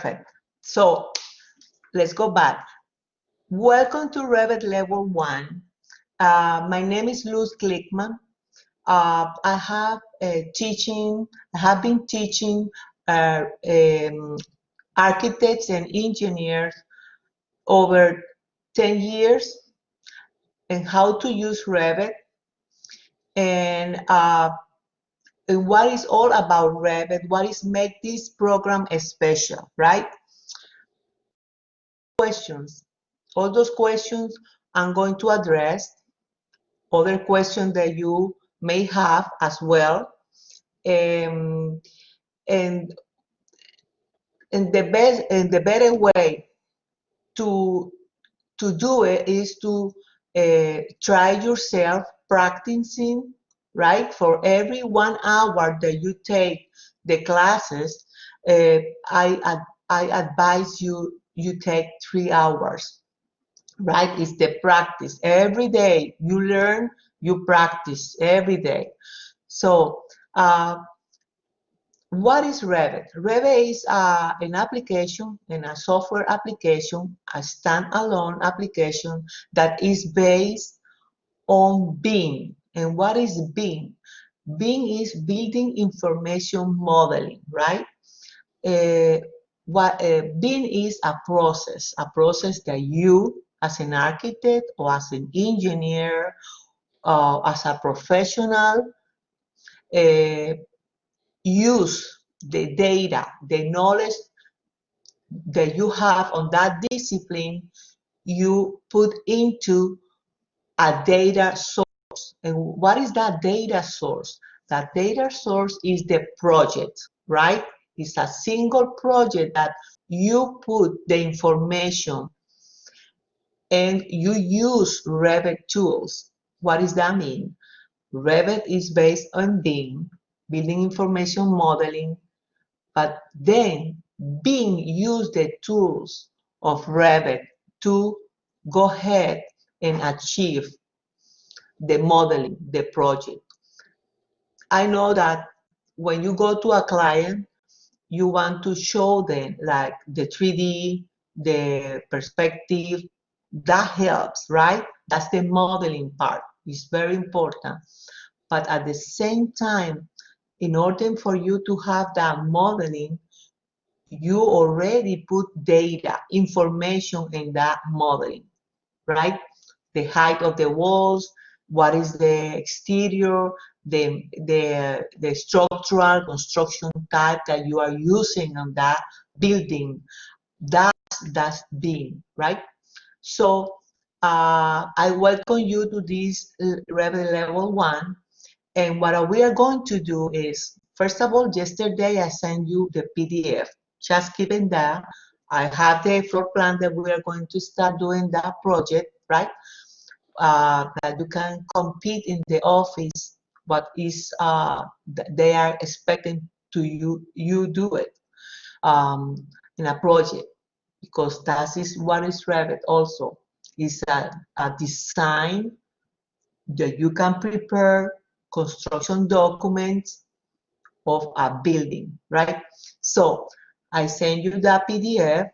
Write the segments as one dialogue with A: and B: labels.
A: Perfect. So let's go back. Welcome to Revit Level 1. My name is Luz Glickman. I have been teaching architects and engineers over 10 years and how to use Revit and what is all about Revit, what is make this program special, right? Questions. All those questions I'm going to address. Other questions that you may have as well. And the better way to do it is to try yourself practicing, right? For every 1 hour that you take the classes, I advise you take 3 hours, right? It's the practice. Every day you learn, you practice every day. So what is Revit? Revit is an application and a software application, a standalone application that is based on BIM. And what is BIM? BIM is building information modeling, right? BIM is a process that you, as an architect or as an engineer, as a professional, use the data, the knowledge that you have on that discipline, you put into a data source. And what is that data source? That data source is the project, right? It's a single project that you put the information and you use Revit tools. What does that mean? Revit is based on BIM, building information modeling, but then BIM use the tools of Revit to go ahead and achieve the modeling, the project. I know that when you go to a client, you want to show them like the 3D, the perspective, that helps, right? That's the modeling part. It's very important. But at the same time, in order for you to have that modeling, you already put data, information in that modeling, right? The height of the walls, what is the exterior, the structural construction type that you are using on that building. That's BIM, right? So I welcome you to this Revit Level 1. And what we are going to do is, first of all, yesterday I sent you the PDF. Just keeping that. I have the floor plan that we are going to start doing that project, right? That you can compete in the office, what is they are expecting to you do it in a project, because that is what is Revit also. It's a design that you can prepare construction documents of a building, right? So I send you that PDF,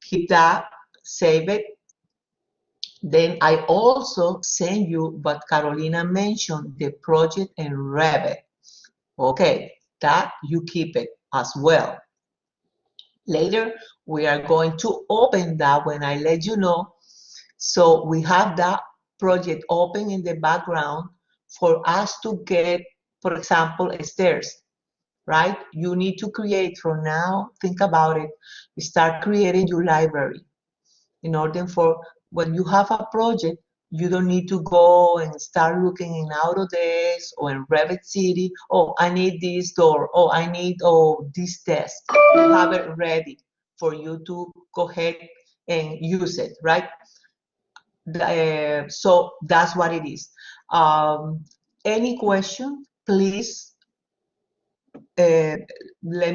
A: keep that, save it. Then I also send you what Carolina mentioned, the project in Revit. Okay, that you keep it as well. Later, we are going to open that when I let you know. So we have that project open in the background for us to get, for example, stairs, right? You need to create from now, think about it, start creating your library in order for when you have a project, you don't need to go and start looking in Autodesk or in Revit City. Oh, I need this door. Oh, I need this desk. You have it ready for you to go ahead and use it, right? So that's what it is. Any question, please let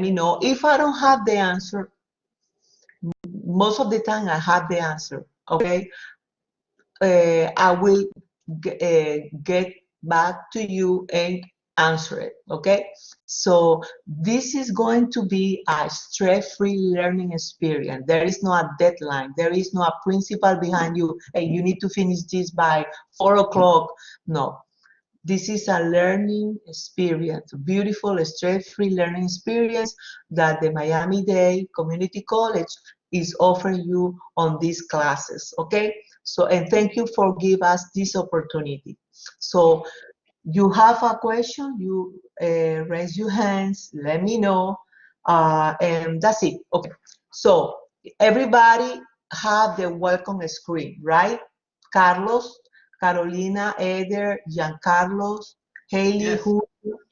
A: me know. If I don't have the answer, most of the time I have the answer, okay? I will get back to you and answer it, okay? So this is going to be a stress-free learning experience. There is no a deadline. There is no a principal behind you. Hey, you need to finish this by 4 o'clock. No, this is a learning experience, a beautiful, stress-free learning experience that the Miami-Dade Community College is offering you on these classes, okay? So, and thank you for giving us this opportunity. So, you have a question, you raise your hands, let me know, and that's it. Okay, so everybody have the welcome screen, right? Carlos, Carolina, Eder, Giancarlos, Haley,
B: Yes.
A: who?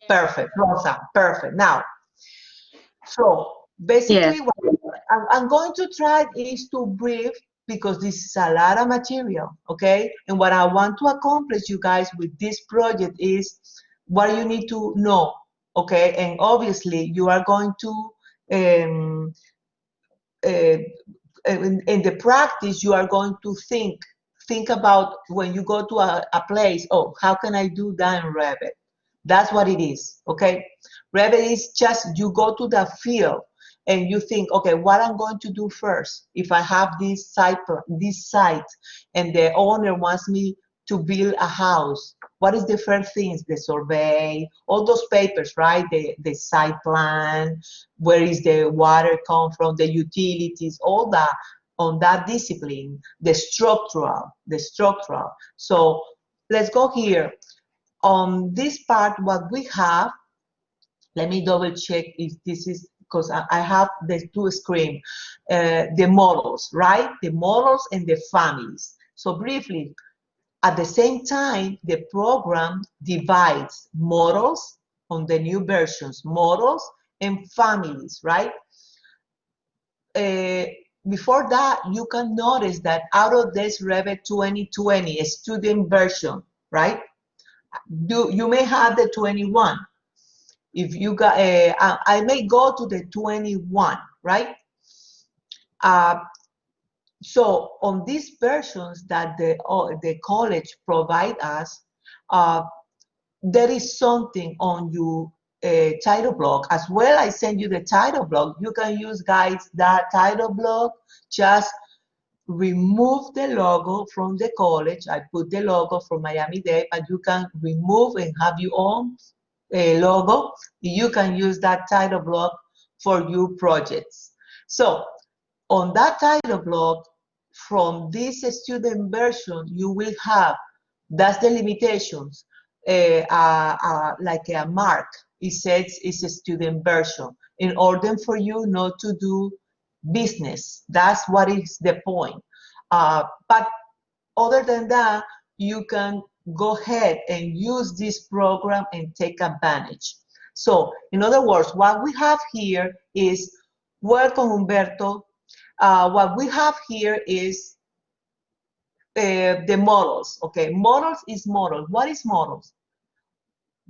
A: Perfect, Rosa, perfect. Now, so
C: Yes.
A: basically what I'm going to try is to brief because this is a lot of material, okay? And what I want to accomplish, you guys, with this project is what you need to know, okay? And obviously you are going to um, uh, in the practice, you are going to think about when you go to a place, oh, how can I do that in Revit? That's what it is, okay? Revit is just you go to the field and you think, okay, what I'm going to do first if I have this site and the owner wants me to build a house. What is the first things? The survey, all those papers, right? The site plan, where is the water come from, the utilities, all that on that discipline, the structural. So let's go here. On this part, what we have, let me double check if this is, because I have the two screens, the models, right? The models and the families. So briefly, at the same time, the program divides models on the new versions, models and families, right? Before that, you can notice that out of this Revit 2020 student version, right? You may have the 21. If you got, I may go to the 21, right? So on these versions that the college provide us, there is something on your title block as well. I send you the title block. You can use, guys, that title block. Just remove the logo from the college. I put the logo from Miami-Dade, but you can remove and have your own logo. You can use that title block for your projects. So on that title block, from this student version, you will have, that's the limitations, like a mark. It says it's a student version. In order for you not to do business, that's what is the point. But other than that, you can go ahead and use this program and take advantage. So, in other words, what we have here is, welcome Humberto. What we have here is the models. Okay, models is models. What is models?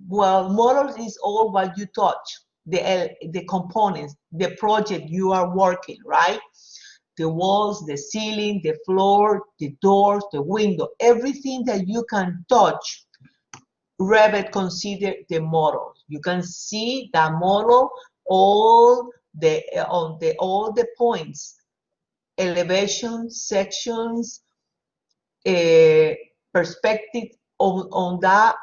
A: Well, models is all what you touch, the components, the project you are working, right? The walls, the ceiling, the floor, the doors, the window, everything that you can touch, Revit consider the model. You can see the model, all the points, elevation, sections, perspective on that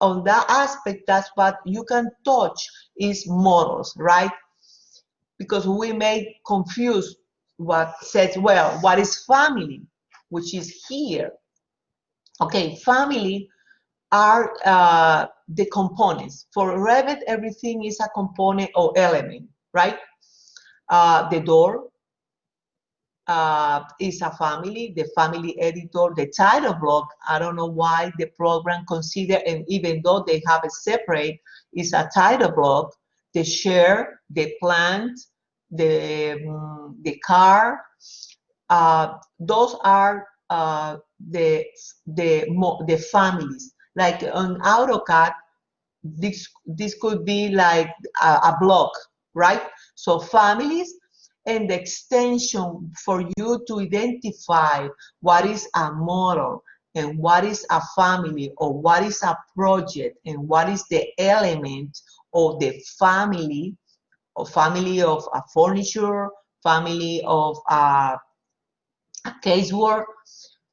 A: aspect. That's what you can touch is models, right? Because we may confuse what says, well, what is family, which is here. Okay, family are the components. For Revit, everything is a component or element, right? The door is a family, the family editor, the title block. I don't know why the program consider, and even though they have a separate, is a title block. The share, the plant, the car, those are the families. Like on AutoCAD, this could be like a block, right? So families and the extension for you to identify what is a model and what is a family or what is a project and what is the element or the family, or family of a furniture, family of a casework,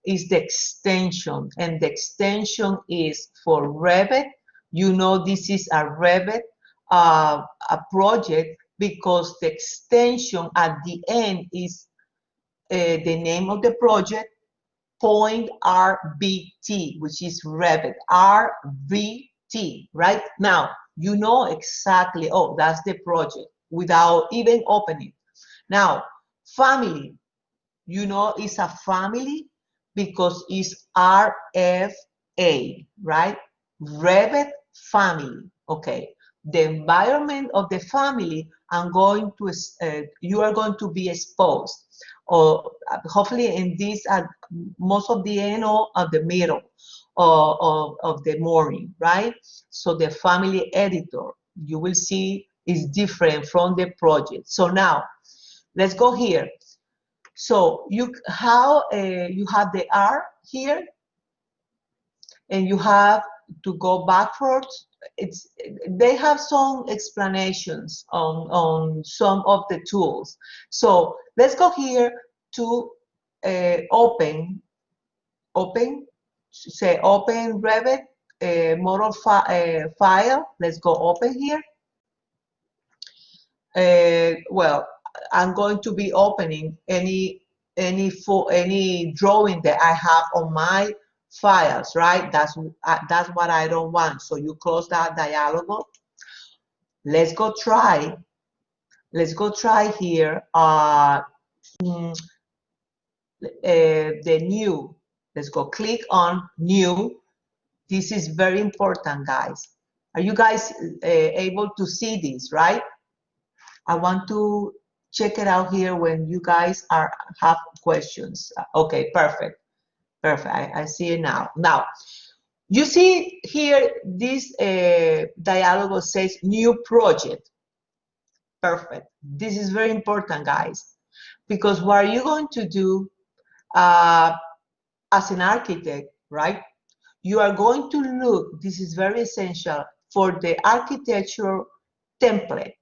A: is the extension, and the extension is for Revit. You know, this is a Revit a project because the extension at the end is the name of the project, point RBT, which is Revit, RBT, right? Now, you know exactly, oh, that's the project without even opening. Now, family, you know, it's a family because it's RFA, right? Revit family, okay. The environment of the family, you are going to be exposed, or hopefully in this at most of the end or at the middle of the morning, right? So the family editor, you will see, is different from the project. So now, let's go here. So you have the R here, and you have to go backwards. They have some explanations on some of the tools. So let's go here to say open Revit model file. Let's go open here. Well, I'm going to be opening any drawing that I have on my files, right? That's what I don't want. So you close that dialog. Let's go try here the new. Let's go click on new. This is very important, guys. Are you guys able to see this, right? I want to check it out here when you guys have questions. Okay, perfect. Perfect. I see it now. Now, you see here this dialog says new project. Perfect. This is very important, guys, because what are you going to do as an architect, right? You are going to look, this is very essential, for the architecture template.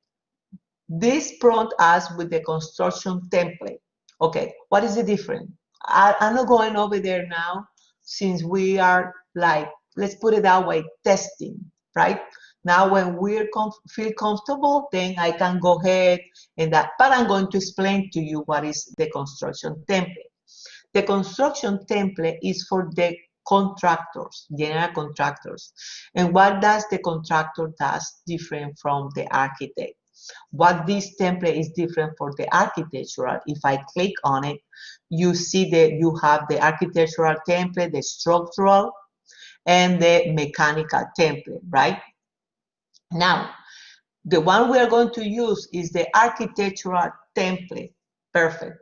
A: This prompt us with the construction template. Okay, what is the difference? I'm not going over there now, since we are like, let's put it that way, testing, right? Now when we feel comfortable, then I can go ahead and that, but I'm going to explain to you what is the construction template. The construction template is for the contractors, general contractors. And what does the contractor does different from the architect? What this template is different for the architectural, if I click on it, you see that you have the architectural template, the structural, and the mechanical template, right? Now, the one we are going to use is the architectural template. Perfect.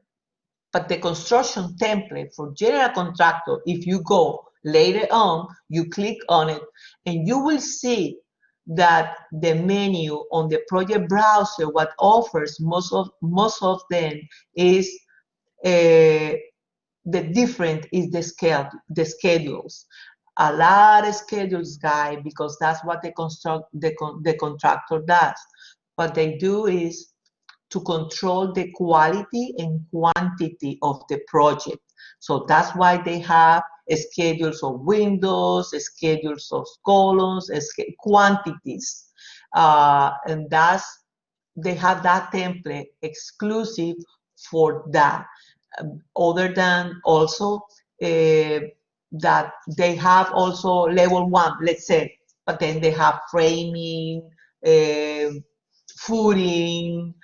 A: But the construction template for general contractor, if you go later on, you click on it, and you will see that the menu on the project browser, what offers most of them is the different is the schedules. A lot of schedules, guy, because that's what the contractor does. What they do is to control the quality and quantity of the project. So that's why they have schedules of windows, schedules of columns, quantities. And they have that template exclusive for that. Other than also that they have also level 1, let's say, but then they have framing, footing,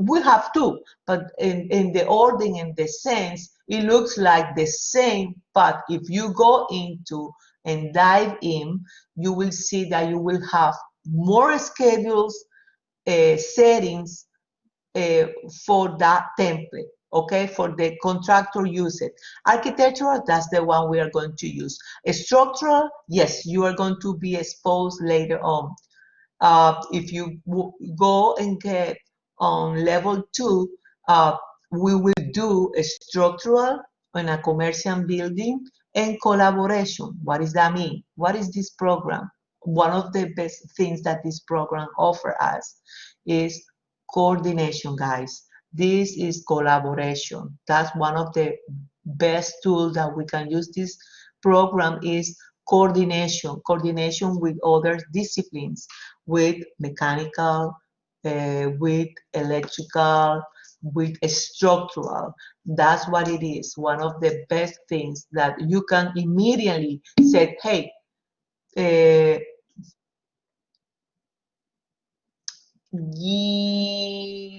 A: we have two, but in the order, in the sense, it looks like the same, but if you go into and dive in, you will see that you will have more schedules, settings for that template, okay, for the contractor use it. Architectural, that's the one we are going to use. Structural, yes, you are going to be exposed later on. If you go and get on level 2, we will do a structural in a commercial building and collaboration. What does that mean? What is this program? one of the best things that this program offers us is coordination, guys. This is collaboration. That's one of the best tools that we can use. This program is coordination with other disciplines, with mechanical, with electrical, with structural. That's what it is. One of the best things that you can immediately say, hey,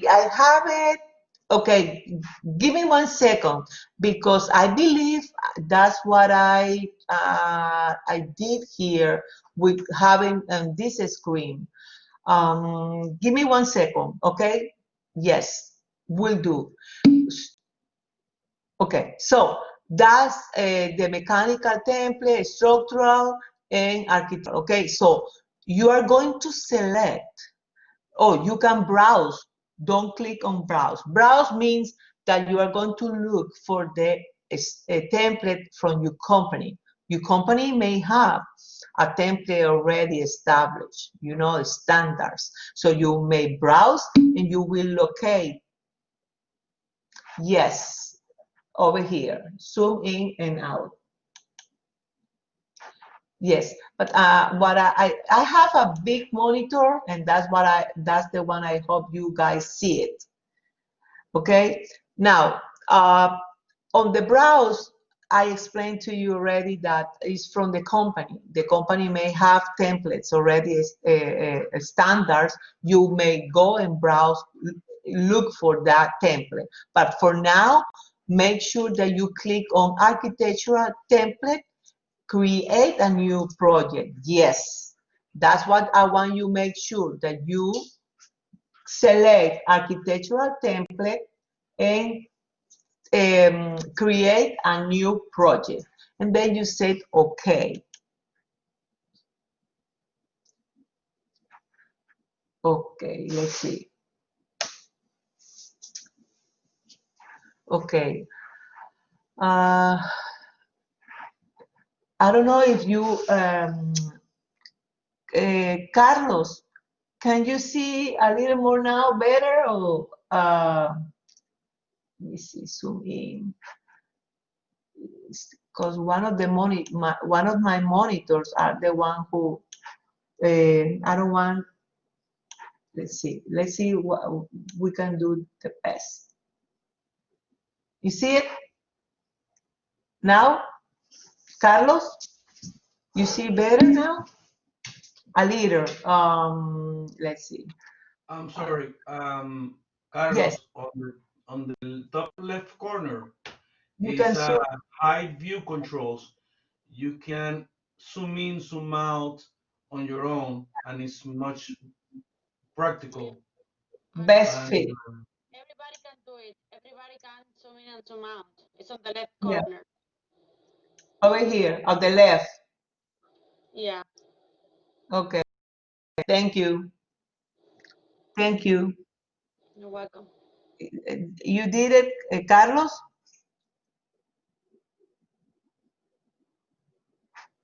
A: I have it. Okay, give me 1 second because I believe that's what I did here with having this screen. Give me 1 second, okay? Yes, will do. Okay, so that's the mechanical template, structural, and architectural. Okay, so you are going to select. Oh, you can browse. Don't click on browse. Browse means that you are going to look for the template from your company. Your company may have a template already established, you know, standards. So you may browse and you will locate, yes, over here. Zoom in and out. Yes, but what I have a big monitor, and that's the one I hope you guys see it. Okay, now on the browse, I explained to you already that it's from the company. The company may have templates already, standards. You may go and browse, look for that template. But for now, make sure that you click on architectural template, create a new project. Yes, that's what I want you to make sure that you select architectural template and create a new project. And then you said, okay. Okay, let's see. Okay. I don't know if you, Carlos, can you see a little more now better or let me see, zoom in. Because one of my monitors are the one who I don't want. Let's see what we can do the best. You see it now, Carlos? You see better now? A little. Let's see.
B: I'm sorry,
A: Yes,
B: Carlos, on the top left corner
A: you can
B: is
A: zoom.
B: hide view controls. You can zoom in, zoom out on your own, and it's much practical.
C: I
A: Best
C: know.
B: And
A: fit.
C: Everybody can do it. Everybody can zoom in and zoom out. It's on the left
A: Yeah,
C: corner.
A: over here on the left.
C: Yeah,
A: Okay. Thank you. Thank you.
C: you're welcome.
A: You did it, Carlos?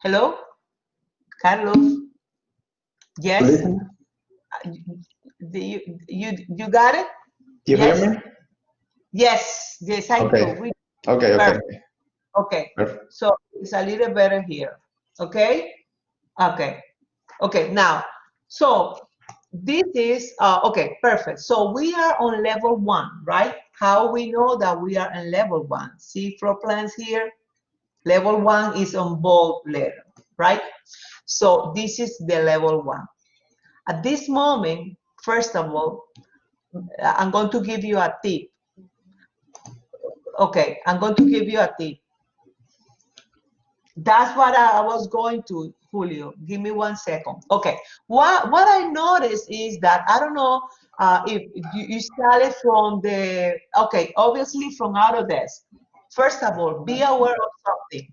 A: Hello, Carlos. Yes.
D: Listen,
A: You got it?
D: you hear
A: Yes.
D: me?
A: Yes. Yes, I do.
D: Okay, okay, okay.
A: Perfect. Okay.
D: Perfect.
A: So it's a little better here. Okay. Okay. Okay. Now, so this is okay. Perfect. So we are on level 1, right? How we know that we are on level 1? See floor plans here. Level 1 is on bold letter, right? So this is the level 1. At this moment, first of all, I'm going to give you a tip. Okay, I'm going to give you a tip. That's what I was going to, Julio. Give me 1 second. Okay, what I noticed is that I don't know if you started from the, okay, obviously from Autodesk. First of all, be aware of something.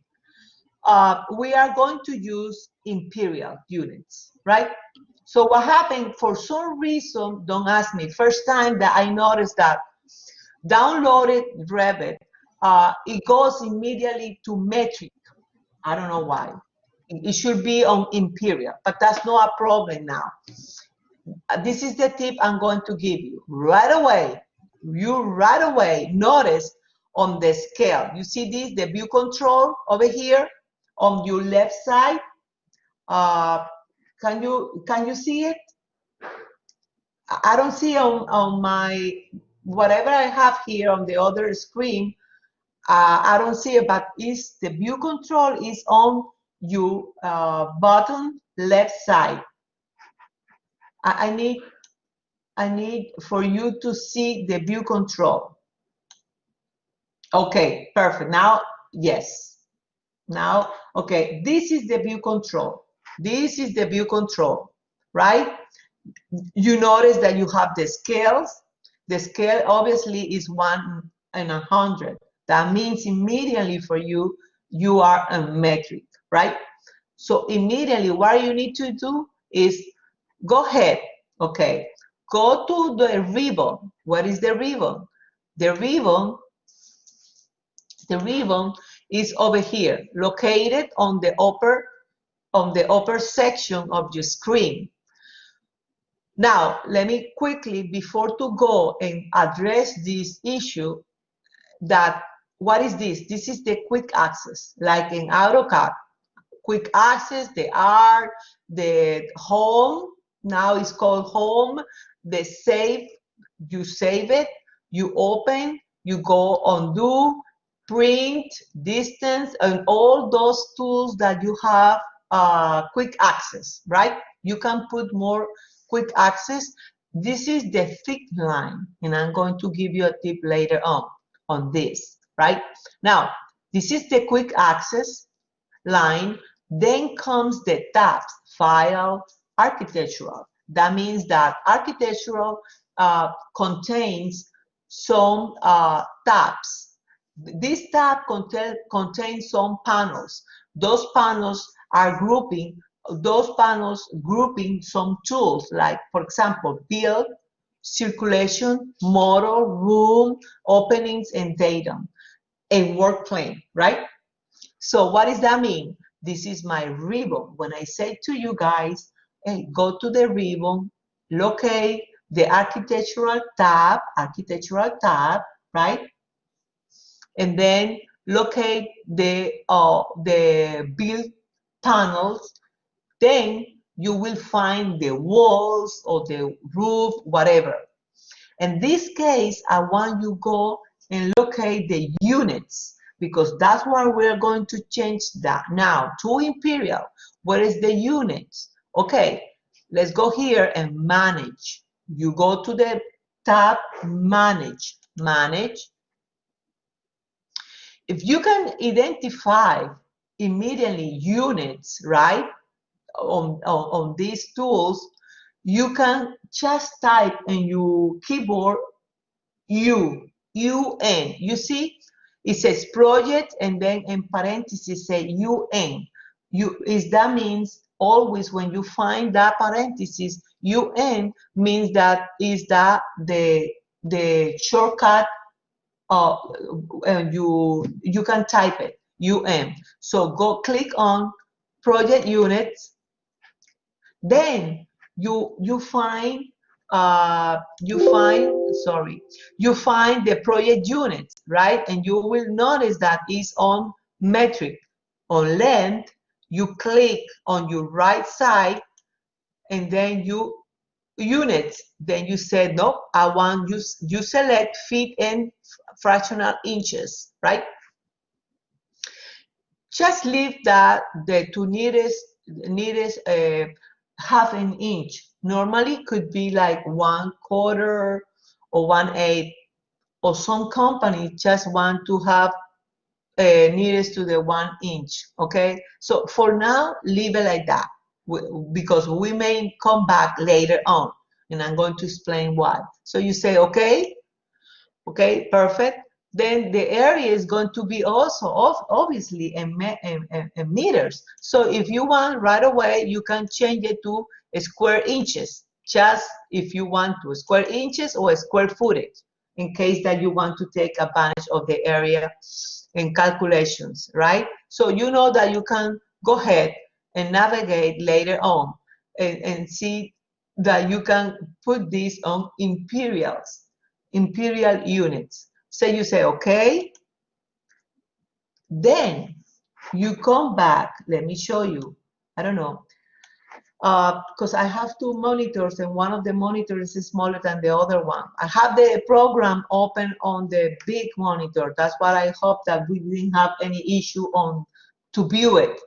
A: We are going to use imperial units, right? So what happened, for some reason, don't ask me, first time that I noticed that downloaded Revit, it goes immediately to metric. I don't know why. It should be on imperial, but that's not a problem now. This is the tip I'm going to give you. Right away, you right away notice on the scale. You see this, the view control over here on your left side. Can you see it? I don't see on my, whatever I have here on the other screen, I don't see it, but is the view control is on your bottom left side. I need for you to see the view control. Okay, perfect. Now, yes. Now, okay, this is the view control. This is the view control, right? You notice that you have the scales. The scale obviously is 1 and 100. That means immediately for you, you are a metric, right? So immediately what you need to do is go ahead, okay, go to the ribbon. What is the ribbon? The ribbon is over here, located on the upper section of your screen. Now, let me quickly, before to go and address this issue, that what is this? This is the quick access, like in AutoCAD. Quick access, the art, the home, now it's called home, the save, you save it, you open, you go undo, print, distance, and all those tools that you have quick access, right? You can put more quick access. This is the thick line, and I'm going to give you a tip later on this, right? Now, this is the quick access line. Then comes the tabs, file, architectural. That means that architectural contains some tabs. This tab contains some panels. Those panels are grouping some tools, like, for example, build, circulation, model, room, openings, and datum, and work plane, right? So what does that mean? This is my ribbon. When I say to you guys, hey, go to the ribbon, locate the architectural tab, right? And then locate the build panels. Then you will find the walls or the roof, whatever. In this case, I want you to go and locate the units, because that's why we're going to change that now to imperial. Where is the units? Okay, let's go here and manage. You go to the tab manage. If you can identify immediately units, right, on these tools, you can just type in your keyboard UN. You see, it says project, and then in parentheses say UN. That means always when you find that parenthesis, UN means that is that the shortcut. You can type it UN. So go click on project units. Then you find the project units, right? And you will notice that it's on metric. On length, you click on your right side, and then you units. Then you say no, I want you select feet and fractional inches, right? Just leave that the two nearest half an inch. Normally could be like 1/4 or 1/8, or some companies just want to have nearest to the 1 inch. Okay, so for now leave it like that, because we may come back later on, and I'm going to explain why. So you say okay, perfect. Then the area is going to be also obviously in meters. So if you want right away, you can change it to square inches, just if you want to, square inches or square footage, in case that you want to take advantage of the area in calculations, right? So you know that you can go ahead and navigate later on and see that you can put this on imperial units. So you say, okay, then you come back. Let me show you. I don't know, because I have two monitors and one of the monitors is smaller than the other one. I have the program open on the big monitor. That's why I hope that we didn't have any issue on to view it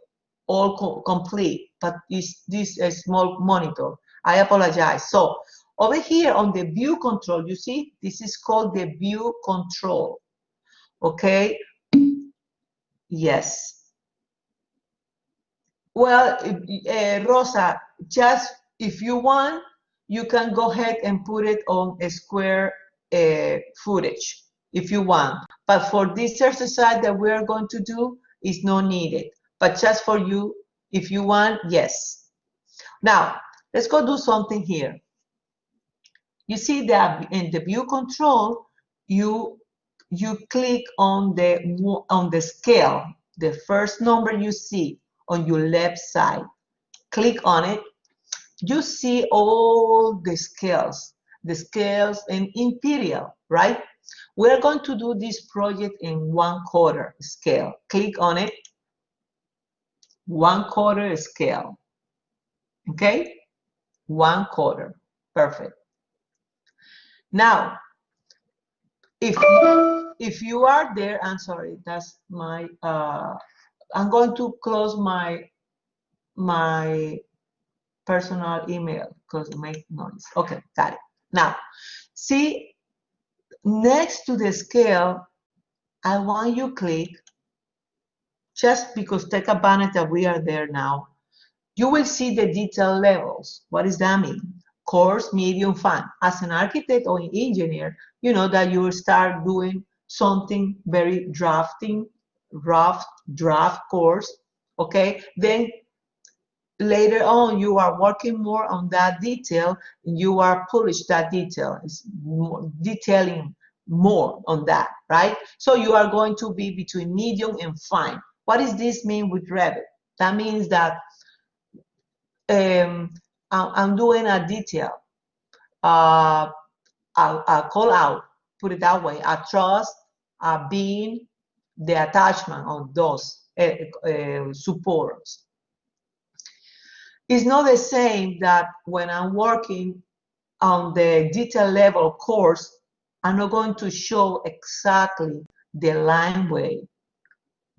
A: all complete, but this a small monitor. I apologize. So over here on the view control, you see, this is called the view control. Okay, yes. Well, Rosa, just if you want, you can go ahead and put it on a square footage if you want. But for this exercise that we are going to do, it's not needed. But just for you, if you want, yes. Now, let's go do something here. You see that in the view control, you click on the scale, the first number you see on your left side. Click on it. You see all the scales in imperial, right? We're going to do this project in 1/4 scale. Click on it. 1/4 scale. Okay? 1/4. Perfect. Now, if you are there, I'm sorry, that's my I'm going to close my personal email because it makes noise. Okay, got it. Now, see, next to the scale, I want you click, just because take advantage that we are there now. You will see the detail levels. What does that mean? Coarse, medium, fine. As an architect or an engineer, you know that you will start doing something very rough draft course, okay? Then later on, you are working more on that detail, and you are polish that detail. It's more, detailing more on that, right? So you are going to be between medium and fine. What does this mean with Revit? That means that I'm doing a detail, a call out, put it that way, a truss, a beam, the attachment on those supports. It's not the same that when I'm working on the detail level course, I'm not going to show exactly the line weight,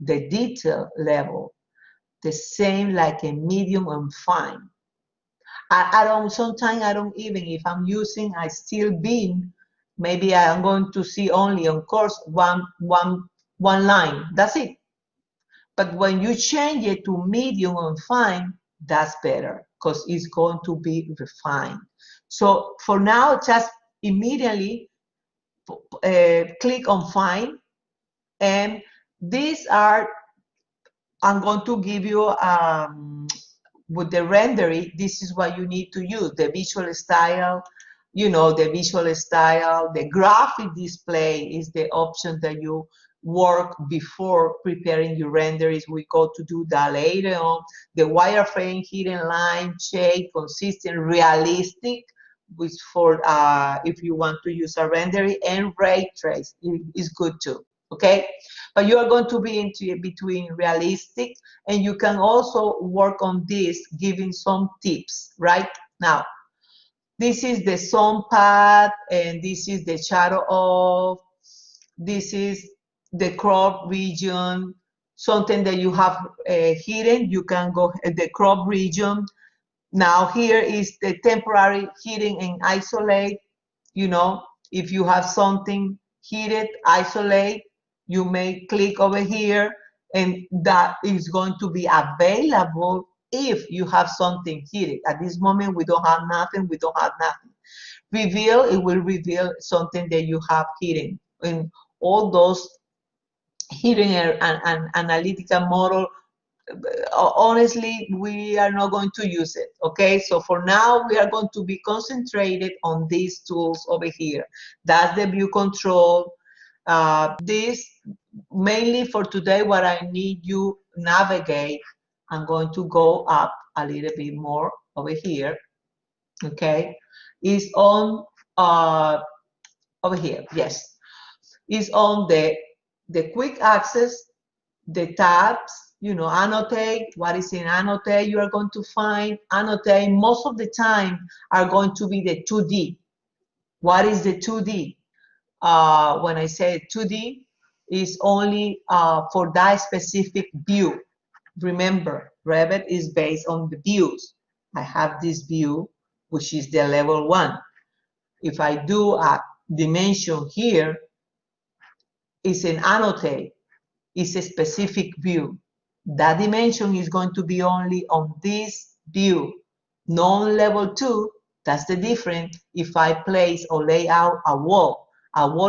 A: the detail level, the same like a medium and fine. I don't, sometimes I don't even, if I'm using a steel beam, maybe I'm going to see only on course one line, that's it. But when you change it to medium and fine, that's better because it's going to be refined. So for now, just immediately click on fine, and these are, I'm going to give you with the rendering, this is what you need to use, the visual style, you know, the visual style, the graphic display is the option that you work before preparing your renderings. We go to do that later on. The wireframe, hidden line, shape, consistent, realistic, which for if you want to use a rendering, and ray trace is good too. Okay, but you are going to be into between realistic, and you can also work on this, giving some tips right now. This is the sun path, and this is the shadow off. This is the crop region, something that you have hidden. You can go the crop region. Now here is the temporary hidden and isolate. You know, if you have something hidden, isolate, you may click over here, and that is going to be available if you have something hidden. At this moment, we don't have nothing. We don't have nothing. Reveal, it will reveal something that you have hidden. And all those hidden and analytical model, honestly, we are not going to use it. Okay, so for now, we are going to be concentrated on these tools over here. That's the view control. This mainly for today, what I need you navigate I'm going to go up a little bit more over here. Okay, is on over here. Yes, is on the quick access, the tabs. You know, annotate. What is in annotate? You are going to find annotate. Most of the time are going to be the 2D. What is the 2D? When I say 2D, is only for that specific view. Remember, Revit is based on the views. I have this view, which is the level 1. If I do a dimension here, it's an annotate, it's a specific view. That dimension is going to be only on this view, not on level 2. That's the difference. If I place or lay out a wall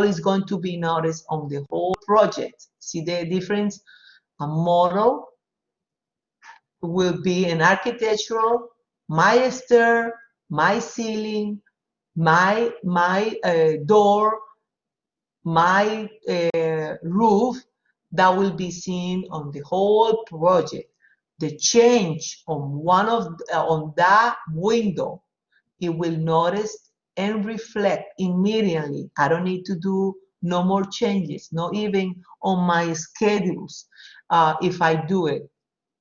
A: is going to be noticed on the whole project. See the difference? A model will be an architectural, my stair, my ceiling, my door, my roof, that will be seen on the whole project. The change on on that window, it will notice and reflect immediately. I don't need to do no more changes, not even on my schedules. If I do it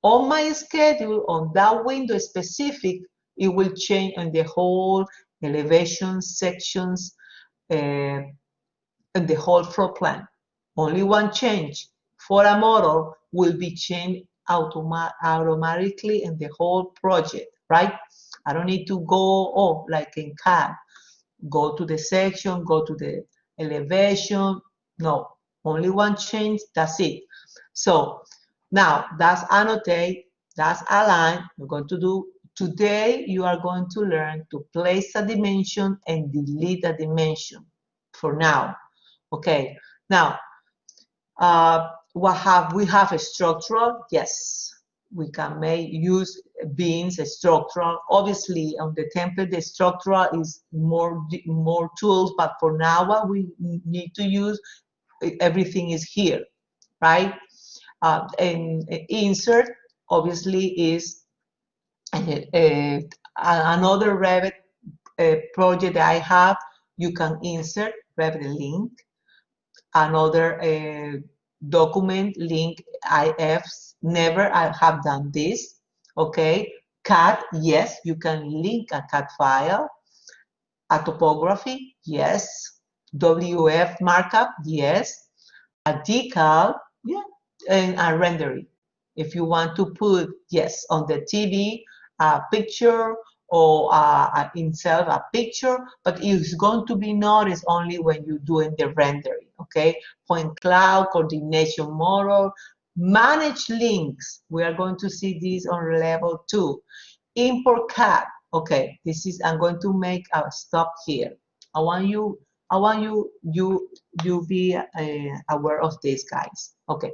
A: on my schedule, on that window specific, it will change on the whole elevation sections, uh, and the whole floor plan. Only one change for a model will be changed automatically in the whole project, right? I don't need to go, like in CAD, go to the section, go to the elevation. No, only one change, that's it. So now that's annotate, that's align. We're going to do today, you are going to learn to place a dimension and delete a dimension for now. Okay, now we have a structural? Yes, we can use beams, a structural. Obviously, on the template, the structural is more tools, but for now, what we need to use, everything is here, right? And insert, obviously, is another Revit project that I have. You can insert Revit link, another document link. I have done this. Okay, CAD, yes, you can link a CAD file. A topography, yes. WF markup, yes. A decal, yeah, and a rendering. If you want to put, yes, on the TV, a picture, or itself a picture, but it's going to be noticed only when you're doing the rendering, okay? Point cloud, coordination model, manage links. We are going to see this on level 2. Import CAD, okay, I'm going to make a stop here. I want you be aware of this, guys. Okay,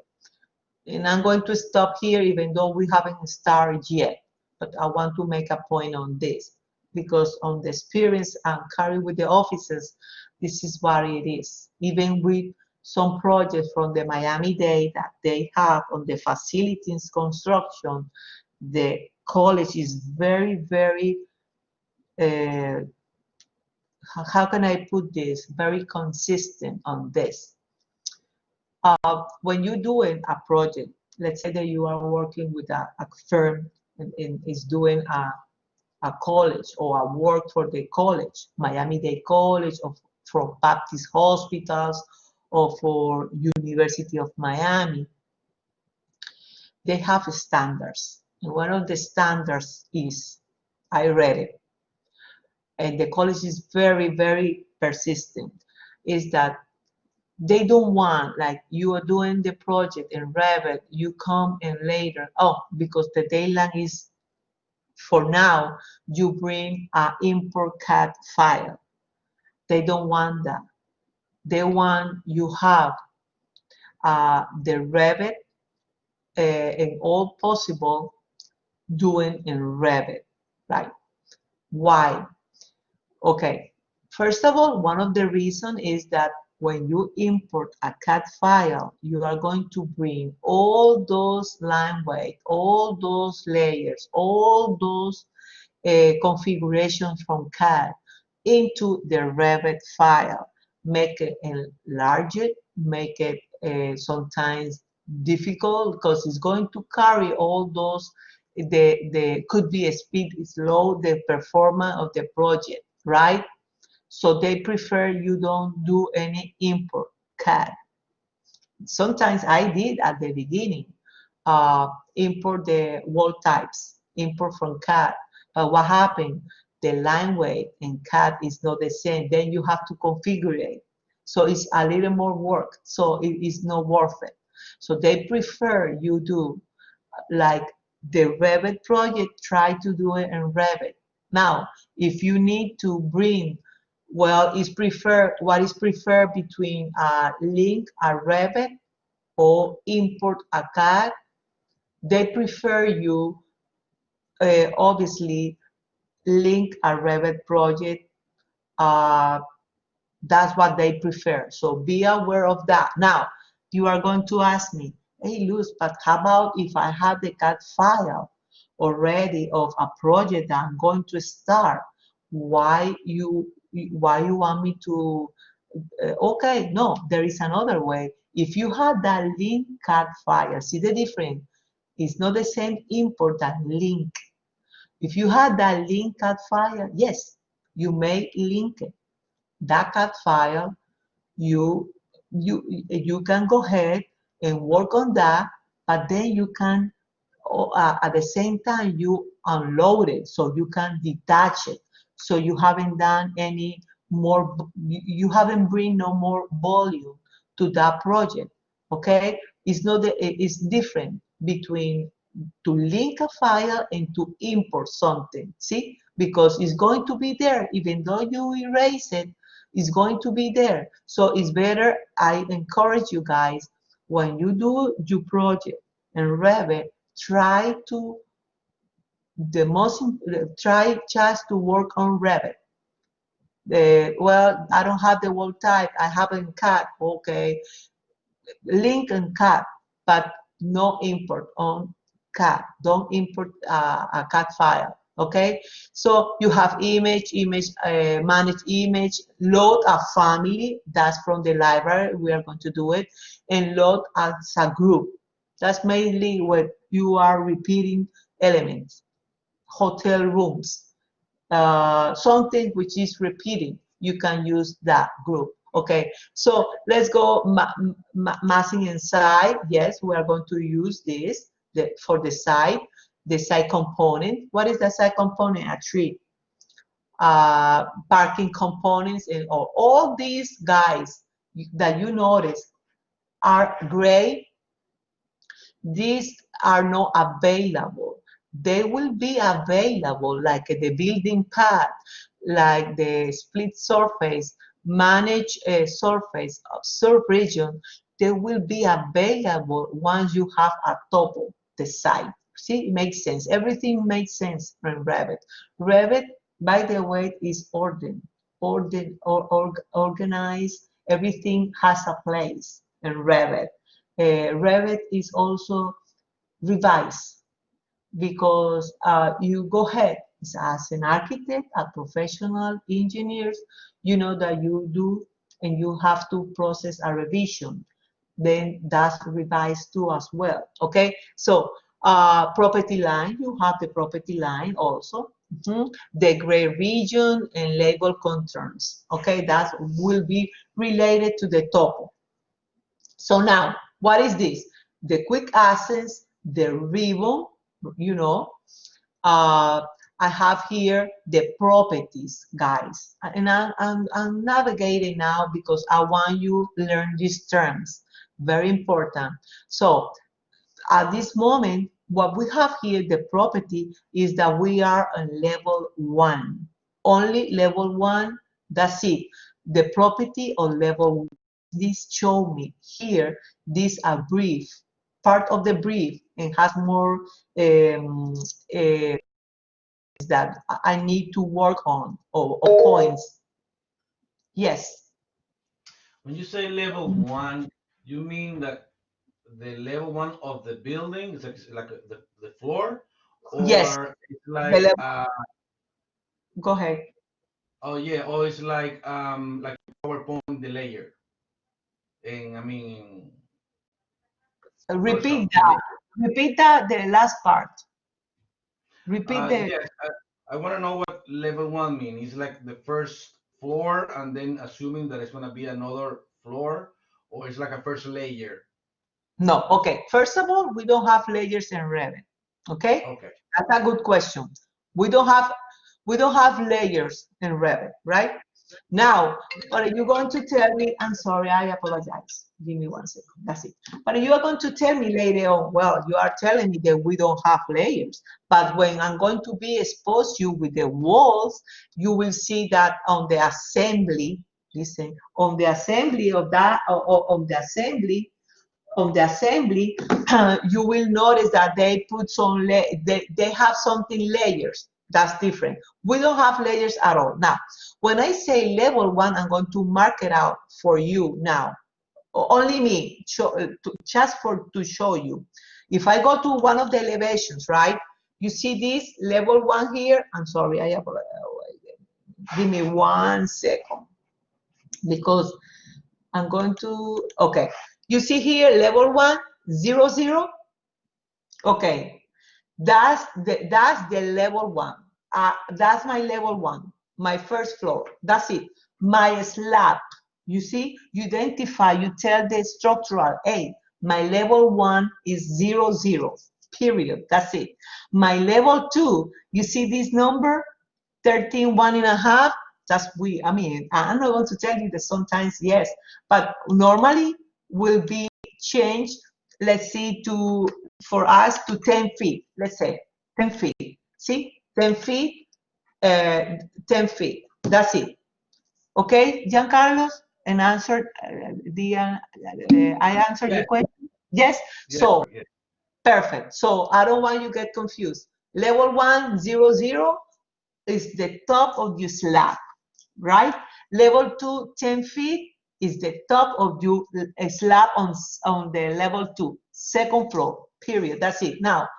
A: and I'm going to stop here even though we haven't started yet, but I want to make a point on this because on the experience I'm carrying with the offices, this is what it is. Even with some projects from the Miami-Dade that they have on the facilities construction, the college is very, very, how can I put this, very consistent on this. When you're doing a project, let's say that you are working with a firm and is doing a college or a work for the college, Miami-Dade College, or for Baptist hospitals, or for University of Miami, they have standards. And one of the standards is, I read it, and the college is very, very persistent, is that they don't want, like, you are doing the project in Revit, you come and later, because the deadline is for now, you bring an import CAD file. They don't want that. They want you have the Revit and all possible doing in Revit, right? Why? Okay, first of all, one of the reasons is that when you import a CAD file, you are going to bring all those line weight, all those layers, all those configurations from CAD into the Revit file. Make it enlarge it, make it sometimes difficult because it's going to carry all those, the could be a speed slow, the performance of the project, right? So they prefer you don't do any import CAD. Sometimes I did at the beginning, import the wall types, import from CAD. But what happened? The line weight in CAD is not the same. Then you have to configure it. So it's a little more work. So it is not worth it. So they prefer you do like the Revit project, try to do it in Revit. Now, if you need to bring, well, what is preferred between link a Revit or import a CAD, they prefer you obviously link a Revit project. Uh, that's what they prefer. So be aware of that. Now, you are going to ask me, hey, Luz, but how about if I have the CAD file already of a project that I'm going to start? Why you want me to? Okay, no, there is another way. If you have that link CAD file, see the difference? It's not the same import that link. If you have that link CAD file, yes, you may link it. That CAD file, you can go ahead and work on that, but then you can at the same time you unload it so you can detach it. So you haven't done any more, you haven't bring no more volume to that project. Okay, it's not it's different between to link a file and to import something. See, because it's going to be there even though you erase it, it's going to be there. So it's better, I encourage you guys, when you do your project and Revit, try to try just to work on Revit. Well, I don't have the wall type, I haven't cut. Okay, link and cut, but no import on CAD. Don't import a CAD file. Okay, so you have image, manage image, load a family. That's from the library. We are going to do it, and load as a group. That's mainly what you are repeating elements, hotel rooms, something which is repeating. You can use that group. Okay, so let's go massing inside. Yes, we are going to use this for the side component. What is the side component? A tree, parking components, and all these guys that you notice are gray. These are not available. They will be available like the building path, like the split surface, manage surface, sub-region. They will be available once you have a topo, the site. See, it makes sense. Everything makes sense from Revit. Revit, by the way, is organized. Everything has a place in Revit. Revit is also revised because you go ahead as an architect, a professional engineers, you know that you do and you have to process a revision. Then that's revised too as well. Okay, so property line, you have the property line also. The gray region and label concerns. Okay, that will be related to the topo. So now, what is this? The quick access, the ribbon, you know. I have here the properties, guys. And I'm navigating now because I want you to learn these terms. Very important. So at this moment, what we have here, the property, is that we are on level 1. Only level 1, that's it. The property on level 1. This show me here, this a brief, part of the brief, and has more that I need to work on or points. Yes.
B: When you say level one, you mean that the level one of the building is like the floor,
A: Yes,
B: or it's
A: the
B: like
A: level, go ahead.
B: oh yeah, or it's like PowerPoint the layer, and I mean
A: Repeat
B: Photoshop the
A: that.
B: layer.
A: Repeat that, the last part. Repeat the,
B: Yes, I want to know what level one mean. Is like the first floor, and then assuming that it's gonna be another floor, or it's like a first layer.
A: no, okay. First of all, we don't have layers in Revit. Okay?
B: Okay.
A: That's a good question. We don't have we don't have layers in Revit, right? Now, what are you going to tell me? I'm sorry, I apologize. Give me 1 second. That's it. But you are going to tell me later on, well, you are telling me that we don't have layers. But when I'm going to be exposed you with the walls, you will see that on the assembly, listen, on the assembly of that, on the assembly, you will notice that they put some, they have something layers. That's different. We don't have layers at all. Now, when I say level one, I'm going to mark it out for you now. Only me, just for to show you. If I go to one of the elevations, right? You see this level one here. I'm sorry, I apologize. Give me 1 second because I'm going to, okay. You see here, level 1, 0, 0. Okay, that's the level 1. That's my level 1, my first floor. That's it. My slab, you see, you identify, you tell the structural, hey, my level 1 is 0, 0, period. That's it. My level 2, you see this number, 13, 1.5. That's we. I mean, I'm not going to tell you that sometimes yes, but normally will be changed. Let's see, to for us to 10 feet. Let's say 10 feet. See, 10 feet, 10 feet. That's it. Okay, Giancarlos, and answered I answered your
B: Yes.
A: question. Yes.
B: Yes.
A: So
B: Yes.
A: perfect. So I don't want you to get confused. Level 1, 0, 0 is the top of your slab, right? Level 2, 10 feet is the top of your slab on the level 2, second floor, period. That's it. Now,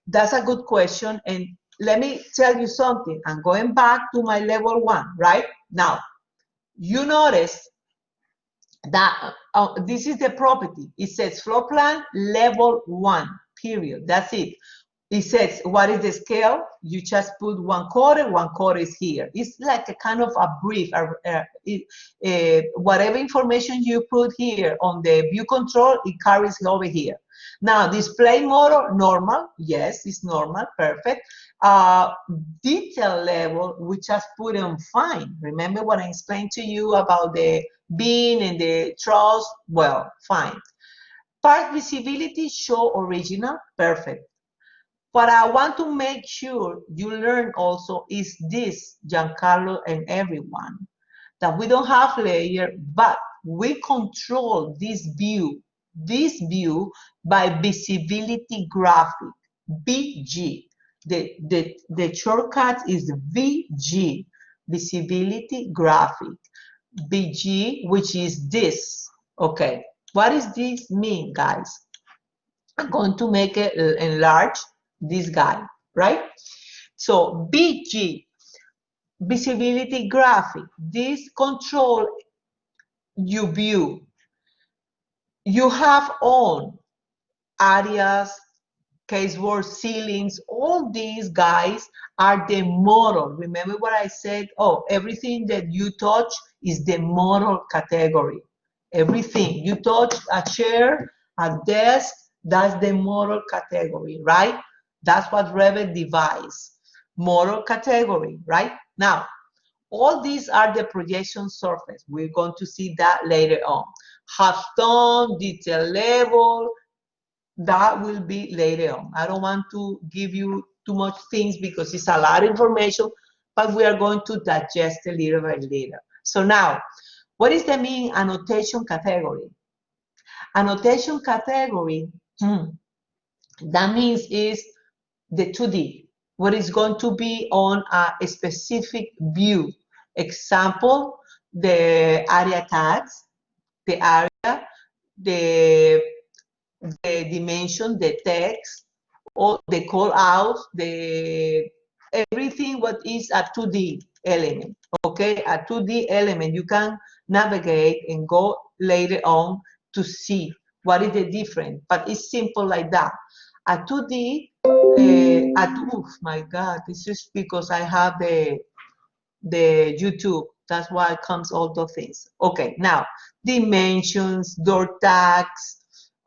A: that's a good question. And let me tell you something. I'm going back to my level 1, right? Now, you notice that this is the property. It says floor plan level 1, period. That's it. It says, what is the scale? You just put 1/4 is here. It's like a kind of a brief, whatever information you put here on the view control, it carries over here. Now, display model, normal. Yes, it's normal, perfect. Detail level, we just put on fine. Remember what I explained to you about the beam and the truss? Well, fine. Part visibility, show original, perfect. What I want to make sure you learn also is this, Giancarlo and everyone, that we don't have layer, but we control this view by visibility graphic, VG. The shortcut is VG, visibility graphic, VG, which is this. Okay, what does this mean, guys? I'm going to make it enlarge this guy, right? So VG, visibility graphic, this control you view. You have on areas, caseboard, ceilings, all these guys are the model. Remember what I said? Oh, everything that you touch is the model category. Everything you touch, a chair, a desk, that's the model category, right? That's what Revit divides. Model category, right? Now, all these are the projection surface. We're going to see that later on. Half tone, detail level, that will be later on. I don't want to give you too much things because it's a lot of information, but we are going to digest a little bit later. So now, what is the mean annotation category? Annotation category, that means is the 2D, what is going to be on a specific view. Example, the area tags, the area, the dimension, the text, or the call out, the everything what is a 2D element. Okay, a 2D element you can navigate and go later on to see what is the difference, but it's simple like that. A 2D, oof, my God, this is because I have the YouTube. That's why it comes all those things. Okay, now dimensions, door tags,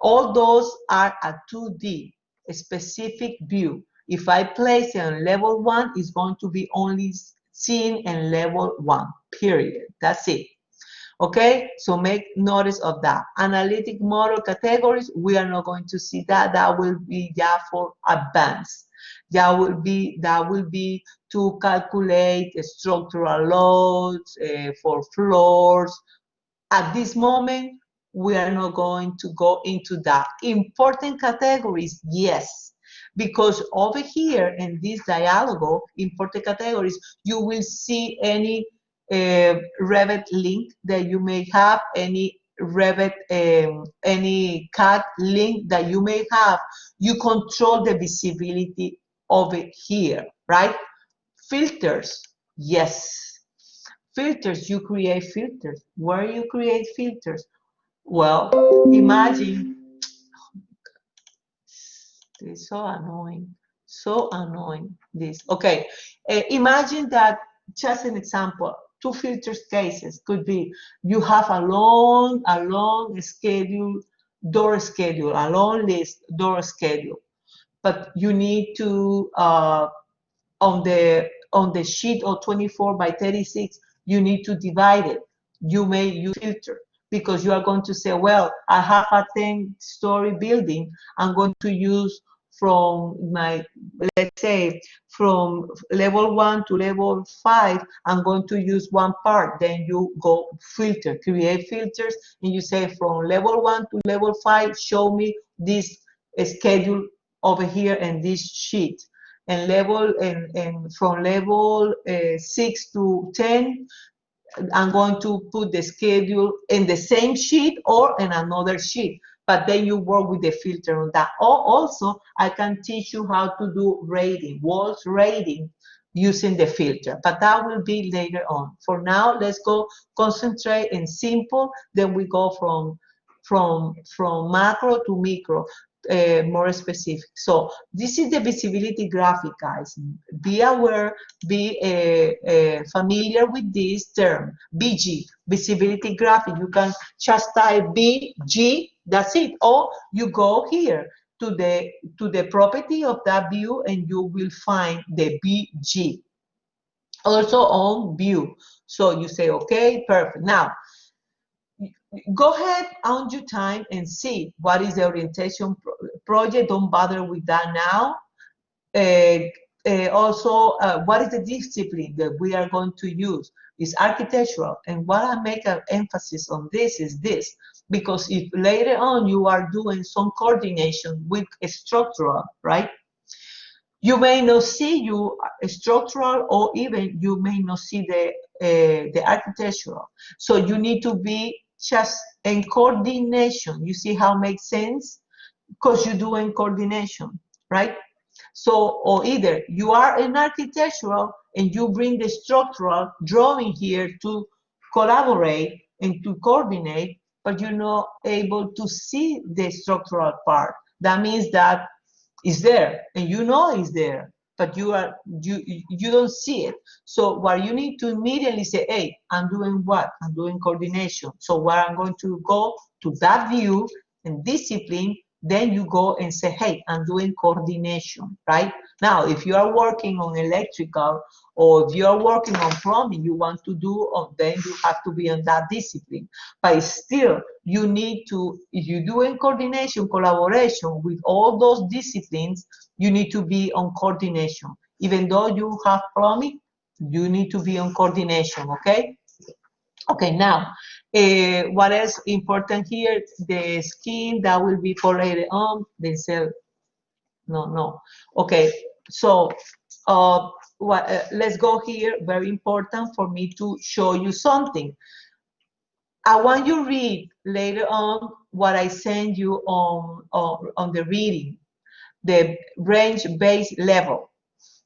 A: all those are a 2D, a specific view. If I place it on level 1, it's going to be only seen in level 1, period. That's it. Okay, so make notice of that. Analytic model categories, we are not going to see that. That will be just for advanced. That will be to calculate structural loads for floors. At this moment, we are not going to go into that. Important categories, yes, because over here in this dialogue, important categories, you will see any Revit link that you may have, any Revit, any CAD link that you may have. You control the visibility over here, right? Filters, yes. Filters, you create filters. Where you create filters? Well, imagine, it's so annoying, this. Okay, imagine that, just an example, two filters cases could be, you have a long schedule, door schedule, a long list door schedule, but you need to, on the sheet of 24 by 36, you need to divide it. You may use filter because you are going to say, well, I have a 10-story building. I'm going to use from my, let's say, from level 1 to level 5, I'm going to use one part. Then you go filter, create filters, and you say from level 1 to level 5, show me this schedule over here in this sheet. And level and from level 6 to 10, I'm going to put the schedule in the same sheet or in another sheet. But then you work with the filter on that. Or also, I can teach you how to do rating, walls rating using the filter. But that will be later on. For now, let's go concentrate in simple. Then we go from macro to micro. More specific. So this is the visibility graphic, guys. Be aware, be familiar with this term, BG, visibility graphic. You can just type BG, that's it. Or you go here to the property of that view and you will find the BG. Also on view. So you say, okay, perfect. Now, go ahead on your time and see what is the orientation project. Don't bother with that now. Also, what is the discipline that we are going to use? Is architectural. And what I make an emphasis on this is this, because if later on you are doing some coordination with structural, right? You may not see you structural, or even you may not see the architectural. So you need to be just in coordination. You see how it makes sense? Because you're doing coordination, right? So, or either you are an architectural and you bring the structural drawing here to collaborate and to coordinate, but you're not able to see the structural part. That means that is there and you know it's there, but you don't see it. So what you need to immediately say, hey, I'm doing what? I'm doing coordination. So where I'm going to go to that view and discipline, then you go and say, hey, I'm doing coordination, right? Now, if you are working on electrical or if you are working on plumbing, you want to do, then you have to be on that discipline. But still, you need to, if you do in coordination, collaboration with all those disciplines, you need to be on coordination. Even though you have plumbing, you need to be on coordination, okay? Okay, now, what else important here? The scheme that will be for later on. They say, no. Okay, so let's go here. Very important for me to show you something. I want you to read later on what I send you on the reading, the range-based level.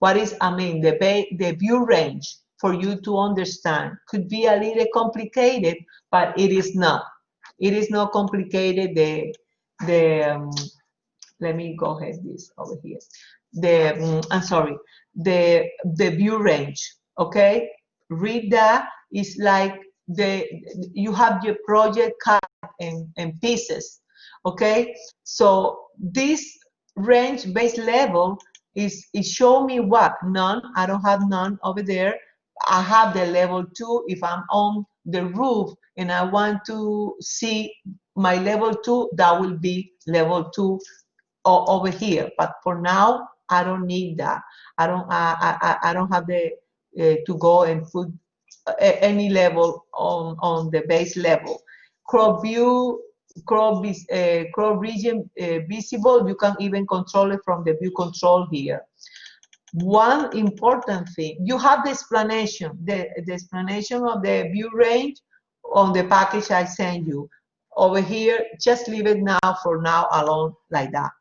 A: What is, I mean, the view range for you to understand. Could be a little complicated, but it is not. It is not complicated. Let me go ahead this over here. I'm sorry, the view range. Okay, read that. It's like you have your project cut in pieces. Okay, so this range based level is show me what none. I don't have none over there. I have the level 2 if I'm on the roof and I want to see my level 2, that will be level 2 over here. But for now, I don't need that. I don't have the to go and put any level on the base level. Crop view, crop region visible. You can even control it from the view control here. One important thing, you have the explanation, the explanation of the view range on the package I send you. Over here, just leave it now for now alone like that.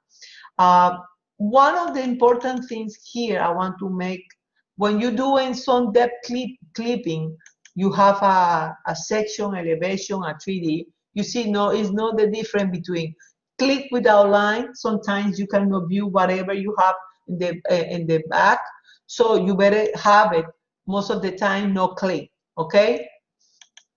A: One of the important things here I want to make, when you're doing some depth clipping, you have a section, elevation, a 3D. You see, no, it's not the difference between click without line. Sometimes you cannot view whatever you have in the back. So you better have it most of the time, no click, okay?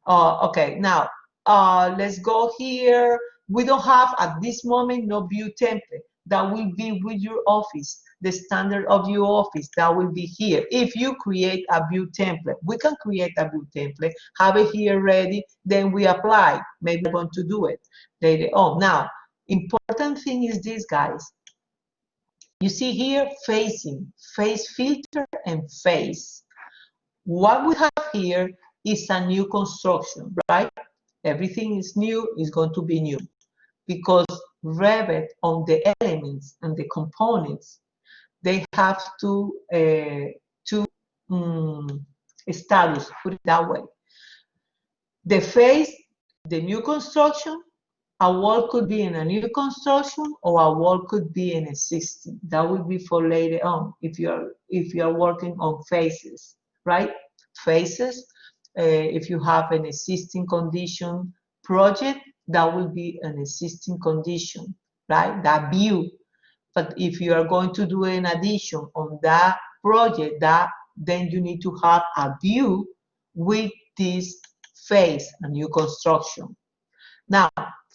A: Okay, now let's go here. We don't have at this moment no view template. That will be with your office, the standard of your office. That will be here. If you create a view template, we can create a view template, have it here ready, then we apply. Maybe we're going to do it later on. Now, important thing is this, guys. You see here, facing, face filter, and face. What we have here is a new construction, right? Everything is new, is going to be new. Because Revit on the elements and the components, they have two status, put it that way. The face, the new construction, a wall could be in a new construction or a wall could be in existing. That will be for later on if you are working on faces, right? Faces, if you have an existing condition project, that will be an existing condition, right? That view. But if you are going to do an addition on that project, then you need to have a view with this face, a new construction. Now,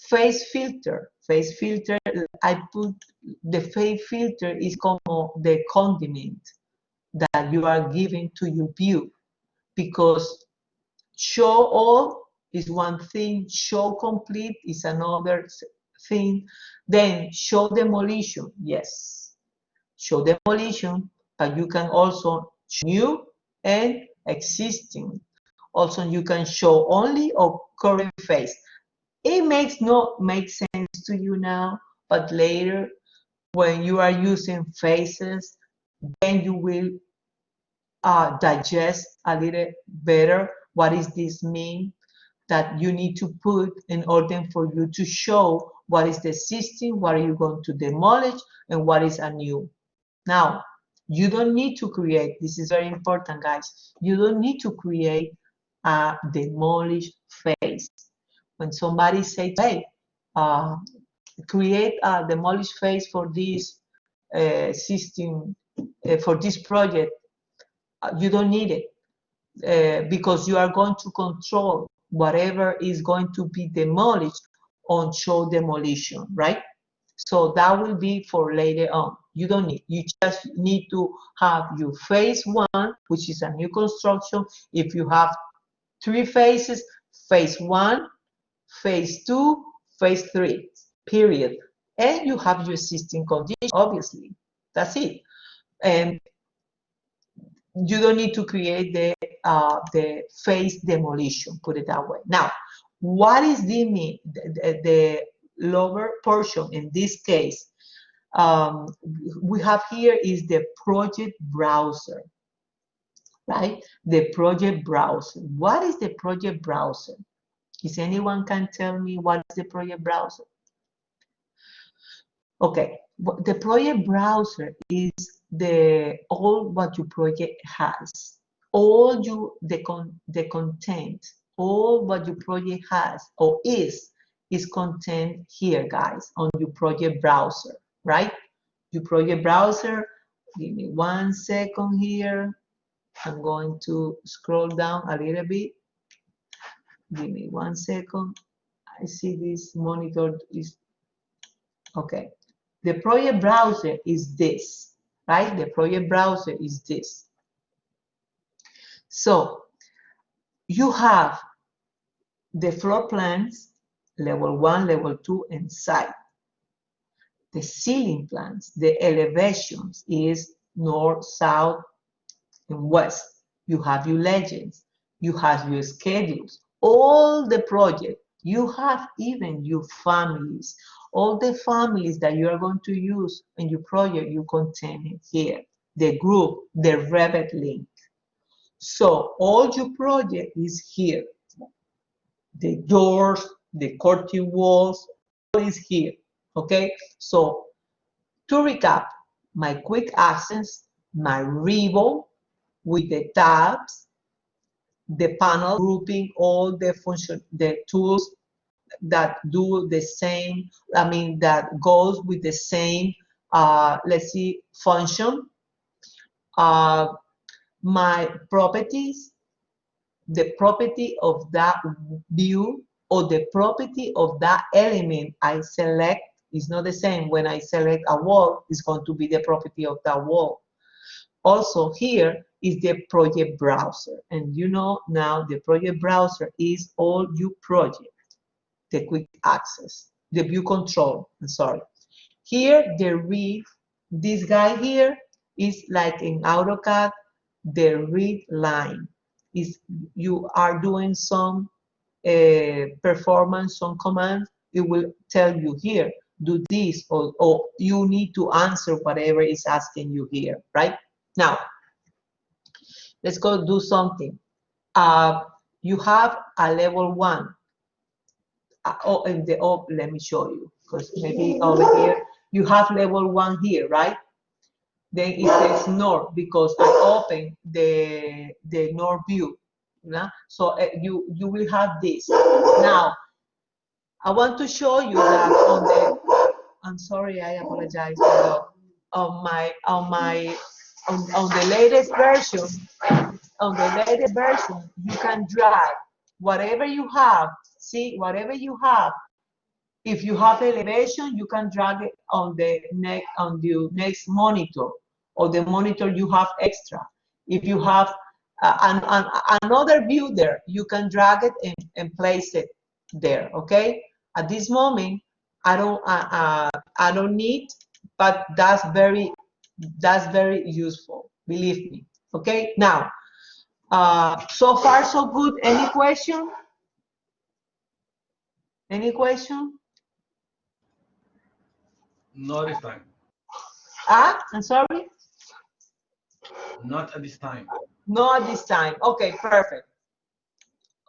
A: face filter, I put the face filter is como the condiment that you are giving to your view, because show all is one thing, show complete is another thing. Then show demolition, yes, show demolition, but you can also show new and existing. Also, you can show only or current face. It makes not make sense to you now, but later when you are using faces, then you will digest a little better what does this mean that you need to put in order for you to show what is the system, what are you going to demolish, and what is a new. Now, you don't need to create, this is very important, guys, you don't need to create a demolished face. When somebody says, hey, create a demolished face for this system, for this project, you don't need it because you are going to control whatever is going to be demolished on show demolition, right? So that will be for later on. You don't need, you just need to have your phase 1, which is a new construction. If you have 3 phases, phase 1, phase 2, phase 3, period. And you have your existing condition, obviously. That's it. And you don't need to create the phase demolition, put it that way. Now, what is the lower portion in this case? We have here is the project browser. right? The project browser. What is the project browser? Is anyone can tell me what is the project browser? Okay, the project browser is the all what your project has, all the content, all what your project has or is content here, guys, on your project browser, right? Your project browser. Give me 1 second here. I'm going to scroll down a little bit. Give me 1 second. I see this monitor is okay. The project browser is this, right? The project browser is this. So you have the floor plans, level 1, level 2, and site. The ceiling plans, the elevations is north, south, and west. You have your legends. You have your schedules. All the project. You have even your families. All the families that you are going to use in your project, you contain it here. The group, the Revit link. So all your project is here. The doors, the curtain walls, all is here. Okay? So to recap, my quick access, my Revo with the tabs, the panel grouping, all the function, the tools that do the same, I mean, that goes with the same, let's see, function. My properties, the property of that view or the property of that element I select is not the same. When I select a wall, it's going to be the property of that wall. Also here is the project browser. And you know now the project browser is all your project, the quick access, the view control, I'm sorry. Here the read, this guy here is like in AutoCAD, the read line. Is you are doing some performance, some commands, it will tell you here, do this, or you need to answer whatever is asking you here, right? Now, let's go do something. You have a level 1. Let me show you, because maybe over here, you have level 1 here, right? Then it says north because I open the north view. So you will have this. Now, I want to show you that on the, I'm sorry, I apologize, but on the latest version, you can drag whatever you have. See, whatever you have. If you have elevation, you can drag it on the next monitor or the monitor you have extra. If you have another view there, you can drag it and place it there. Okay. At this moment, I don't need, but that's very useful. Believe me. Okay. Now, so far so good. Any question? Any question?
B: Not this time.
A: I'm sorry?
B: Not at this time.
A: Not at this time. Okay, perfect.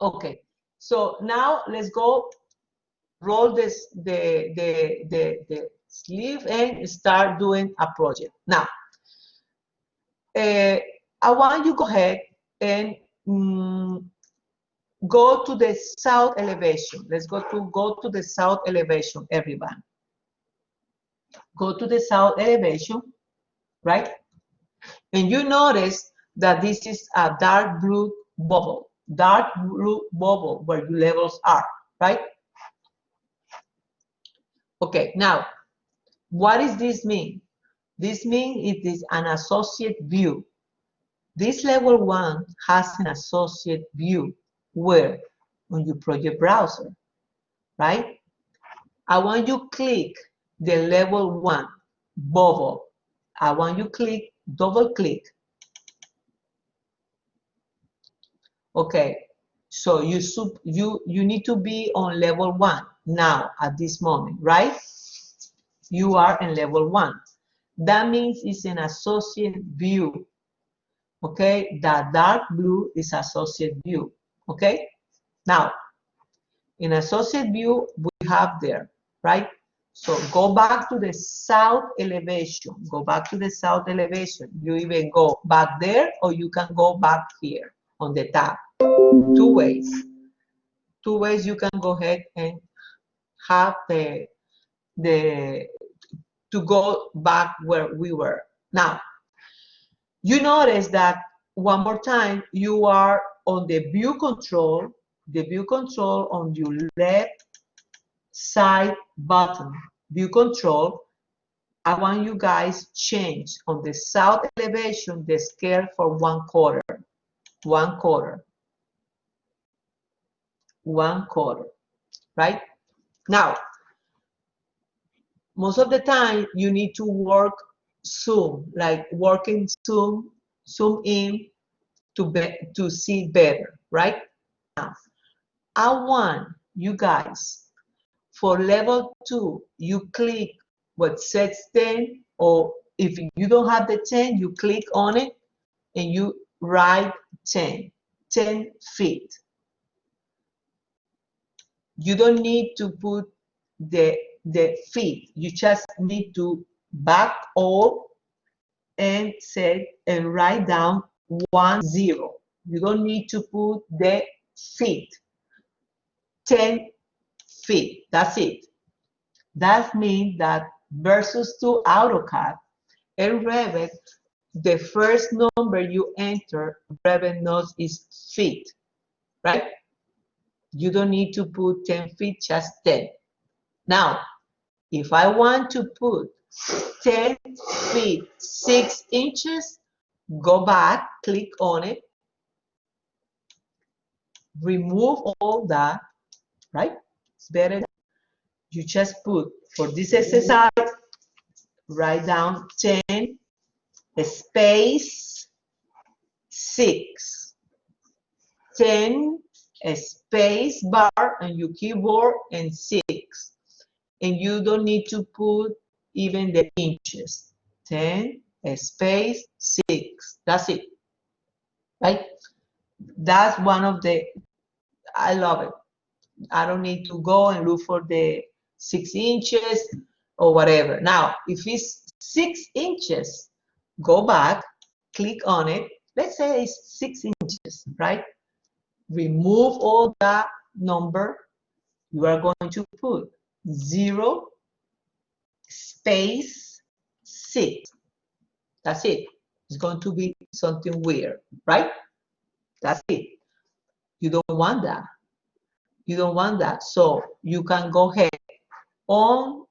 A: Okay, so now let's go roll this the sleeve and start doing a project. Now, I want you to go ahead and go to the south elevation. Let's go to the south elevation, everyone. Go to the south elevation, right? And you notice that this is a dark blue bubble where your levels are, right? Okay, now, what does this mean? This means it is an associate view. This level 1 has an associate view where on your project browser, right? I want you to click the level 1 bubble. I want you to double click. Okay, so you need to be on level 1 now at this moment, right? You are in level 1. That means it's an associate view. Okay, the dark blue is associate view. Okay, now in associate view we have there, right? So go back to the south elevation. Go back to the south elevation. You even go back there, or you can go back here on the tab. Two ways. Two ways you can go ahead and have the to go back where we were. Now, you notice that one more time you are on the view control on your left side button, view control. I want you guys change on the south elevation the scale for 1/4, 1/4, 1/4, right? Now, most of the time you need to work zoom, like working zoom in to see better, right? Now, I want you guys, for level 2, you click what says 10, or if you don't have the 10, you click on it and you write 10 feet. You don't need to put the feet. You just need to back all and write down 10. You don't need to put the feet. 10 feet. That's it. That means that versus to AutoCAD and Revit, the first number you enter, Revit knows is feet, right? You don't need to put 10 feet, just 10. Now, if I want to put 10 feet 6 inches, go back, click on it, remove all that, right? It's better. You just put, for this exercise, write down 10 space 6. 10 space bar on your keyboard and 6. And you don't need to put even the inches. 10 space 6. That's it. Right? That's one of the, I love it. I don't need to go and look for the 6 inches or whatever. Now, if it's 6 inches, go back, click on it. Let's say it's 6 inches, right? Remove all that number. You are going to put 0 space 6. That's it. It's going to be something weird, right? That's it. You don't want that. You don't want that. So you can go ahead on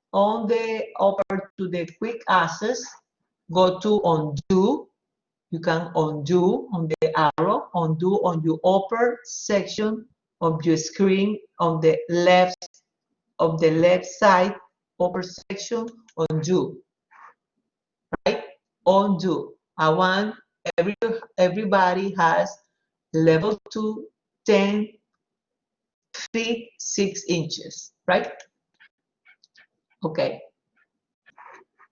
A: the upper to the quick access, go to undo. You can undo on the arrow, undo on your upper section of your screen on the left side, upper section, undo, right? Undo. I want everybody has level 2, 10 feet 6 inches, right? Okay.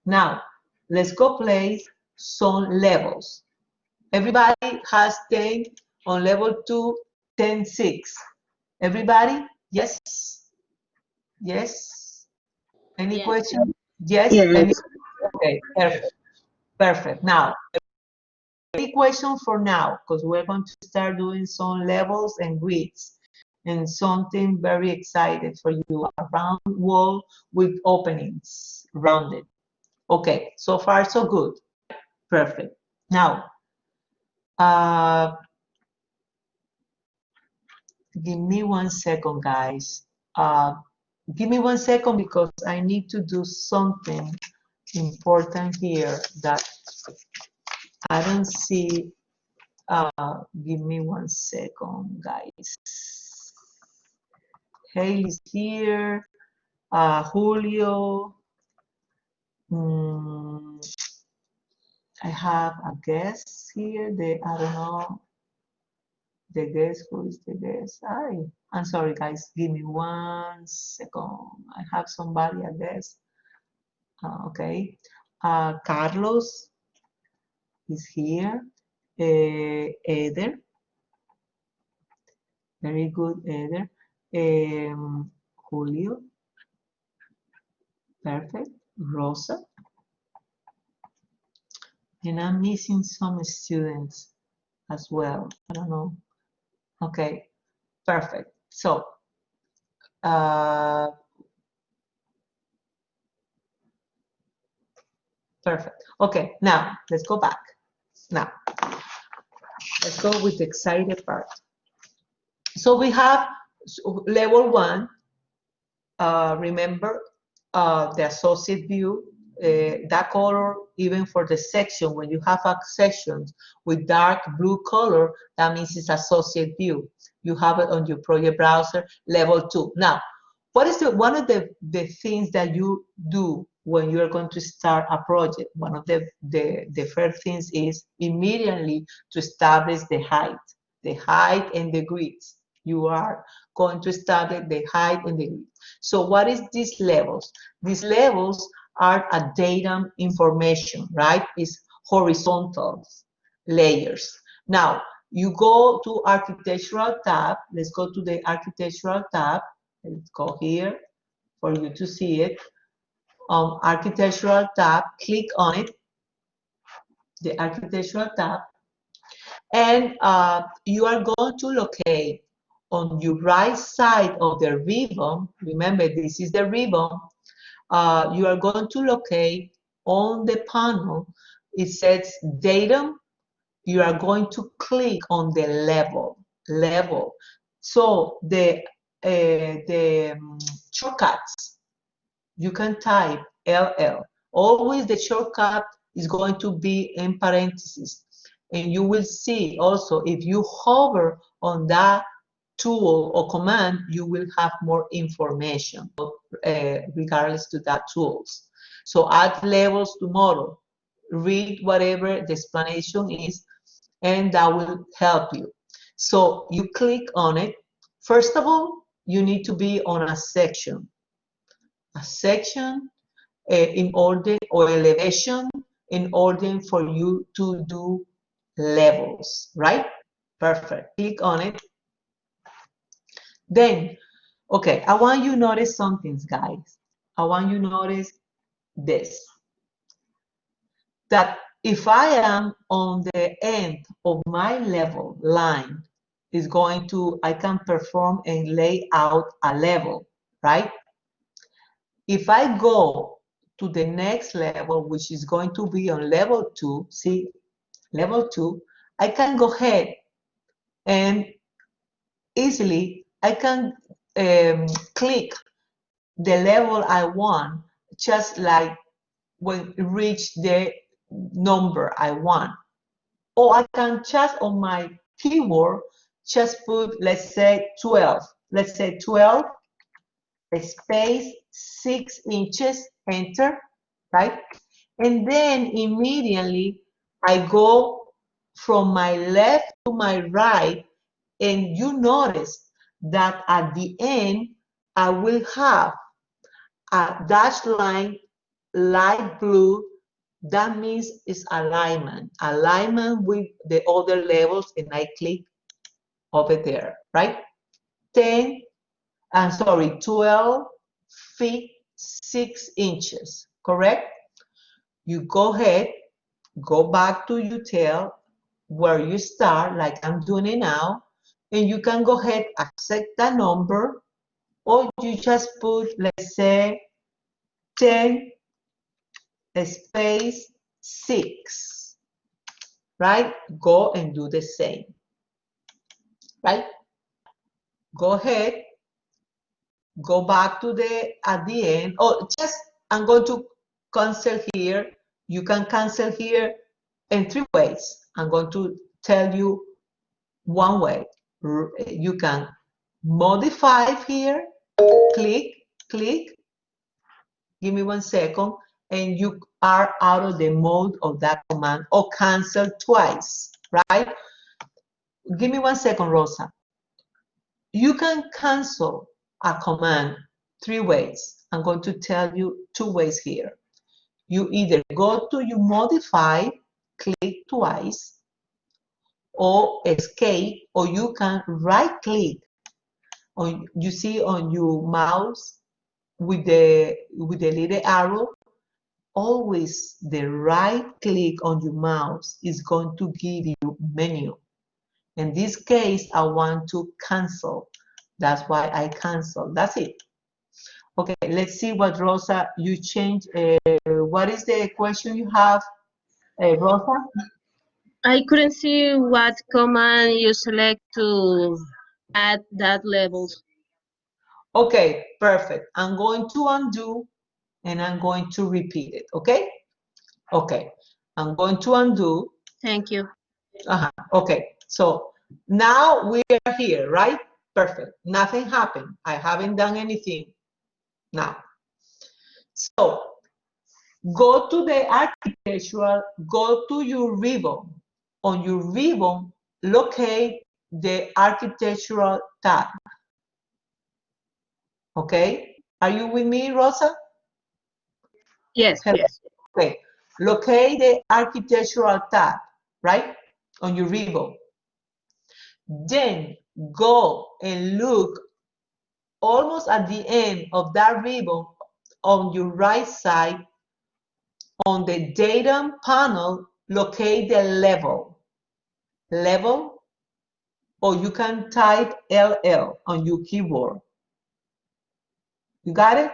A: Now, let's go place some levels. Everybody has 10 on level 2, 10, 6. Everybody? Yes? Yes? Any
C: Yes.
A: question? Yes?
D: Yes.
A: Okay, perfect. Perfect. Now, any question for now? Because we're going to start doing some levels and grids and something very excited for you, a round wall with openings, rounded. Okay, so far so good. Perfect. Now, uh, give me 1 second, guys. Give me 1 second because I need to do something important here that I don't see. Give me 1 second, guys. Haley's here. Julio. I have a guest here. I don't know. The guest, who is the guest? I'm sorry, guys. Give me 1 second. I have somebody, I guess. Okay. Carlos is here. Eder. Very good, Eder. Julio. Perfect. Rosa. And I'm missing some students as well. I don't know. Okay, perfect. So, perfect. Okay, now let's go back. Now, let's go with the excited part. So we have level 1. Remember the associate view, that color, even for the section, when you have a section with dark blue color, that means it's associate view. You have it on your project browser, level 2. Now, what is one of the things that you do when you're going to start a project? One of the first things is immediately to establish the height and the grids. You are going to establish the height and the grid. So what is these levels? These levels are a data information, right? It's horizontal layers. Now, you go to architectural tab. Let's go to the architectural tab. Let's go here for you to see it. Architectural tab, click on it, the architectural tab, and you are going to locate on your right side of the ribbon. Remember, this is the ribbon. You are going to locate on the panel, it says datum. You are going to click on the level. So the shortcuts, you can type LL. Always the shortcut is going to be in parentheses. And you will see also, if you hover on that tool or command, you will have more information regardless to that tools. So add levels tomorrow. Read whatever the explanation is, and that will help you. So you click on it. First of all, you need to be on a section. A section in order, or elevation in order for you to do levels, right? Perfect. Click on it. Then, okay, I want you to notice something, guys. I want you to notice this. That if I am on the end of my level line, is going to, I can perform and lay out a level, right? If I go to the next level, which is going to be on level 2, see, level 2, I can go ahead and easily, I can click the level I want, just like when it reach the number I want. Or I can just on my keyboard, just put, let's say 12. Let's say 12, space 6 inches, enter, right? And then immediately I go from my left to my right, and you notice that at the end, I will have a dashed line, light blue. That means it's alignment with the other levels, and I click over there, right? 12 feet 6 inches, correct? You go ahead, go back to your tail where you start, like I'm doing it now, and you can go ahead, accept that number, or you just put, let's say 10 space 6, right? Go and do the same, right? Go ahead, go back to at the end, or just, I'm going to cancel here. You can cancel here in 3 ways. I'm going to tell you one way. You can modify here, click, give me 1 second, and you are out of the mode of that command, or cancel twice, right? Give me 1 second, Rosa. You can cancel a command 3 ways. I'm going to tell you 2 ways here. You either go to your modify, click twice, or escape, or you can right click on, you see on your mouse with the little arrow. Always the right click on your mouse is going to give you menu. In this case, I want to cancel. That's why I cancel. That's it. Okay, let's see what Rosa, you change. What is the question you have, Rosa?
D: I couldn't see what command you select to add that levels.
A: Okay, perfect. I'm going to undo and I'm going to repeat it, okay? Okay, I'm going to undo.
D: Thank you.
A: Okay, so now we are here, right? Perfect. Nothing happened. I haven't done anything now. So go to the architectural, go to your ribbon. On your ribbon, locate the architectural tab. Okay? Are you with me, Rosa?
D: Yes,
A: Hello?
D: yes.
A: Okay. Locate the architectural tab, right? On your ribbon. Then go and look almost at the end of that ribbon on your right side. On the datum panel, locate the level. Level, or you can type LL on your keyboard. You got it?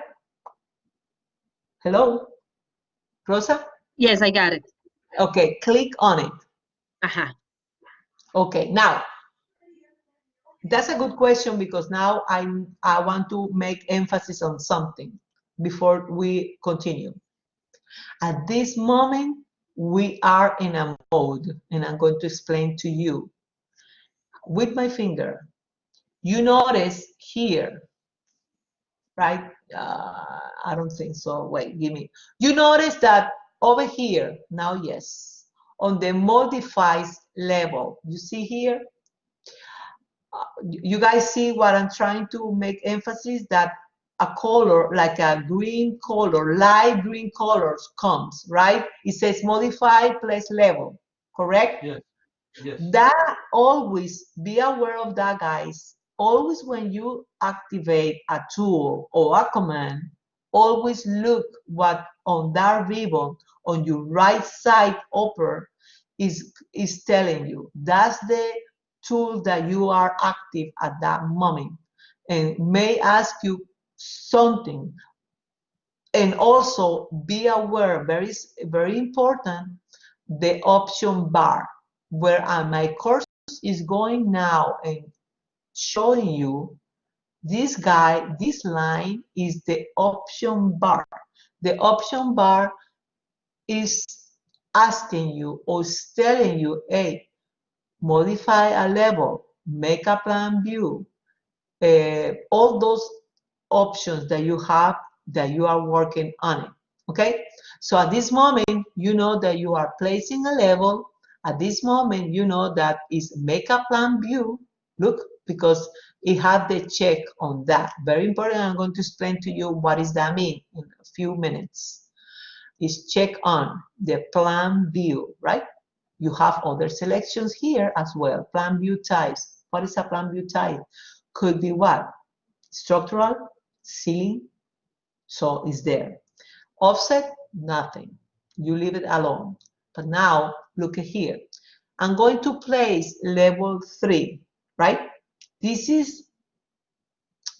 A: Hello? Rosa?
D: Yes, I got it.
A: Okay, click on it.
D: Aha.
A: Okay, now, that's a good question because now I want to make emphasis on something before we continue. At this moment, we are in a mode, and I'm going to explain to you. With my finger, you notice here, right? I don't think so. Wait, give me. You notice that over here, now yes, on the modified level, you see here? You guys see what I'm trying to make emphasis, that a color like a green color, light green colors comes, right? It says modify place level, correct?
B: Yes. Yes.
A: That, always be aware of that, guys. Always when you activate a tool or a command, always look what on that ribbon on your right side upper is telling you. That's the tool that you are active at that moment, and may ask you something. And also be aware, very important, the option bar, where my cursor is going now and showing you this guy, this line is the option bar. The option bar is asking you or is telling you, hey, modify a level, make a plan view, all those options that you have that you are working on it. Okay, so at this moment you know that you are placing a level. At this moment you know that is make a plan view. Look, because it had the check on that. Very important. I'm going to explain to you what does that mean in a few minutes. Is check on the plan view, right? You have other selections here as well. Plan view types. What is a plan view type? Could be what? Structural, ceiling, so it's there. Offset, nothing. You leave it alone. But now, look at here. I'm going to place level 3, right? This is,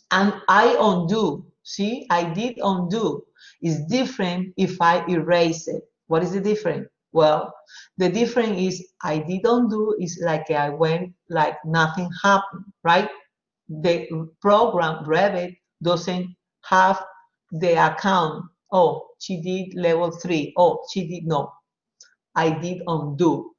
A: and I undo. See, I did undo. It's different if I erase it. What is the difference? Well, the difference is I did undo is like I went like nothing happened, right? The program Revit doesn't have the account. Oh, she did level 3. Oh, she did no. I did undo.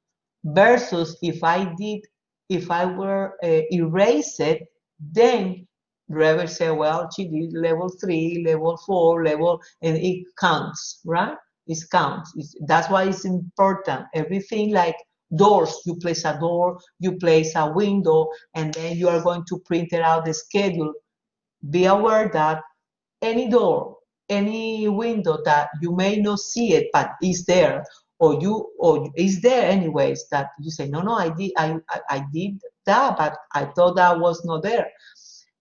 A: Versus if I were erase it, then Revit say, well, she did level 3, level 4, level, and it counts, right? It counts. That's why it's important. Everything like doors, you place a door, you place a window, and then you are going to print it out the schedule. Be aware that any door, any window that you may not see it, but is there, or is there anyways that you say, no, I did that, but I thought that was not there.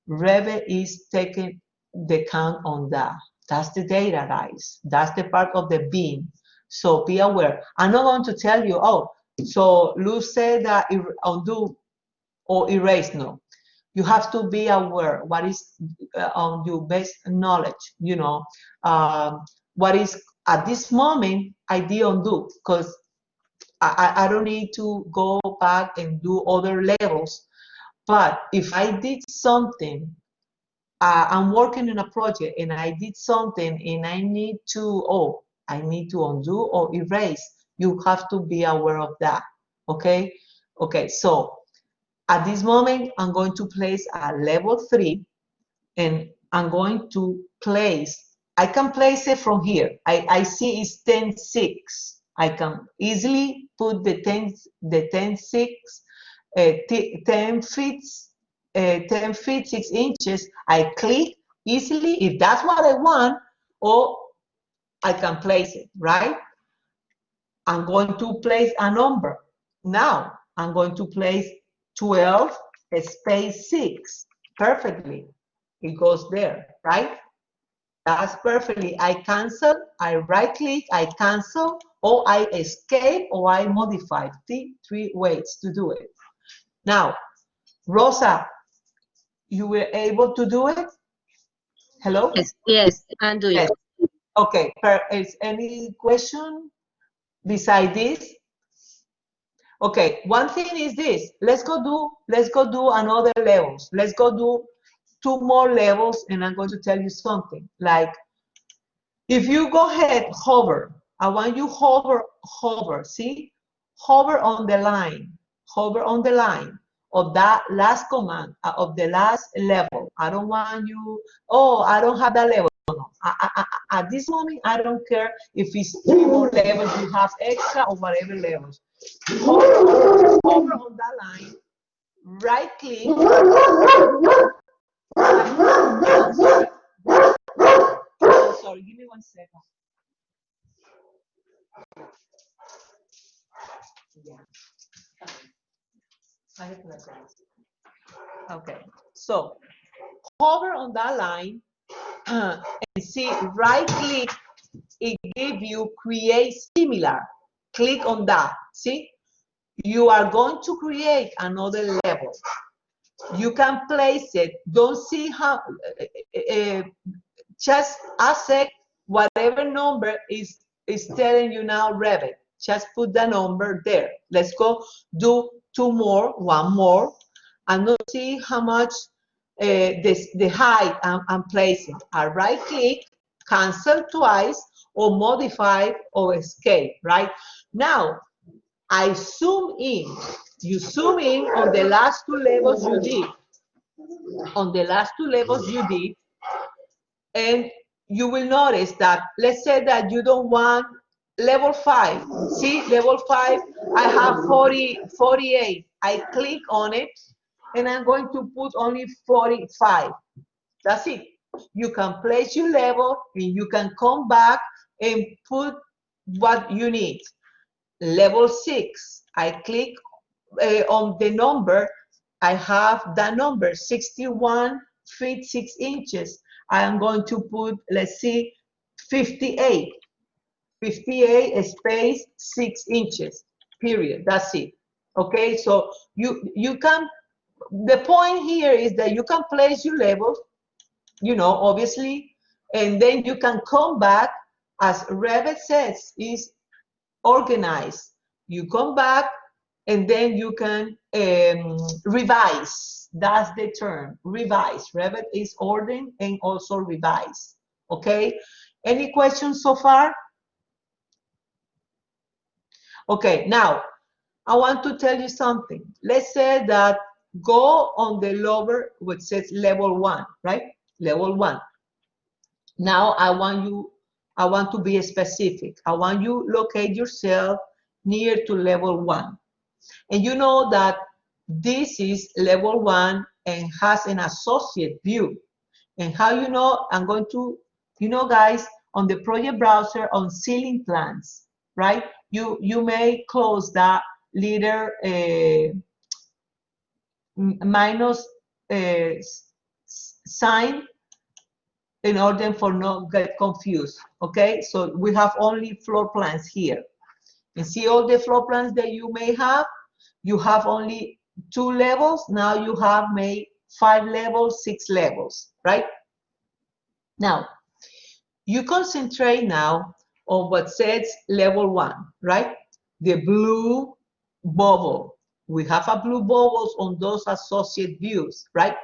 A: Revit is taking the count on that. That's the data, guys. That's the part of the beam. So be aware. I'm not going to tell you, oh, so Luz said that undo or erase. No, you have to be aware what is on your best knowledge, what is at this moment I did undo, because I don't need to go back and do other levels. But if I did something, I'm working in a project and I did something and I need to undo or erase. You have to be aware of that. Okay. So at this moment, I'm going to place a level 3, and I'm going to place, I can place it from here. I see it's 10.6. I can easily put the 10.6, 10 feet, 10 feet 6 inches. I click easily if that's what I want, or I can place it, right? I'm going to place a number. Now I'm going to place 12 space 6 perfectly. It goes there, right? That's perfectly. I cancel, I right click, I cancel, or I escape, or I modify. Three ways to do it. Now, Rosa, you were able to do it? Hello?
D: Yes, I'm doing.
A: Yes. Okay, is any question beside this? Okay, one thing is this. Let's go do another levels. Let's go do 2 more levels, and I'm going to tell you something. Like, if you go ahead, hover. I want you hover, see? Hover on the line of that last command, of the last level. I don't want you, oh, I don't have that level. No. At this moment, I don't care if it's 3 more levels you have extra or whatever levels. Hover on that line, right click. Oh, sorry, give me 1 second. Yeah. Okay, so hover on that line and see, right click, it gives you create similar. Click on that, see? You are going to create another level. You can place it, don't see how, just accept whatever number is telling you now Revit. Just put the number there. Let's go do 2 more, 1 more, and let's see how much the height I'm placing. I right click, cancel twice, or modify or escape, right? Now, I zoom in. You zoom in on the last 2 levels you did. On the last 2 levels you did, and you will notice that, let's say that you don't want level 5. See, level 5, I have 48. I click on it, and I'm going to put only 45. That's it. You can place your level, and you can come back and put what you need. Level 6, I click on the number. I have that number, 61 feet 6 inches. I am going to put, let's see, 58. 58 space 6 inches, period. That's it. Okay, so you can, the point here is that you can place your level, obviously, and then you can come back, as Revit says, is organized. You come back, and then you can revise. That's the term, revise. Revit is order and also revise. Okay, any questions so far? Okay, now I want to tell you something. Let's say that go on the lower, which says level 1, right? Level 1. Now I want to be specific. I want you locate yourself near to level 1. And you know that this is level 1 and has an associate view. And how you know, I'm going to, guys, on the project browser on ceiling plans, right? you may close that letter minus sign in order for not get confused. Okay, so we have only floor plans here. And see all the floor plans that you may have. You have only 2 levels. Now you have made 5 levels, 6 levels, right? Now, you concentrate now on what says level 1, right? The blue bubble. We have a blue bubbles on those associate views, right?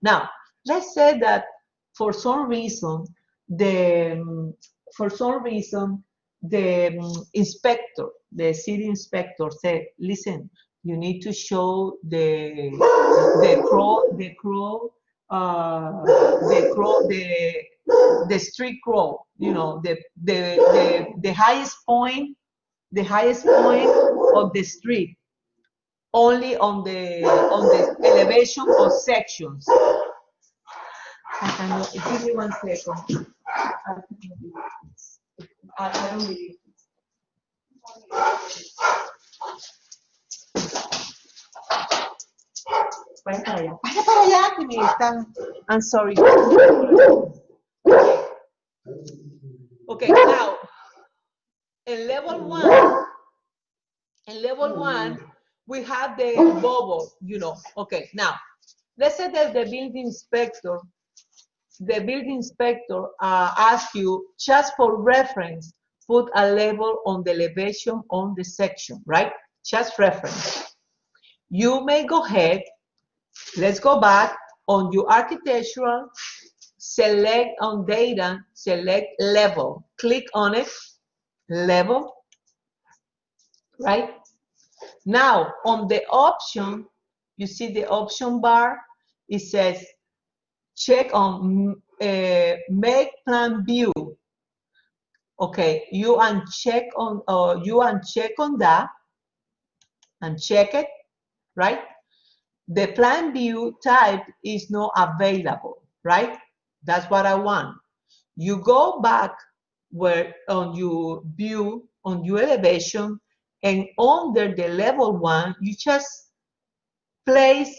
A: Now, let's say that for some reason, the inspector, the city inspector said, listen, you need to show the street crow, you know, the highest point of the street, only on the elevation or sections. Give me 1 second. I don't believe it. Vaya para allá. Vaya para allá, que me están. I'm sorry. Okay, now, in level one, we have the bubble, you know. Okay, now, let's say that the building inspector asks you, just for reference, put a level on the elevation on the section, right? Just reference. You may go ahead, let's go back on your architectural, select on data, select level, click on it, level, right? Now, on the option, you see the option bar, it says check on make plan view. Okay, you uncheck on that, and check it, right? The plan view type is not available, right? That's what I want. You go back where on your view, on your elevation, and under the level 1, you just place,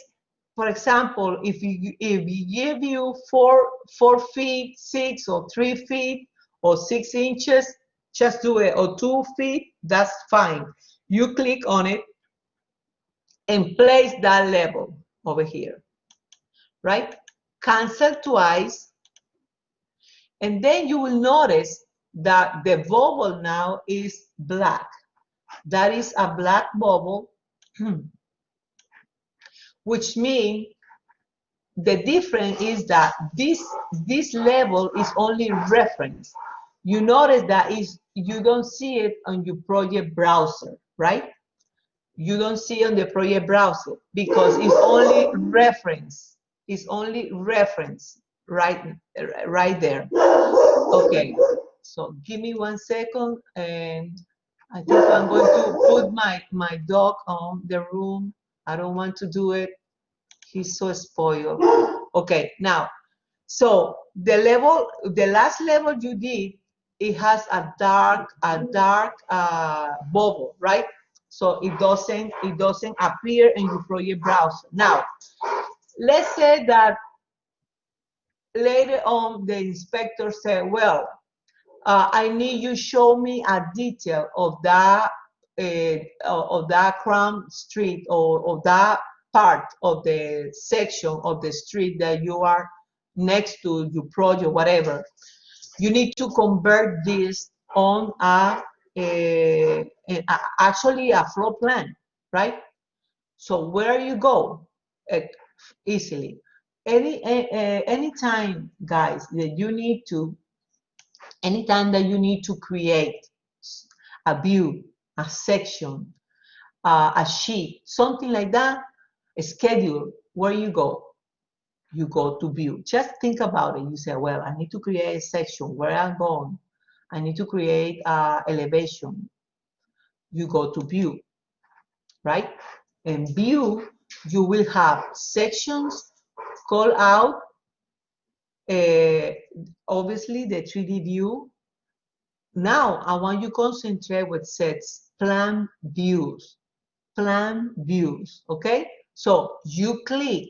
A: for example, if you give you 4 feet 6 or 3 feet or 6 inches, just do it, or 2 feet, that's fine. You click on it and place that level over here, right? Cancel twice, and then you will notice that the bubble now is black. That is a black bubble, which means the difference is that this level is only reference. You notice that you don't see it on your project browser, right? You don't see it on the project browser because it's only reference. It's only reference right there. Okay, so give me 1 second, and I think I'm going to put my dog on the room. I don't want to do it. He's so spoiled. Okay, now, so the last level you did, it has a dark bubble, right? So it doesn't appear in your project browser. Now, let's say that later on the inspector said, well, I need you show me a detail of that crown street, or of that part of the section of the street that you are next to your project, whatever. You need to convert this on actually a floor plan, right? So where you go easily. Anytime, guys, that you need to, anytime that you need to create a view, a section, a sheet, something like that, a schedule, where you go? You go to view. Just think about it. You say, well, I need to create a section. Where I'm going? I need to create elevation. You go to view, right? In view, you will have sections, call out, obviously the 3D view. Now, I want you to concentrate what says plan views, okay? So you click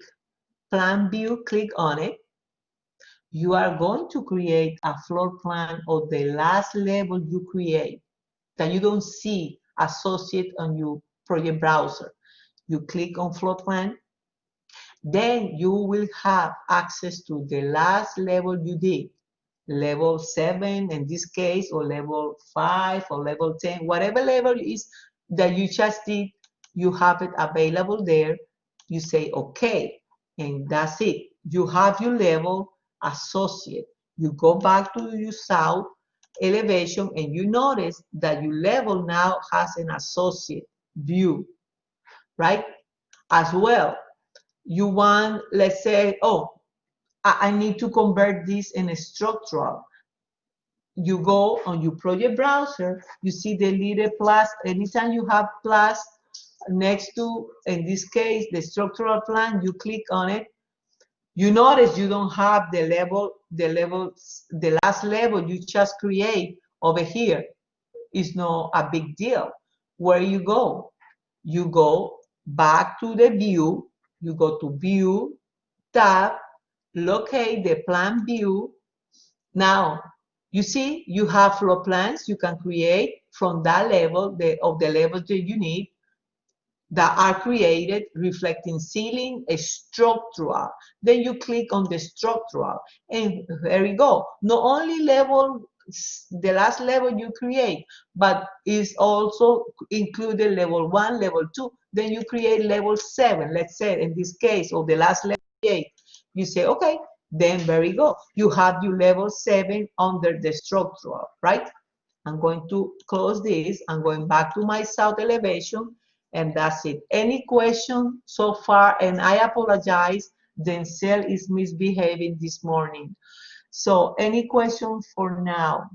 A: plan view, click on it. You are going to create a floor plan of the last level you create that you don't see associated on your project browser. You click on floor plan, then you will have access to the last level you did, level 7 in this case, or level 5 or level 10, whatever level is that you just did, you have it available there. You say okay, and that's it. You have your level associate. You go back to your south elevation and you notice that your level now has an associate view, right? As well, you want, let's say, oh, I need to convert this in a structural. You go on your project browser, you see the little plus. Anytime you have plus next to, in this case, the structural plan, you click on it. You notice you don't have the last level you just create over here. It's not a big deal. Where you go? You go back to the view. You go to view, tab, locate the plan view. Now, you see, you have floor plans you can create from that level, of the levels that you need, that are created reflecting ceiling, structural. Then you click on the structural, and there you go. Not only level, the last level you create, but is also included level 1, level 2. Then you create level 7, let's say in this case, or the last level 8. You say, okay, then there you go. You have your level 7 under the structural, right? I'm going to close this. I'm going back to my south elevation, and that's it. Any question so far? And I apologize, the cell is misbehaving this morning. So any question for now,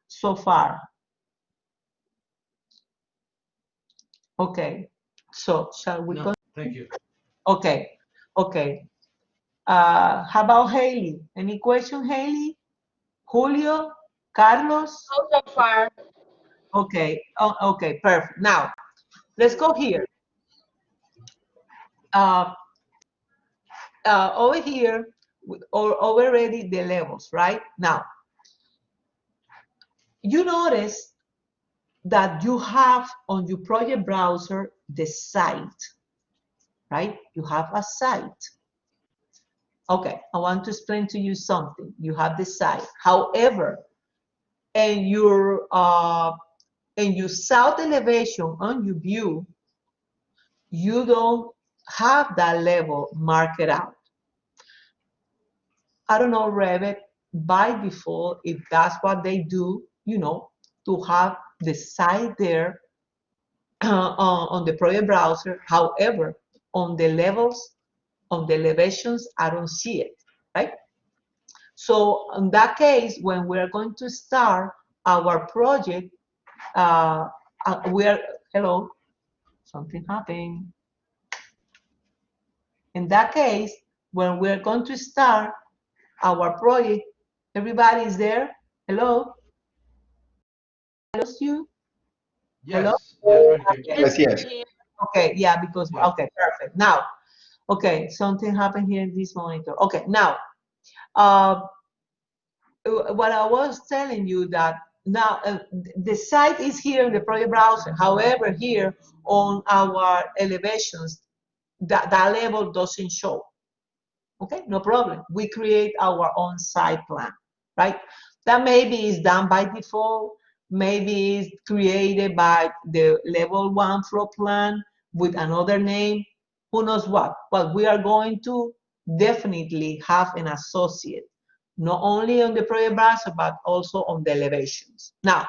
A: so far? Okay, so shall we go?
B: No, thank you.
A: Okay, okay. How about Haley? Any question, Haley? Julio? Carlos?
C: So far.
A: Okay, oh, okay, perfect. Now, let's go here. Uh, over here, or already the levels, right? Now, you notice that you have on your project browser the site, right? You have a site. Okay, I want to explain to you something. You have the site. However, in your south elevation on your view, you don't have that level marked out. I don't know, Revit, by default, if that's what they do, to have the site there on the project browser. However, on the levels, on the elevations, I don't see it, right? So in that case, when we're going to start our project, hello, something happened. In that case, when we're going to start our project, everybody is there. Hello? I lost you? Hello?
B: Yes, right here.
A: Okay.
D: Yes.
E: Yes.
A: Okay, yeah, because,
B: Yes.
A: okay, perfect. Now, okay, something happened here in this monitor. Okay, now, uh, what I was telling you that now the site is here in the project browser. However, here on our elevations, that level doesn't show. Okay, no problem. We create our own site plan, right? That maybe is done by default, maybe is created by the level 1 floor plan with another name, who knows what. But we are going to definitely have an associate, not only on the project browser, but also on the elevations. Now,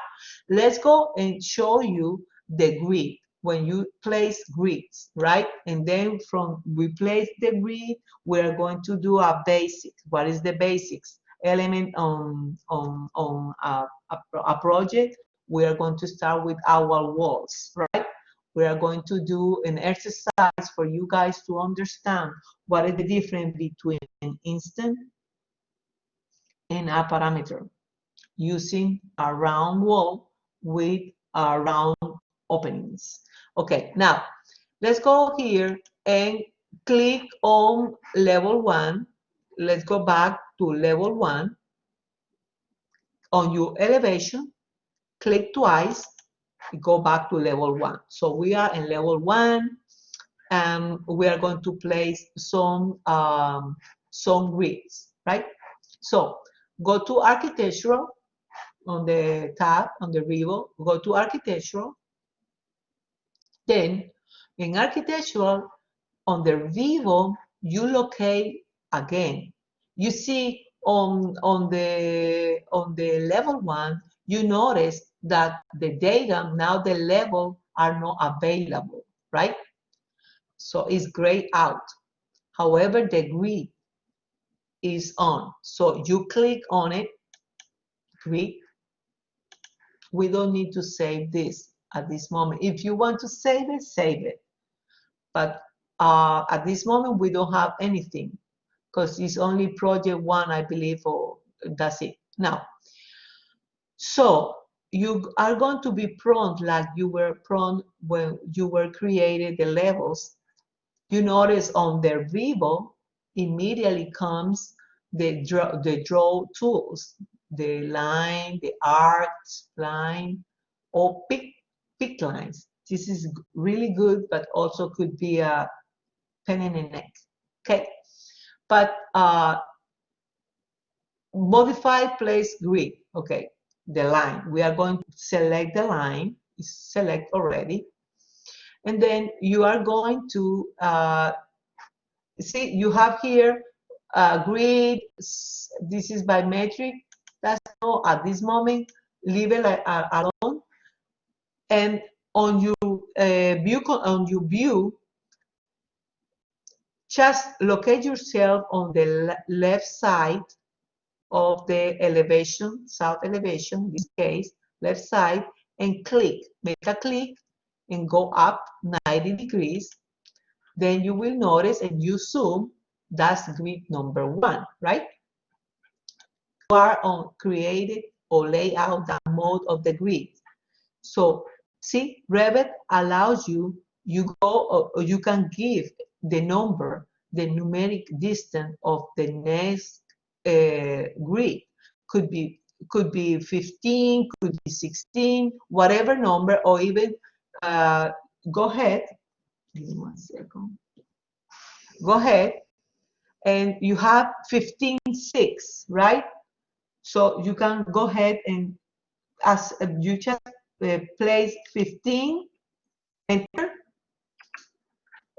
A: let's go and show you the grid. When you place grids, right? And then from we place the grid, we're going to do a basic. What is the basics? Element on a project. We are going to start with our walls, right? We are going to do an exercise for you guys to understand what is the difference between an instant and a parameter using a round wall with a round openings. Okay, now let's go here and click on level 1. Let's go back to level 1. On your elevation, click twice, go back to level 1. So we are in level 1, and we are going to place some grids, right? So go to architectural on the tab on the Revit, go to architectural. Then in architectural on the Vivo, you locate again. You see on the level 1, you notice that the data now the level are not available, right? So it's grayed out. However, the grid is on. So you click on it, grid. We don't need to save this at this moment. If you want to save it, save it. But at this moment, we don't have anything because it's only project 1, I believe, or that's it. Now, so you are going to be prone like you were prone when you were creating the levels. You notice on the Vivo, immediately comes the draw tools, the line, the arc, spline, or pick lines. This is really good, but also could be a pen in the neck. Okay, but modify place grid. Okay, the line. We are going to select the line. It's select already, and then you are going to see you have here grid. This is by metric. That's all at this moment. Leave it alone. And on your view, just locate yourself on the left side of the elevation, south elevation, in this case, left side, and click. Make a click and go up 90 degrees. Then you will notice, and you zoom, that's grid number 1, right? You are on created or lay out the mode of the grid. So see, Revit allows you go or you can give the number, the numeric distance of the next grid. Could be 15, could be 16, whatever number, or even go ahead. Give me 1 second. Go ahead, and you have 15.6, right? So you can go ahead and as you just place 15, enter,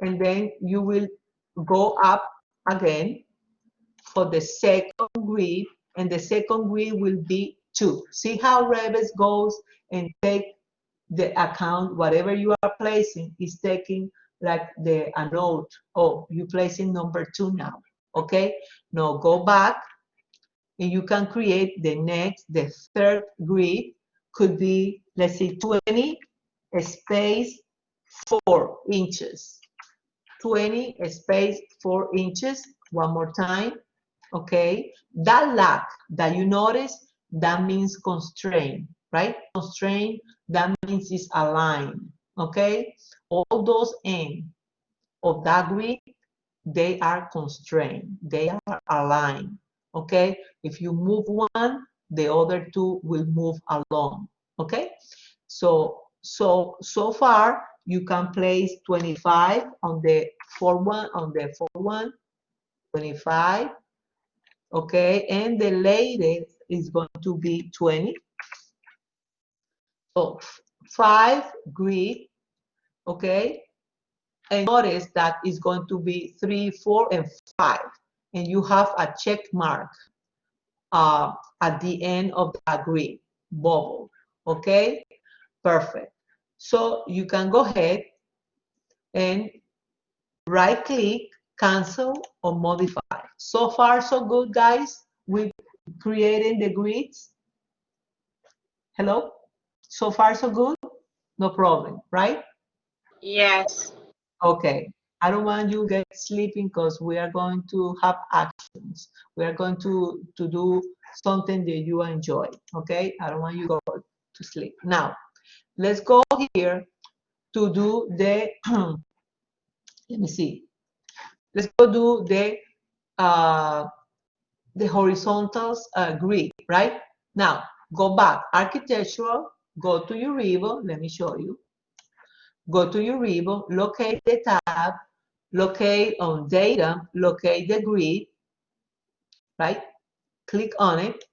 A: and then you will go up again for the second grid, and the second grid will be 2. See how Revit goes and take the account, whatever you are placing is taking like a note. Oh, you're placing number 2 now. Okay, now go back and you can create the third grid. Could be, let's say, 20 space 4 inches. 20 space 4 inches. One more time. Okay, that lag that you notice, that means constraint, right? Constraint, that means it's aligned. Okay, all those ends of that grid, they are constrained, they are aligned. Okay, if you move one, the other 2 will move along. Okay, so far you can place 25 on the 4-1, 25. Okay, and the latest is going to be 20. So 5 grid. Okay, and notice that it's going to be 3, 4, and 5, and you have a check mark at the end of that grid bubble. Okay, perfect. So you can go ahead and right click, cancel, or modify. So far so good, guys, with creating the grids. Hello, so far so good, no problem, right?
C: Yes.
A: Okay, I don't want you get sleeping because we are going to have actions. We are going to do something that you enjoy. Okay, I don't want you to go to sleep. Now, let's go here to do the, let me see, let's go do the horizontals grid, right? Now, go back, architectural, go to your ribbon, let me show you. Go to your ribbon, locate the tab, locate on data, locate the grid, right? Click on it,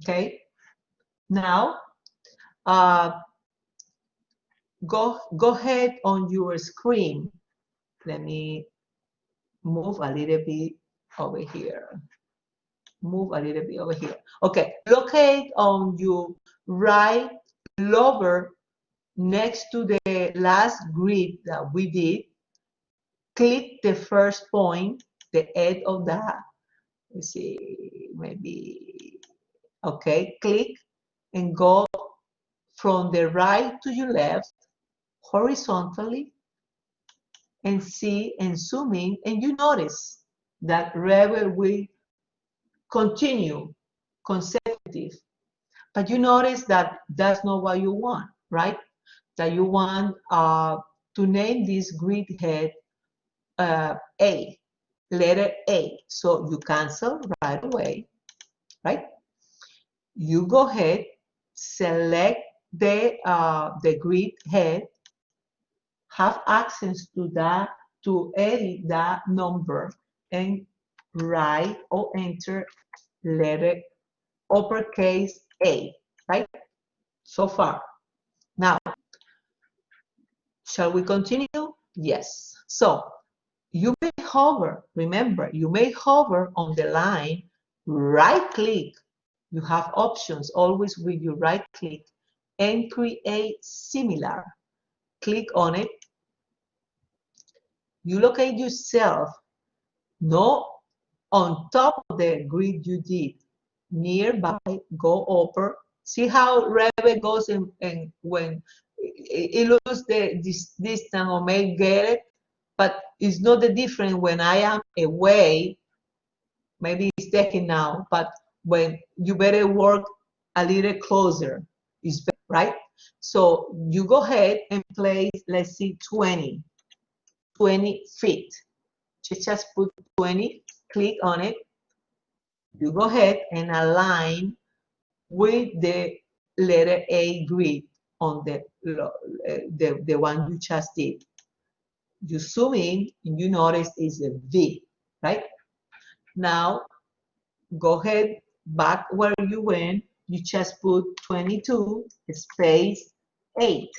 A: okay? Now, go ahead on your screen. Let me move a little bit over here. Move a little bit over here. Okay, locate on your right lower next to the last grid that we did. Click the first point, the edge of that. Let's see, maybe, okay, click and go from the right to your left horizontally and see and zoom in, and you notice that Revit will continue consecutive, but you notice that that's not what you want, right? That you want to name this grid head A, letter A. So you cancel right away, right? You go ahead, select the grid head, have access to that, to edit that number, and write or enter letter uppercase A, right? So far. Now, shall we continue? Yes. So you may hover, remember, you may hover on the line, right click. You have options always with your right click and create similar. Click on it. You locate yourself not on top of the grid you did, nearby, go upper. See how Revit goes and when it loses this distance or may get it, but it's not the difference when I am away. Maybe it's taken now, but when you better work a little closer, is better, right? So you go ahead and place, let's see, 20 feet. Just put 20, click on it. You go ahead and align with the letter A grid on the one you just did. You zoom in and you notice it's a V, right? Now, go ahead back where you went. You just put 22 space 8.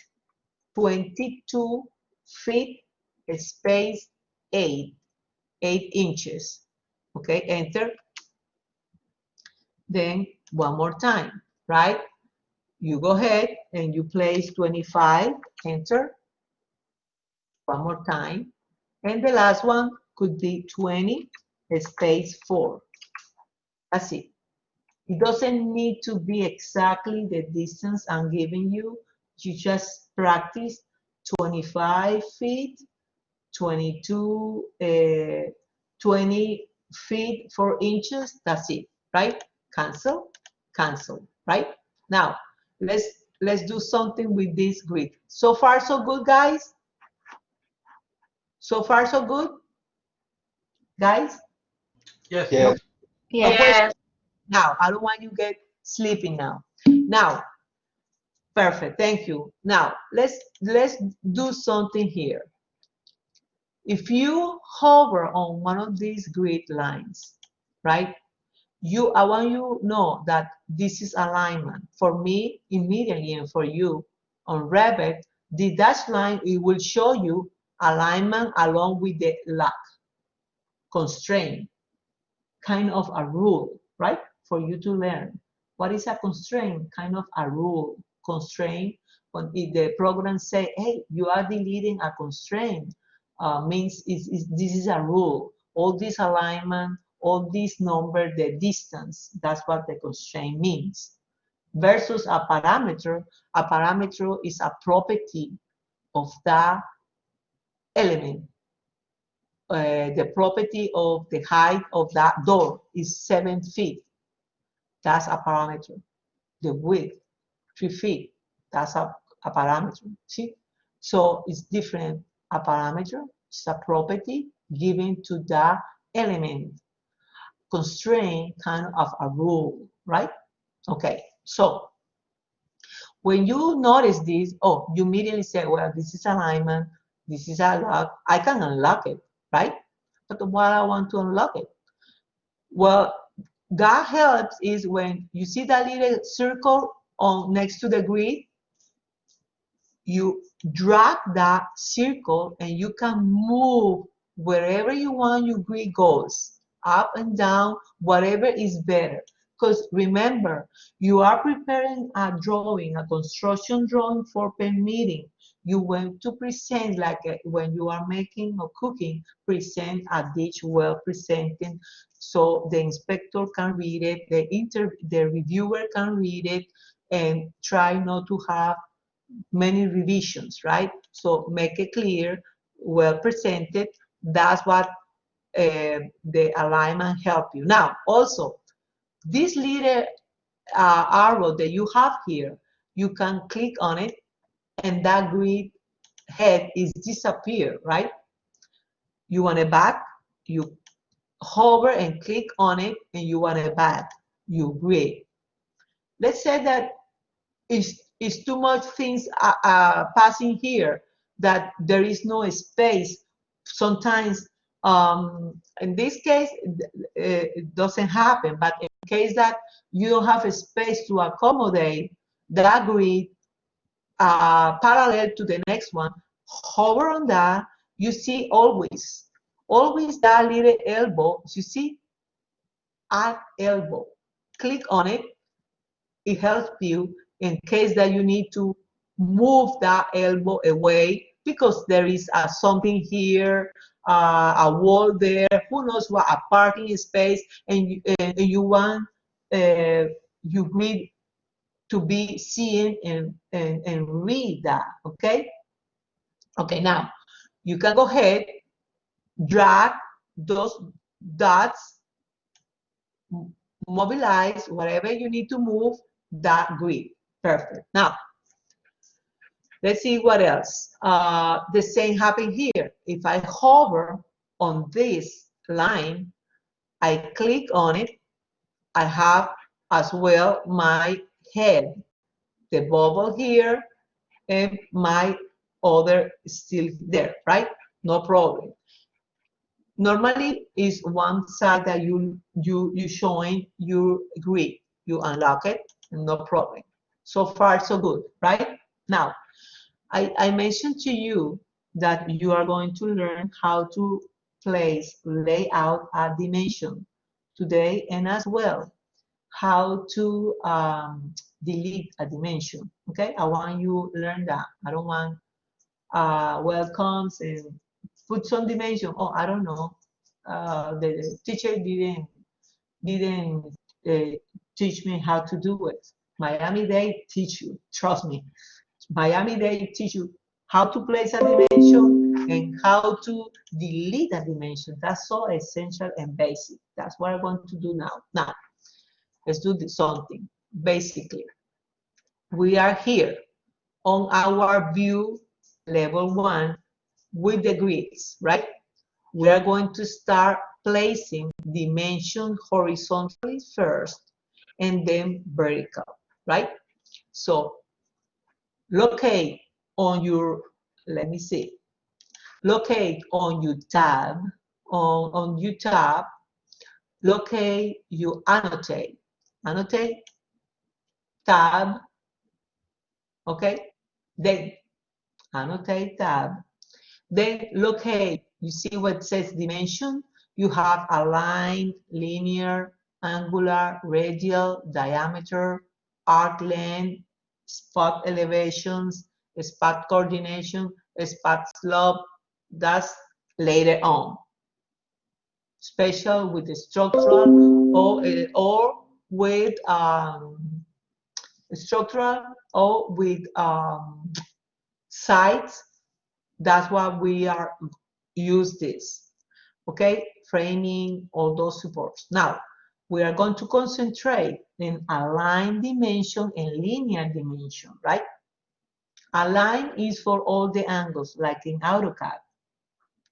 A: 22 feet space 8. 8 inches. Okay, enter. Then one more time, right? You go ahead and you place 25, enter. One more time. And the last one could be 20 space 4. That's it. It doesn't need to be exactly the distance I'm giving you. You just practice 25 feet, 22, 20 feet, 4 inches. That's it, right? Cancel, cancel, right? Now, let's do something with this grid. So far, so good, guys? So far, so good? Guys?
B: Yes.
E: Yes.
A: No
D: Yes.
A: question? Now, I don't want you to get sleepy now. Now, perfect, thank you. Now, let's do something here. If you hover on one of these grid lines, right? I want you to know that this is alignment. For me, immediately, and for you on Revit, the dashed line, it will show you alignment along with the lock constraint, kind of a rule, right? For you to learn. What is a constraint? Kind of a rule. Constraint, when the program say, hey, you are deleting a constraint, means this is a rule. All this alignment, all this number, the distance, that's what the constraint means. Versus a parameter is a property of that element. The property of the height of that door is 7 feet. That's a parameter. The width, 3 feet. That's a a parameter. See? So it's different. A parameter is a property given to the element. Constraint kind of a rule, right? Okay, so when you notice this, oh, you immediately say, well, this is alignment, this is a lock. I can unlock it, right? But why I want to unlock it? Well, that helps is when you see that little circle on next to the grid, you drag that circle and you can move wherever you want your grid goes, up and down, whatever is better. Because remember, you are preparing a drawing, a construction drawing for permitting. You want to present like when you are making or cooking, present a dish well presented so the inspector can read it, the reviewer can read it, and try not to have many revisions, right? So make it clear, well presented. That's what the alignment help you. Now, also, this little arrow that you have here, you can click on it and that grid head is disappear, right? You want it back, you hover and click on it and you want it back, you grid. Let's say that is too much things passing here that there is no space. Sometimes, in this case, it doesn't happen, but in case that you don't have a space to accommodate that grid parallel to the next one, hover on that, you see always that little elbow, you see, add elbow. Click on it. It helps you in case that you need to move that elbow away because there is something here, a wall there, who knows what, a parking space, and you want you grid to be seen and read that, okay? Okay, now you can go ahead, drag those dots, mobilize whatever you need to move that grid. Perfect. Now, let's see what else. The same happen here. If I hover on this line, I click on it, I have as well my head, the bubble here, and my other still there, right? No problem. Normally is one side that you showing your grid. You unlock it, no problem. So far, so good, right? Now, I mentioned to you that you are going to learn how to place, lay out a dimension today, and as well how to delete a dimension. Okay, I want you to learn that. I don't want welcomes and put some dimension. Oh, I don't know. The teacher didn't teach me how to do it. Miami-Dade teach you. Trust me. Miami-Dade teach you how to place a dimension and how to delete a dimension. That's so essential and basic. That's what I'm going to do now. Now, let's do something. Basically, we are here on our view level 1 with the grids, right? We are going to start placing dimension horizontally first and then vertical, right? So locate on your, let me see, locate on your tab, on your tab, locate, you annotate, tab, okay? Then annotate tab, then locate, you see what says dimension? You have aligned, linear, angular, radial, diameter, arc length, spot elevations, spot coordination, spot slope. That's later on. Special with the structural or with structural or with sites. That's why we are use this. Okay, framing, all those supports. Now, we are going to concentrate in align dimension and linear dimension, right? Align is for all the angles, like in AutoCAD.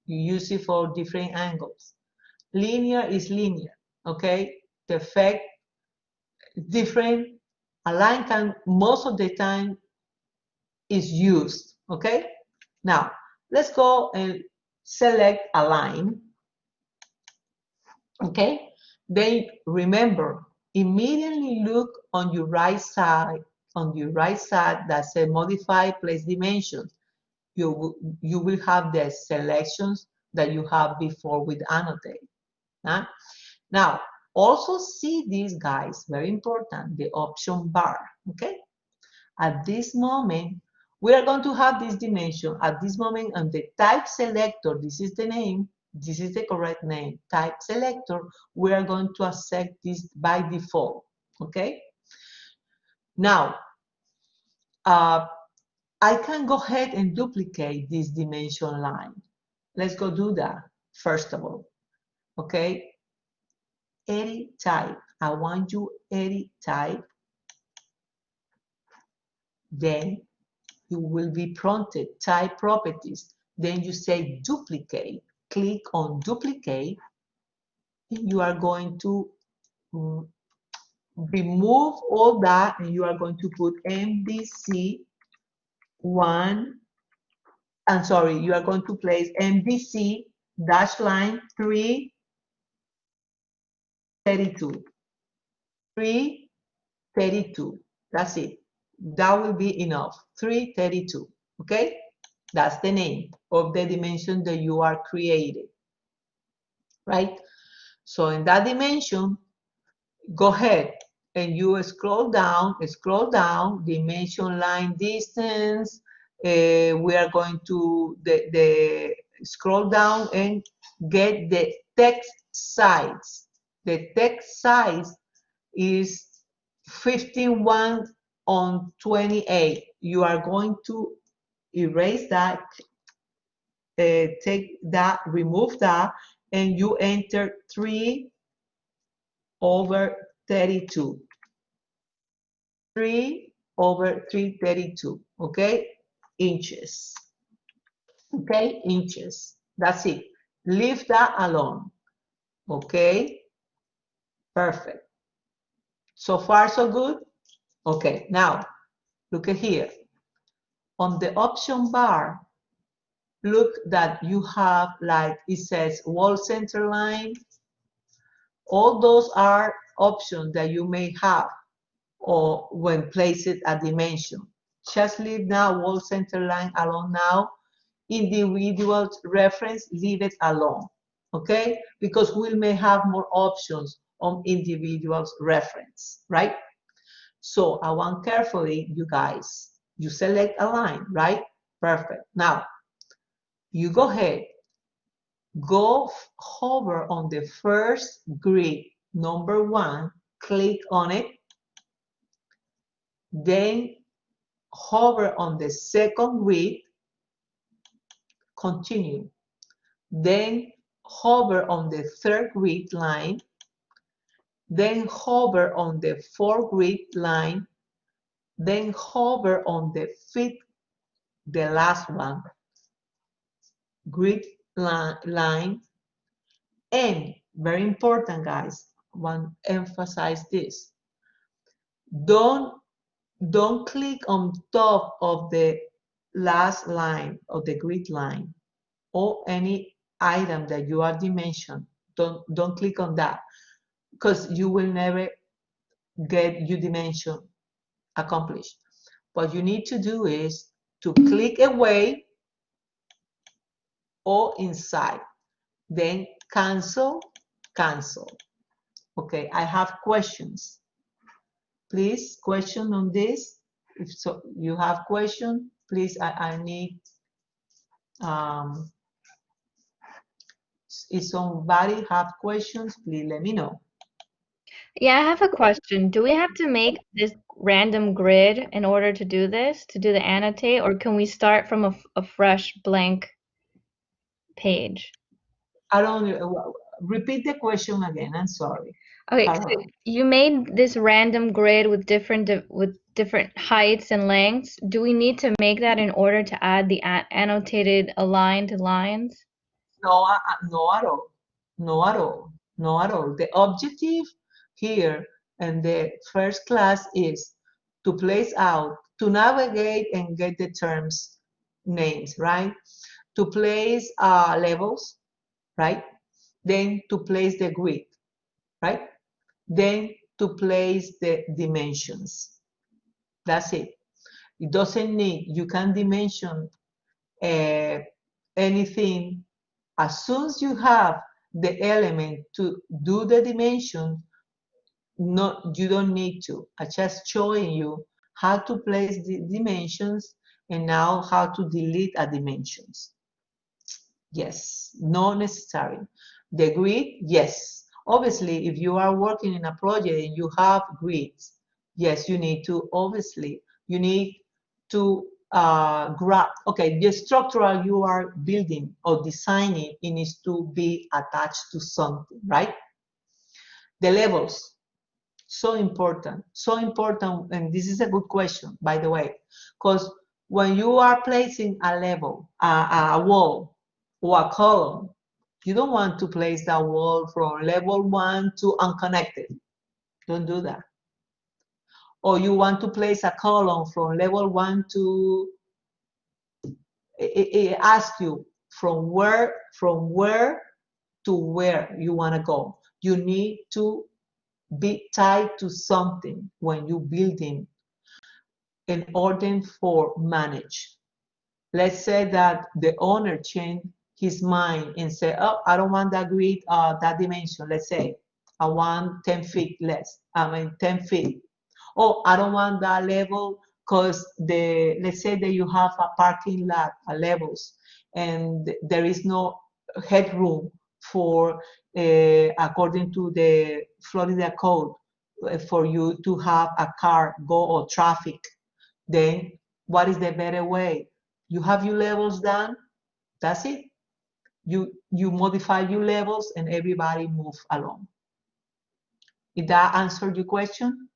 A: You use it for different angles. Linear is linear, okay? The effect different. Align can most of the time is used, okay? Now, let's go and select Align, okay? Then remember, immediately look on your right side, that says Modify Place Dimensions. You will have the selections that you have before with Annotate. Huh? Now, also see these guys, very important, the option bar, okay? At this moment, we are going to have this dimension. At this moment, on the type selector, this is the name, this is the correct name, type selector, we are going to accept this by default, okay? Now, I can go ahead and duplicate this dimension line. Let's go do that, first of all, okay? Edit type, I want you edit type, then you will be prompted, type properties, then you say duplicate, click on duplicate, and you are going to remove all that, and you are going to put MVC 1, I'm sorry, you are going to place MVC dash line 332, 332, that's it. That will be enough, 332, okay? That's the name of the dimension that you are creating, right? So in that dimension, go ahead and you scroll down, dimension line distance. We are going to scroll down and get the text size. The text size is 15:1 on 28. You are going to erase that, take that, remove that, and you enter 3/32. 3/332, okay? Inches, okay? Inches, that's it. Leave that alone, okay? Perfect. So far, so good? Okay, now, look at here. On the option bar, look that you have, like it says, wall center line. All those are options that you may have or when placed a dimension. Just leave now wall center line alone now. Individual reference, leave it alone, okay? Because we may have more options on individuals reference, right? So I want carefully, you guys, you select a line, right? Perfect. Now, you go ahead, go hover on the first grid, number 1, click on it, then hover on the second grid, continue, then hover on the third grid line, then hover on the fourth grid line, then hover on the fifth, the last one, grid line, and very important, guys, I want to emphasize this. Don't click on top of the last line of the grid line or any item that you are dimension. Don't click on that, because you will never get your dimension accomplished. What you need to do is to click away or inside, then cancel. Okay, I have questions. Please, question on this. If so, you have question, please, I need, if somebody have questions, please let me know.
E: Yeah, I have a question. Do we have to make this random grid in order to do this, to do the annotate, or can we start from a fresh blank page?
A: I don't, repeat the question again, I'm sorry.
E: Okay, so you made this random grid with different different heights and lengths. Do we need to make that in order to add the annotated aligned lines?
A: No, no at all. No at all. No at all. The objective here in the first class is to place out, to navigate and get the terms names, right? To place levels, right? Then to place the grid, right? Then to place the dimensions. That's it. It doesn't need, you can dimension anything. As soon as you have the element to do the dimension, no, you don't need to. I just showing you how to place the dimensions and now how to delete a dimensions. Yes, not necessary. The grid, yes. Obviously, if you are working in a project and you have grids, yes, you need to, obviously, you need to grab, okay, the structural you are building or designing, it needs to be attached to something, right? The levels, so important, and this is a good question, by the way, because when you are placing a level, a wall or a column, you don't want to place that wall from level 1 to unconnected. Don't do that. Or you want to place a column from level 1 to, it asks you from where to where you want to go. You need to be tied to something when you're building in order for manage. Let's say that the owner changed his mind and said, oh, I don't want that grid, that dimension. Let's say I want 10 feet less, 10 feet. Oh, I don't want that level because let's say that you have a parking lot levels and there is no headroom for, according to the Florida code, for you to have a car go or traffic. Then what is the better way? You have your levels done, that's it. You modify your levels and everybody move along. Did that answer your question,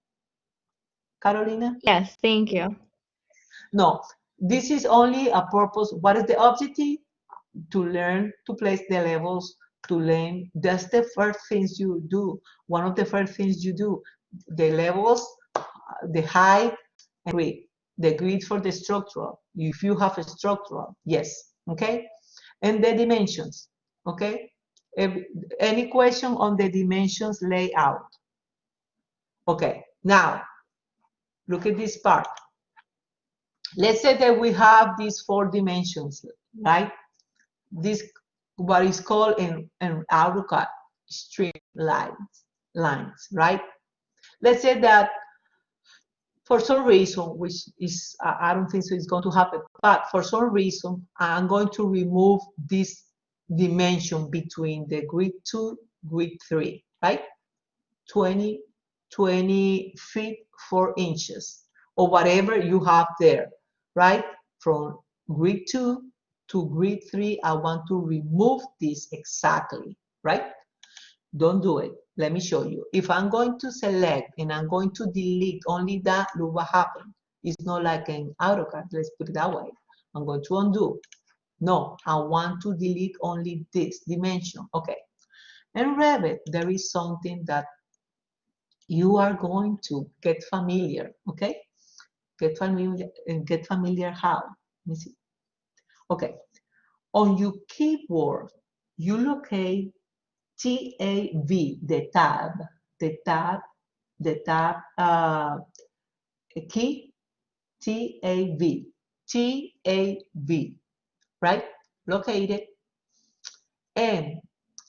A: Carolina?
E: Yes, thank you.
A: No, this is only a purpose. What is the objective? To learn to place the levels, to learn. That's the first things you do. One of the first things you do. The levels, the height, and grid. The grid for the structural. If you have a structural, yes. Okay? And the dimensions. Okay? Any question on the dimensions layout? Okay, now look at this part. Let's say that we have these 4 dimensions, right? This what is called in AutoCAD straight lines, right? Let's say that for some reason, which is I don't think so it's going to happen, but for some reason I'm going to remove this dimension between the grid 2, grid 3, right? 20 feet 4 inches or whatever you have there, right? From grid 2 to grid 3, I want to remove this exactly, right? Don't do it. Let me show you. If I'm going to select and I'm going to delete only that, look what happened. It's not like an AutoCAD, let's put it that way. I'm going to undo. No, I want to delete only this dimension. Okay. In Revit, there is something that you are going to get familiar, okay? Get familiar how? Let me see. Okay, on your keyboard, you locate TAV, the tab key, TAV, right? Locate it. And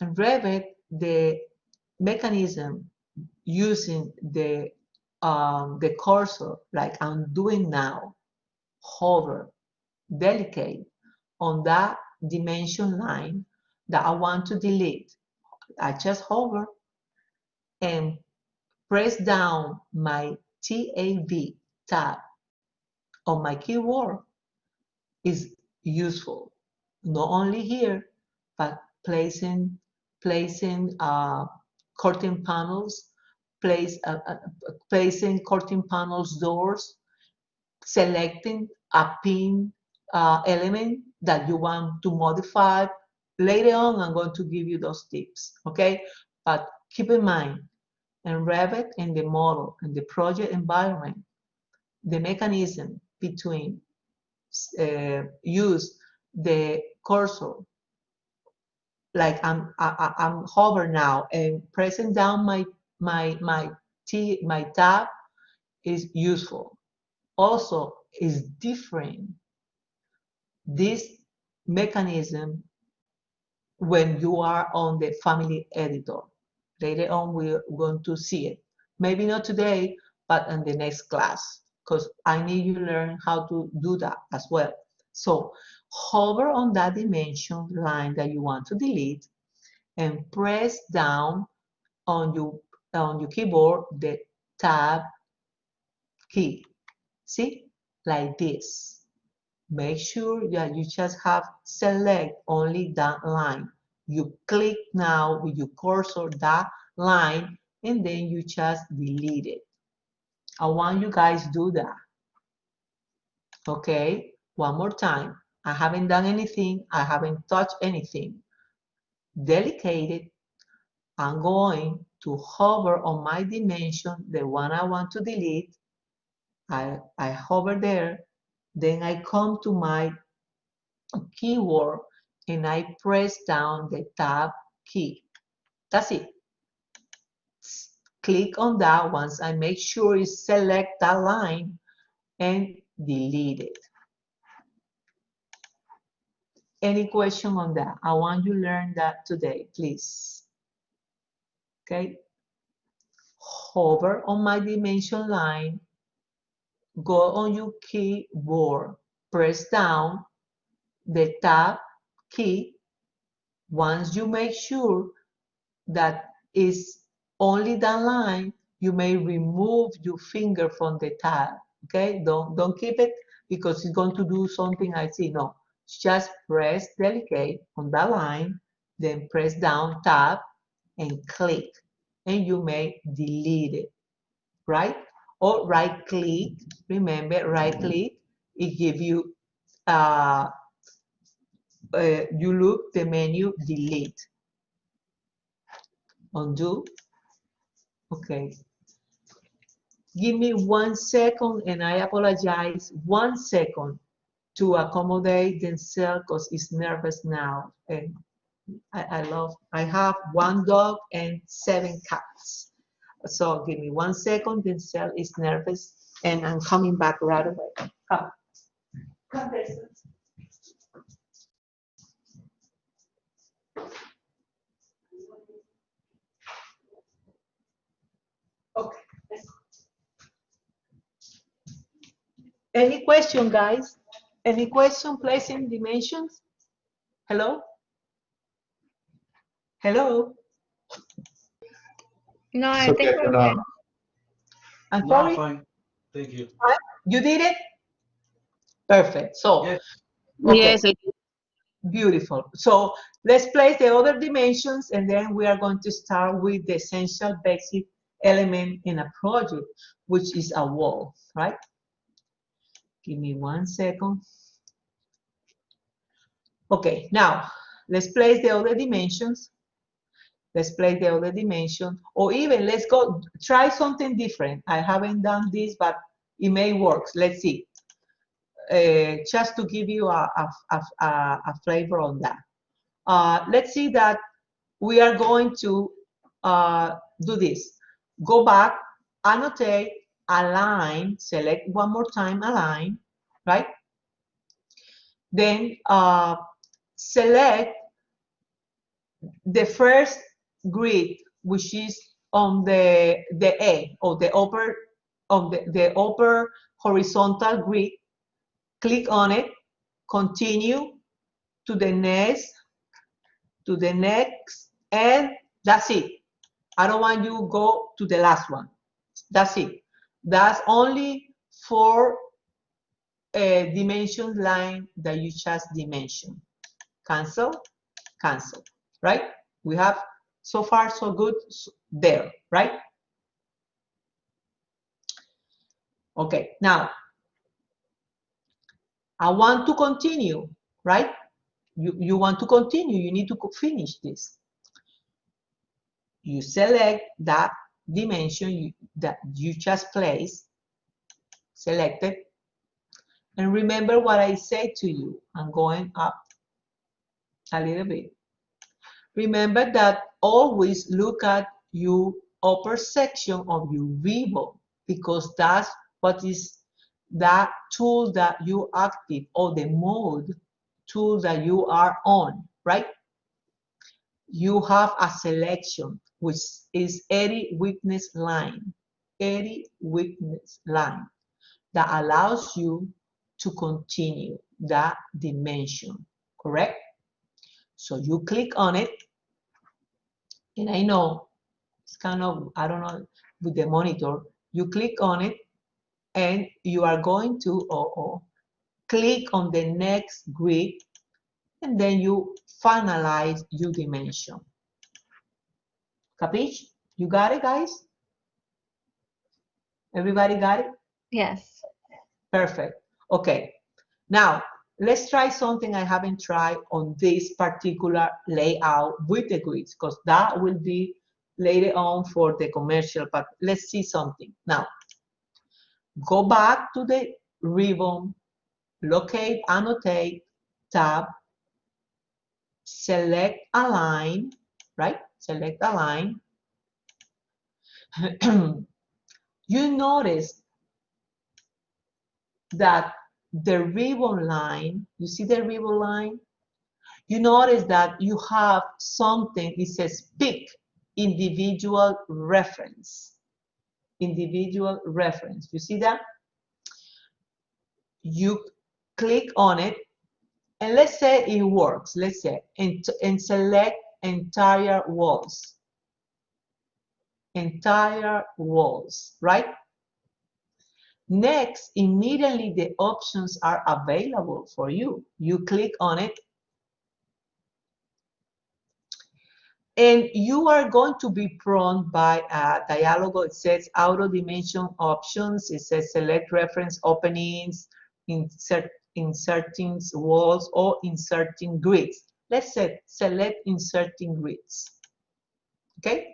A: Revit, the mechanism using the cursor like I'm doing now, hover, delicate on that dimension line that I want to delete. I just hover and press down my tab on my keyboard. Is useful not only here, but placing curtain panels, placing curtain panels doors, selecting a pin element that you want to modify. Later on, I'm going to give you those tips, okay? But keep in mind, in Revit, in the model, in the project environment, the mechanism between use the cursor, like I'm hover now and pressing down my tab is useful. Also, is different. This mechanism when you are on the family editor. Later on, we're going to see it. Maybe not today, but in the next class, because I need you to learn how to do that as well. So hover on that dimension line that you want to delete and press down on your keyboard the tab key. See, like this. Make sure that you just have select only that line. You click now with your cursor that line and then you just delete it. I want you guys to do that. Okay, one more time. I haven't done anything. I haven't touched anything. Delicate. I'm going to hover on my dimension, the one I want to delete. I hover there. Then I come to my keyboard and I press down the tab key. That's it. Click on that once I make sure you select that line and delete it. Any question on that? I want you to learn that today, please. Okay. Hover on my dimension line, go on your keyboard, press down the tab key. Once you make sure that is only that line, you may remove your finger from the tab. Okay, don't keep it because it's going to do something I see. No, just press delegate on that line, then press down tab and click, and you may delete it, right? Or right click. Remember, right click. It gives you you look the menu delete, undo. Okay. Give me 1 second, and I apologize. 1 second to accommodate Denzel because he's nervous now. And I have 1 dog and 7 cats. So give me 1 second. Denzel is nervous, and I'm coming back right away. Come, come, Denzel. Okay. Any question, guys? Any question placing dimensions? Hello? Hello?
E: No, I
F: It's
E: think
F: okay
E: we're
F: for
E: good.
F: now.
A: I'm
B: No,
A: sorry?
B: fine. Thank you.
A: You did it? Perfect. So,
B: Yes.
A: okay,
D: Yes, I do.
A: beautiful. So let's place the other dimensions and then we are going to start with the essential basic element in a project, which is a wall, right? Give me 1 second. Okay, now let's place the other dimensions. Let's place the other dimension, or even let's go try something different. I haven't done this, but it may work. Let's see. Just to give you a flavor on that. Let's see that we are going to do this. Go back, annotate, align, select one more time, align, right? Then select the first grid, which is on the A, or the upper, on the upper horizontal grid. Click on it, continue to the next, and that's it. I don't want you to go to the last one. That's it. That's only for a dimension line that you just dimension. Cancel, cancel, right? We have so far so good there, right? Okay, now I want to continue, right? You want to continue, you need to finish this. You select that dimension that you just placed, selected, and remember what I said to you. I'm going up a little bit. Remember that always look at your upper section of your Revit, because that's what is that tool that you active, or the mode tool that you are on, right? You have a selection which is edit witness line, edit witness line, that allows you to continue that dimension, correct? So you click on it, and I know it's kind of, I don't know, with the monitor, you click on it, and you are going to click on the next grid, and then you finalize your dimension. Capiche? You got it, guys? Everybody got it?
E: Yes.
A: Perfect. Okay. Now, let's try something I haven't tried on this particular layout with the grids, because that will be later on for the commercial, but let's see something. Now, go back to the ribbon, locate, annotate, tab, select align, right? Select align. You notice that the ribbon line, you see the ribbon line? You notice that you have something, it says pick individual reference. Individual reference. You see that? You click on it, and let's say it works. Let's say, and select entire walls. Entire walls, right? Next, immediately the options are available for you. You click on it, and you are going to be prompted by a dialog. It says auto dimension options. It says select reference openings, inserting walls, or inserting grids. Let's say select inserting grids. Okay?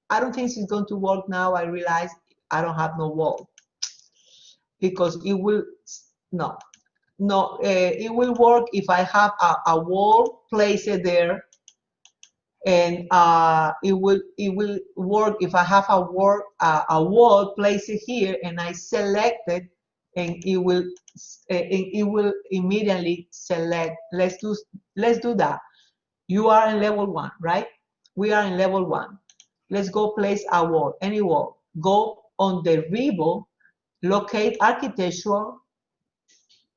A: I don't think it's going to work now. I realize I don't have no wall, because it will, no, it will work if I have a wall placed there, and it will work if I have a wall placed here, and I select it, and it will immediately select. Let's do that. You are in level 1, right? We are in level 1. Let's go place a wall, any wall. Go on the ribbon, locate architectural,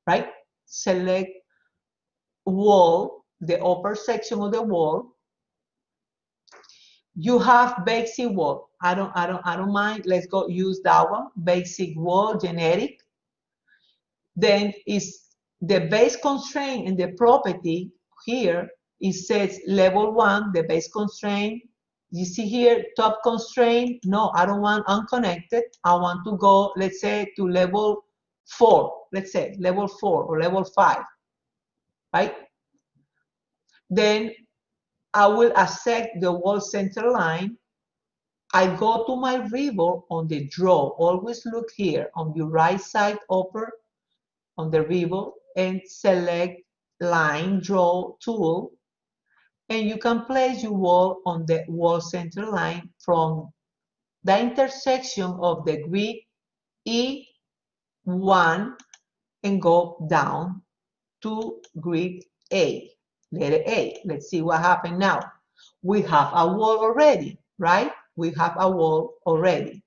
A: right? Select wall, the upper section of the wall. You have basic wall. I don't mind. Let's go use that one. Basic wall, generic. Then is the base constraint in the property here. It says level 1, the base constraint. You see here, top constraint. No, I don't want unconnected. I want to go, let's say, to level 4. Let's say level 4 or level 5, right? Then I will accept the wall center line. I go to my ribbon on the draw. Always look here on your right side upper on the ribbon, and select line draw tool, and you can place your wall on the wall center line from the intersection of the grid E1 and go down to grid A, letter A. Let's see what happened now. We have a wall already, right? We have a wall already.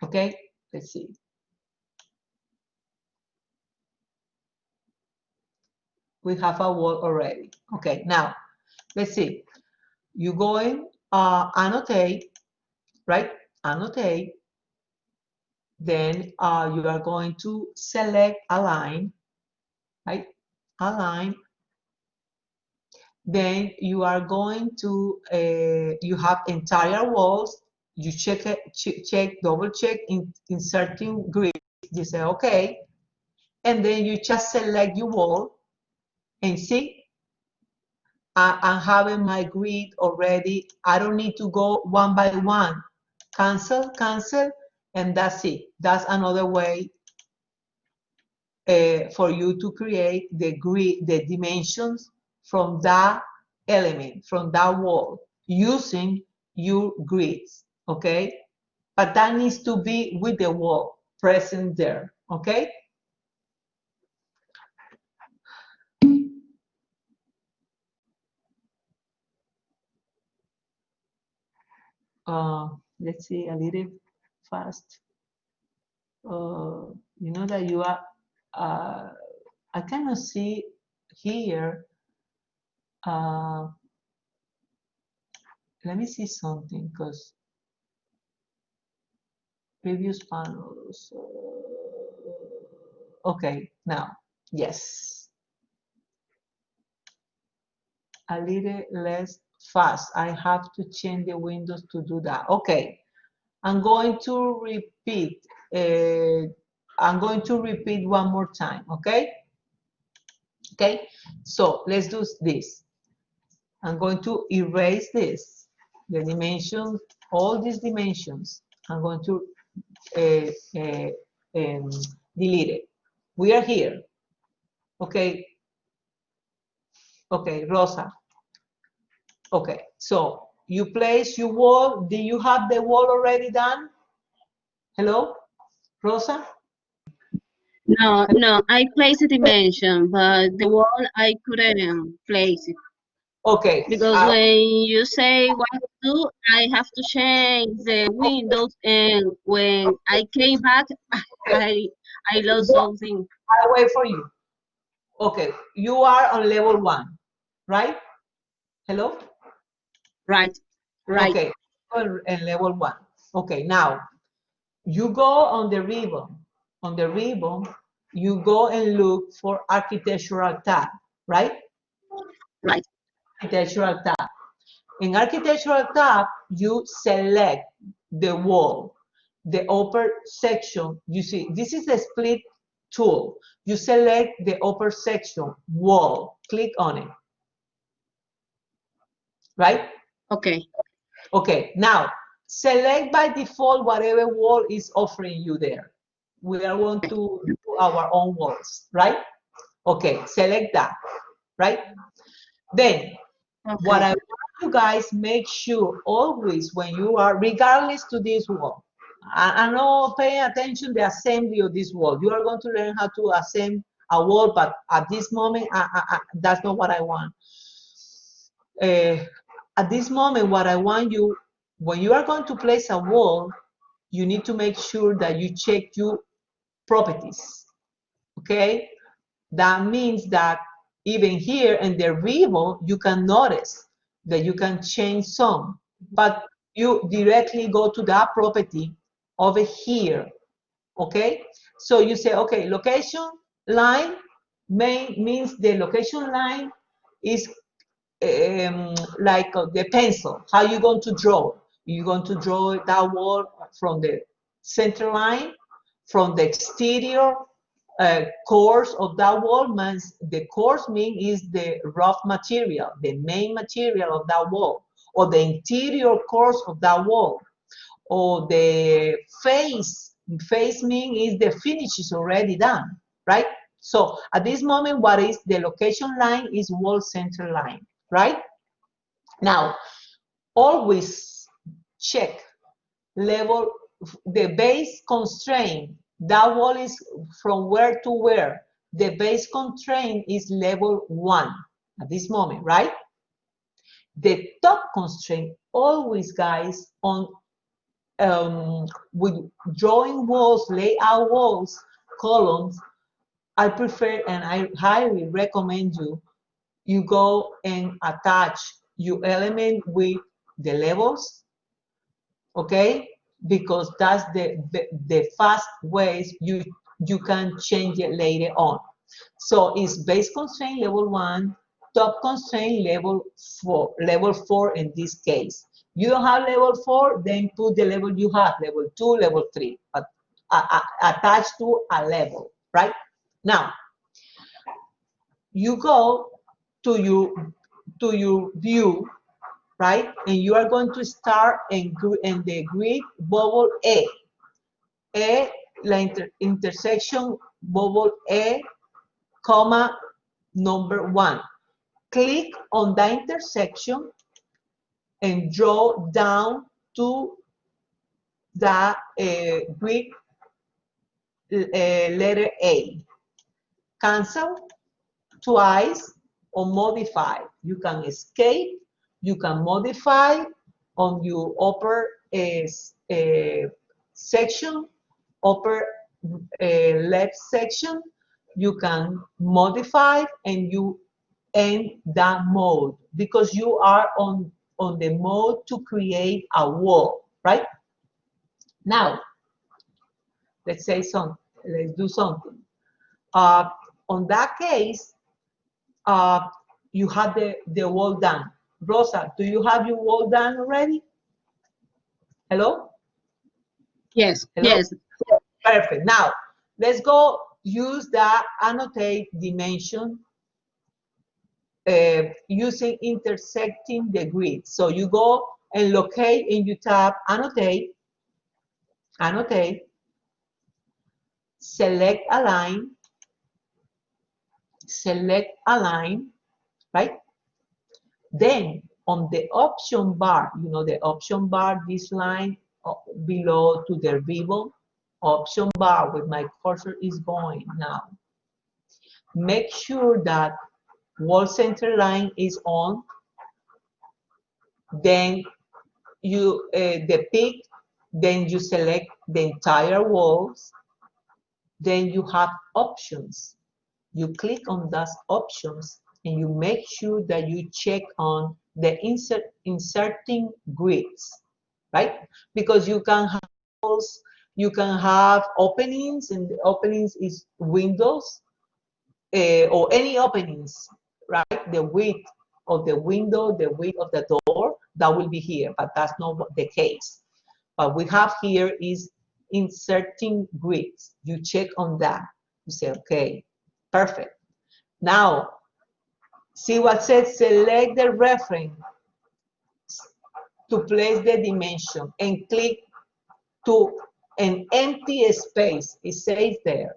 A: Okay, let's see. We have a wall already. Okay, now let's see. You go in, annotate, right? Annotate. Then you are going to select align, right? Align. Then you are going to, you have entire walls. You check, double check, inserting grid. You say, okay. and then you just select your wall, and see, I'm having my grid already. I don't need to go one by one. Cancel, cancel, and that's it. That's another way for you to create the grid, the dimensions from that element, from that wall, using your grids, okay? But that needs to be with the wall present there, okay? Let's see, a little fast. You know that you are, I cannot see here. Let me see something, because previous panels. Okay, now, yes. A little less fast. I have to change the windows to do that. Okay, I'm going to repeat. I'm going to repeat one more time, okay? Okay, so let's do this. I'm going to erase this, the dimensions, all these dimensions. I'm going to delete it. We are here. Okay. Okay, Rosa. Okay, so you place your wall. Do you have the wall already done? Hello, Rosa?
D: No, no, I placed a dimension, but the wall I couldn't place it.
A: Okay.
D: Because when you say what to do, I have to change the windows, and when I came back, I lost something.
A: I'll wait for you. Okay, you are on level 1, right? Hello?
D: Right, right.
A: Okay, on level 1. Okay, now you go on the ribbon. On the ribbon, you go and look for architectural tab, right?
D: Right.
A: Architectural tab. In architectural tab, you select the wall, the upper section. You see, this is the split tool. You select the upper section, wall, click on it, right?
D: Okay.
A: Okay, now select by default whatever wall is offering you there. We are going to do our own walls, right? Okay, select that, right? Then what I want you guys make sure always when you are, regardless to this wall, I know paying attention the assembly of this wall. You are going to learn how to assemble a wall, but at this moment, that's not what I want. At this moment, what I want you, when you are going to place a wall, you need to make sure that you check your properties, okay? That means that even here in the ribbon, you can notice that you can change some, but you directly go to that property over here, okay? So you say, okay, location line means the location line is like the pencil. How you going to draw? You're going to draw that wall from the center line, from the exterior course of that wall. Means the course mean is the rough material, the main material of that wall, or the interior course of that wall, or the face. Face mean is the finish is already done, right? So at this moment, what is the location line is wall center line, right? Now, always check level, the base constraint. That wall is from where to where. The base constraint is level 1 at this moment, right? The top constraint always, guys, on with drawing walls, layout walls, columns, I prefer and I highly recommend you go and attach your element with the levels, okay? Because that's the fast ways you can change it later on. So it's base constraint level 1, top constraint level 4 in this case. You don't have level 4, then put the level you have, level 2, level 3, but attached to a level, right? Now, you go to your view, right? And you are going to start in the grid bubble A. La intersection bubble A, comma, number 1. Click on the intersection and draw down to the grid letter A. Cancel twice or modify. You can escape, you can modify on your upper section, upper left section. You can modify and you end that mode because you are on the mode to create a wall, right? Now, let's do something. On that case, you have the wall done. Rosa, do you have your wall done already? Hello?
D: Yes,
A: Hello?
D: yes.
A: Perfect. Now, let's go use the annotate dimension using intersecting the grid. So you go and locate and you tap annotate, select align, right? Then on the option bar, you know the option bar, this line below to the ribbon, option bar where my cursor is going now. Make sure that wall center line is on. Then you the peak, then you select the entire walls. Then you have options. You click on those options and you make sure that you check on the inserting grids, right? Because you can have openings, and the openings is windows or any openings, right? The width of the window, the width of the door, that will be here, but that's not the case. What we have here is inserting grids. You check on that. You say, okay, perfect. Now, see what says, select the reference to place the dimension and click to an empty space. It says there.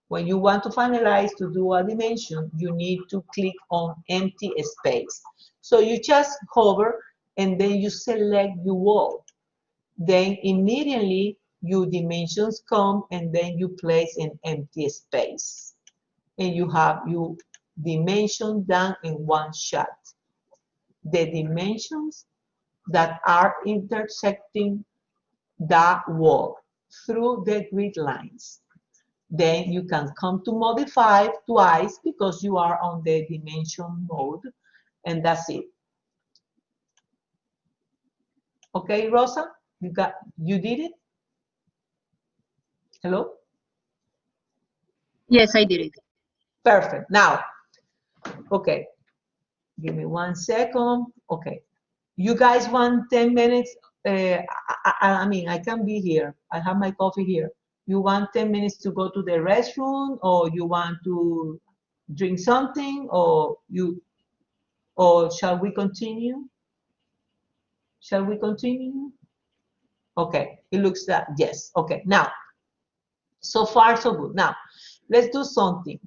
A: When you want to finalize to do a dimension, you need to click on empty space. So you just hover and then you select your wall. Then immediately your dimensions come and then you place an empty space. And you have your dimension done in one shot. The dimensions that are intersecting the wall through the grid lines. Then you can come to modify twice because you are on the dimension mode, and that's it. Okay, Rosa, you did it? Hello?
D: Yes, I did it.
A: Perfect. Now, okay, give me 1 second. Okay, you guys want 10 minutes? I mean, I can be here. I have my coffee here. You want 10 minutes to go to the restroom, or you want to drink something, or shall we continue? Shall we continue? Okay, it looks that yes. Okay, now, so far so good. Now, let's do something.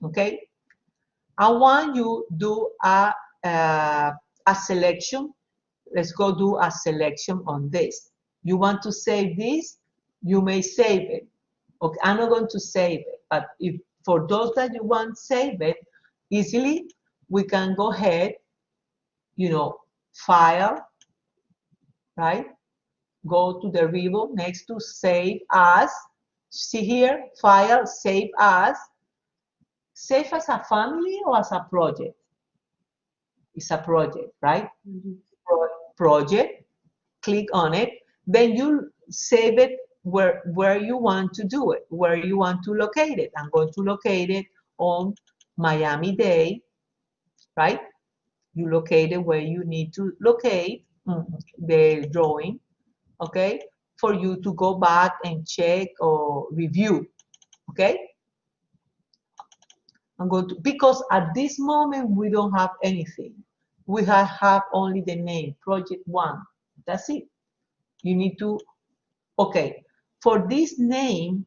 A: Okay, I want you to do a selection. Let's go do a selection on this. You want to save this? You may save it. Okay, I'm not going to save it, but if for those that you want save it easily, we can go ahead, you know, file, right? Go to the ribbon next to save as. See here, file, save as. Save as a family or as a project? It's a project, right? Project, click on it. Then you save it where you want to do it, where you want to locate it. I'm going to locate it on Miami-Dade, right? You locate it where you need to locate the drawing, okay? For you to go back and check or review, okay? I'm going to, because at this moment we don't have anything. We have only the name, project 1. That's it. You need to, okay, for this name,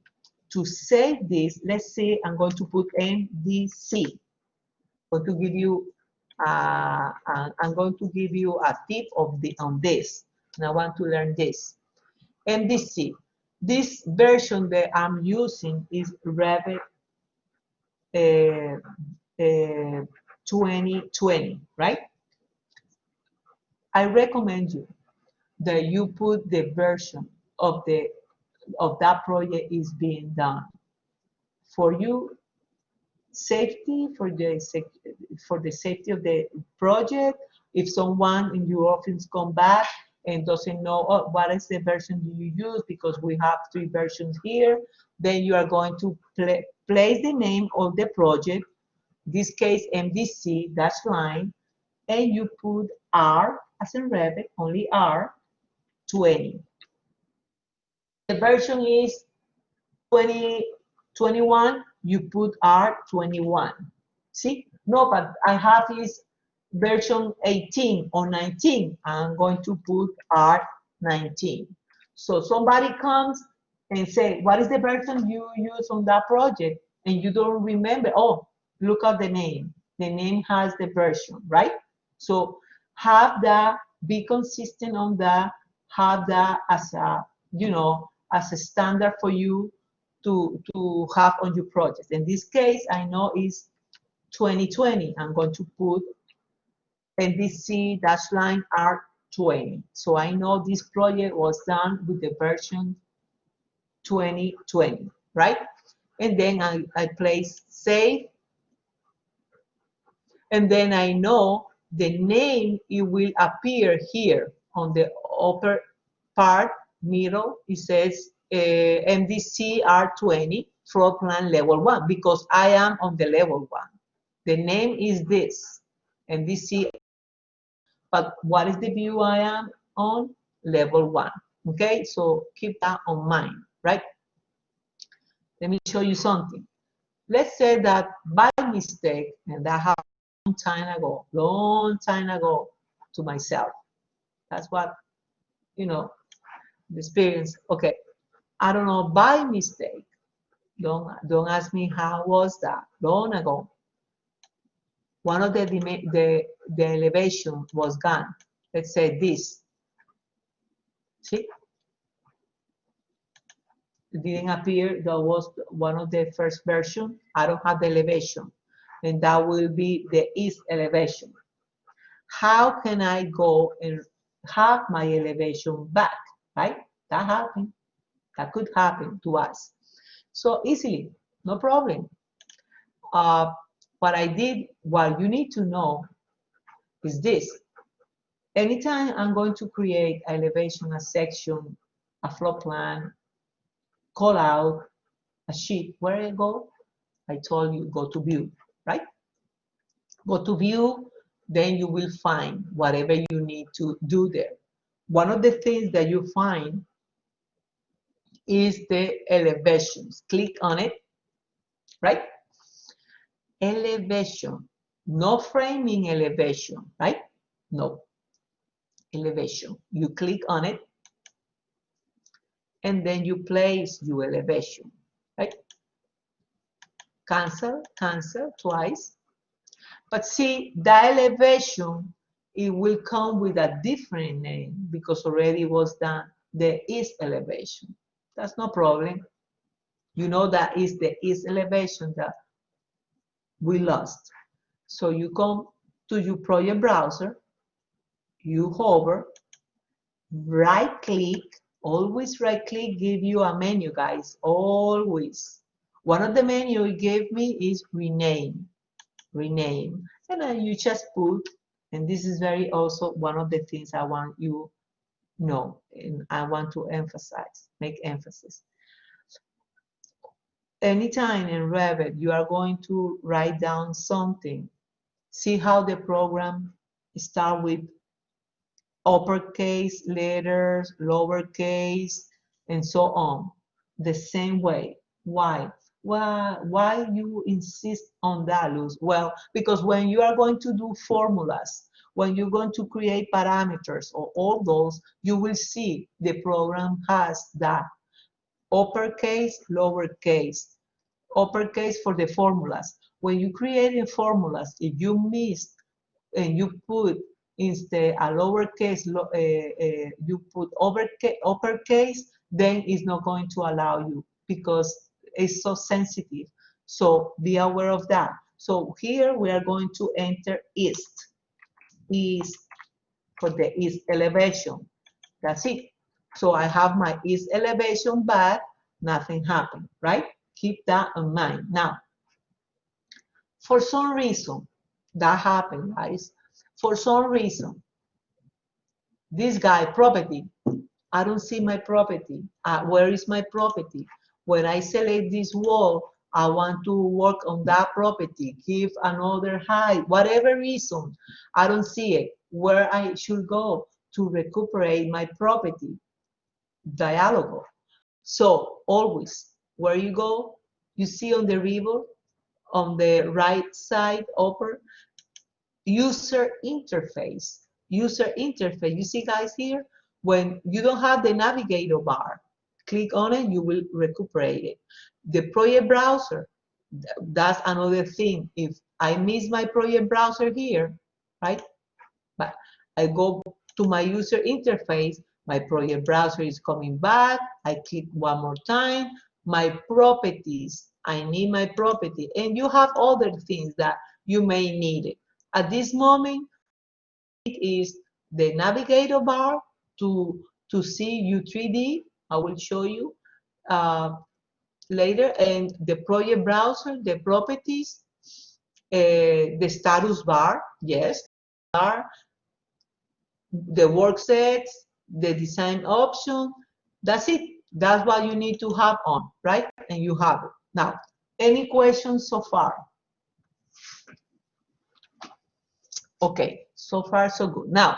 A: to save this, let's say I'm going to put MDC. I'm going to give you, I'm going to give you a tip of on this, and I want to learn this. MDC. This version that I'm using is Revit 2020, right? I recommend you that you put the version of that project is being done. For you, safety, for the safety of the project, if someone in your office come back and doesn't know, oh, what is the version do you use, because we have 3 versions here, then you are going to place the name of the project, this case MDC dash line, and you put R as in Revit, only R 20. The version is 2021, you put R21. See? No, but I have this version 18 or 19. I'm going to put R19. So somebody comes and say, what is the version you use on that project? And you don't remember, oh, look at the name. The name has the version, right? So have that, be consistent on that, have that as a, you know, as a standard for you to have on your project. In this case, I know it's 2020. I'm going to put NDC dash line R20. So I know this project was done with the version 2020, right? And then I place save. And then I know the name, it will appear here on the upper part, middle, it says MDC R20 floor plan level 1, because I am on the level 1. The name is this, MDC, but what is the view I am on? Level 1. Okay, so keep that on mind, right? Let me show you something. Let's say that by mistake, and that happened long time ago to myself. That's what, you know, the experience. Okay, I don't know, by mistake. Don't ask me how was that. Long ago, one of the elevation was gone. Let's say this. See, it didn't appear. That was one of the first version. I don't have the elevation, and that will be the east elevation. How can I go and have my elevation back, right? That happened. That could happen to us. So easily, no problem. What I did, what you need to know is this. Anytime I'm going to create elevation, a section, a floor plan, call out, a sheet, where I go? I told you, go to view, right? Go to view, then you will find whatever you need to do there. One of the things that you find is the elevations. Click on it, right? Elevation, no framing elevation, right? No, elevation. You click on it, and then you place your elevation, right? Cancel, cancel twice. But see, the elevation, it will come with a different name because already was done the east elevation. That's no problem. You know that is the east elevation that we lost. So you come to your project browser, you hover, right click, always right click give you a menu, guys, always. One of the menu it gave me is rename, and then you just put, and this is very also one of the things I want you know, and I want to emphasize, make emphasis. Anytime in Revit you are going to write down something, see how the program start with uppercase letters, lowercase, and so on. The same way. Why? Why you insist on that, Luz? Well, because when you are going to do formulas, when you're going to create parameters or all those, you will see the program has that uppercase, lowercase, uppercase for the formulas. When you create formulas, if you miss and you put instead a lowercase, you put uppercase, then it's not going to allow you because it's so sensitive. So be aware of that. So here we are going to enter east for the east elevation. That's it. So I have my east elevation, but nothing happened, right? Keep that in mind. Now, for some reason, that happened, guys. For some reason, this guy, property, I don't see my property. Where is my property? When I select this wall, I want to work on that property, give another height, whatever reason, I don't see it. Where I should go to recuperate my property? Dialogue. So always, where you go, you see on the river, on the right side upper, user interface. User interface. You see, guys, here, when you don't have the navigator bar, click on it, you will recuperate it. The project browser, that's another thing. If I miss my project browser here, right? But I go to my user interface, my project browser is coming back, I click one more time, my properties, I need my property, and you have other things that you may need it. At this moment, it is the navigator bar to see U3D, I will show you later, and the project browser, the properties, the status bar, yes, the work sets, the design option. That's it. That's what you need to have on, right? And you have it. Now, any questions so far? Okay, so far so good. Now,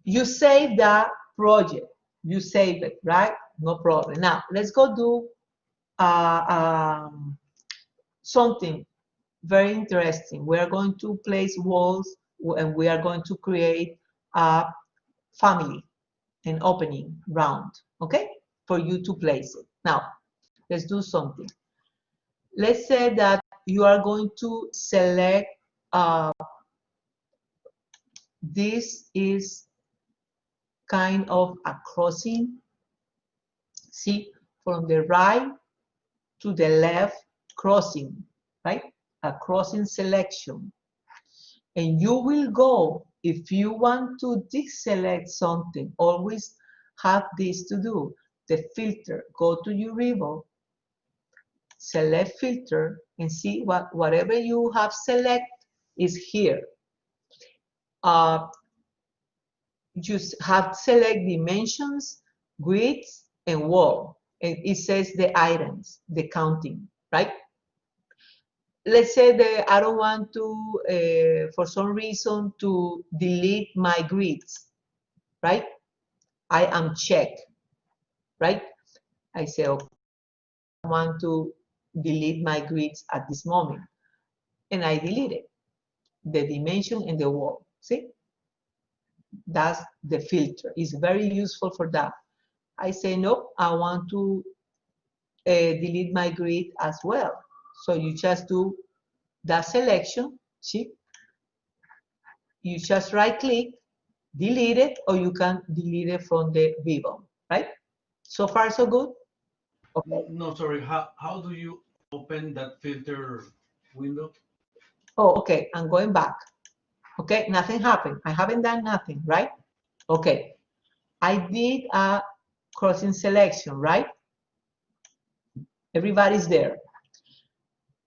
A: you save that project. You save it, right? No problem. Now, let's go do something very interesting. We are going to place walls and we are going to create a family, an opening round, okay? For you to place it. Now, let's do something. Let's say that you are going to select, this is kind of a crossing. See, from the right to the left crossing, right? A crossing selection. And you will go, if you want to deselect something, always have this to do. The filter, go to your ribbon, select filter, and see whatever you have select is here. Just have select dimensions, grids, and wall. And it says the items, the counting, right? Let's say that I don't want to, for some reason, to delete my grids, right? I am check, right? I say, okay, I want to delete my grids at this moment. And I delete it, the dimension and the wall, see? That's the filter. It's very useful for that. I say, no, I want to delete my grid as well. So you just do that selection, see? You just right click, delete it, or you can delete it from the ribbon, right? So far, so good? Okay.
B: No, sorry. How do you open that filter window?
A: Oh, okay, I'm going back. Okay, nothing happened. I haven't done nothing, right? Okay, I did a crossing selection, right? Everybody's there.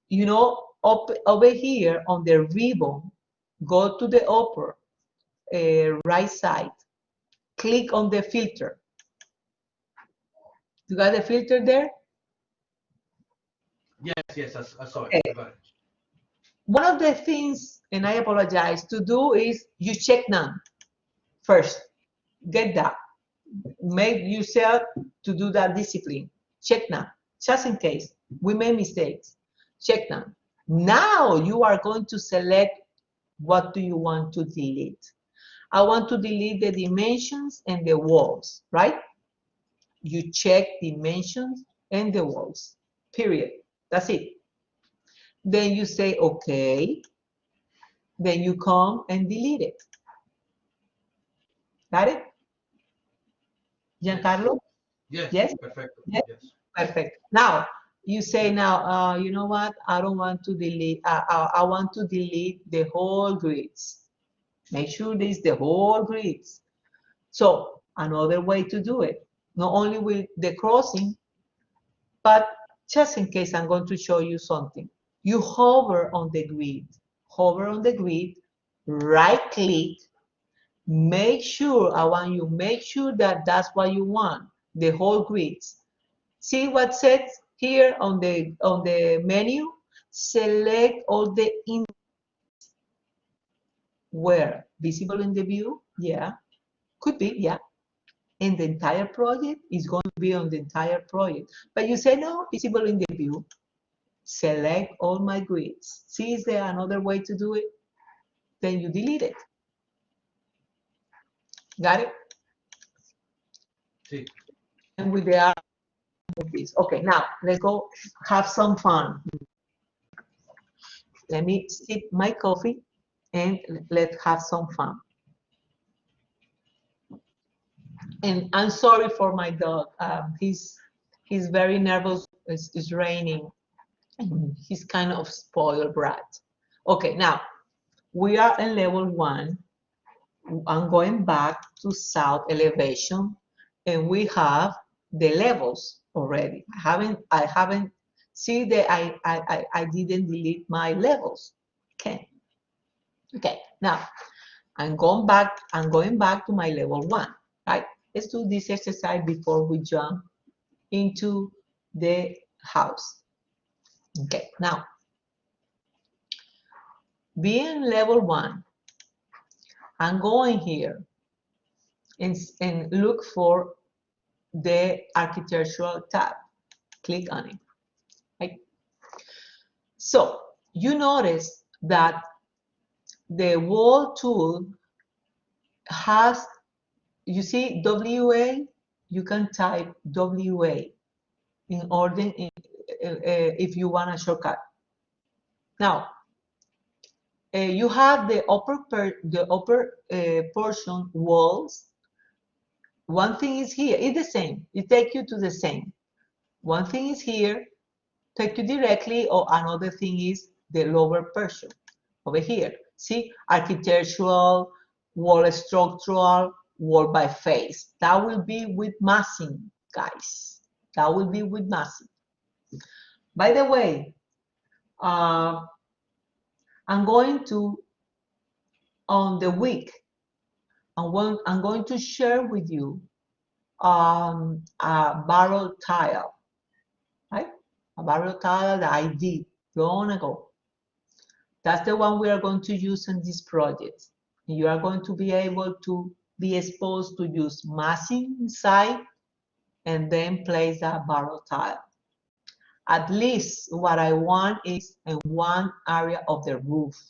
A: You know, over here on the ribbon, go to the upper right side, click on the filter. You got the filter there?
B: Yes, I saw it.
A: Okay.
B: I got it.
A: One of the things, and I apologize, to do is you check none first. Get that. Make yourself to do that discipline. Check none, just in case. We made mistakes. Check them. Now you are going to select what do you want to delete. I want to delete the dimensions and the walls, right? You check dimensions and the walls, period. That's it. Then you say, okay. Then you come and delete it. Got it? Giancarlo?
B: Yes.
A: Yes?
B: Perfect.
A: Yes?
B: Yes.
A: Perfect. Now, you say now, you know what? I don't want to delete, I want to delete the whole grids. Make sure this the whole grids. So another way to do it, not only with the crossing, but just in case I'm going to show you something. You hover on the grid, right click, make sure, I want you make sure that that's what you want, the whole grids. See what says here on the menu? Select all the in where visible in the view. Yeah, could be. Yeah, and the entire project is going to be on the entire project. But you say no, visible in the view. Select all my grids. See, is there another way to do it? Then you delete it. Got it?
B: Sí.
A: And with the arrow of this. Okay, now let's go have some fun. Let me sip my coffee and let's have some fun. And I'm sorry for my dog. He's very nervous. It's raining. And he's kind of spoiled brat. Okay, now we are in level 1. I'm going back to south elevation, and we have the levels already. I haven't see that I didn't delete my levels. Okay. Okay. Now I'm going back to my level 1. Right. Let's do this exercise before we jump into the house. Okay. Now, being level 1, I'm going here and look for the architectural tab. Click on it. Right? So you notice that the wall tool has, you see WA, you can type WA in order if you want a shortcut. Now, you have the upper portion walls. One thing is here, it's the same. It takes you to the same. One thing is here, take you directly, or another thing is the lower portion over here. See, architectural, wall structural, wall by face. That will be with massing, guys. That will be with massing. By the way, I'm going to, on the week, I'm going to share with you a barrel tile, right? A barrel tile that I did long ago. That's the one we are going to use in this project. You are going to be able to be exposed to use massing inside and then place a barrel tile. At least what I want is in one area of the roof.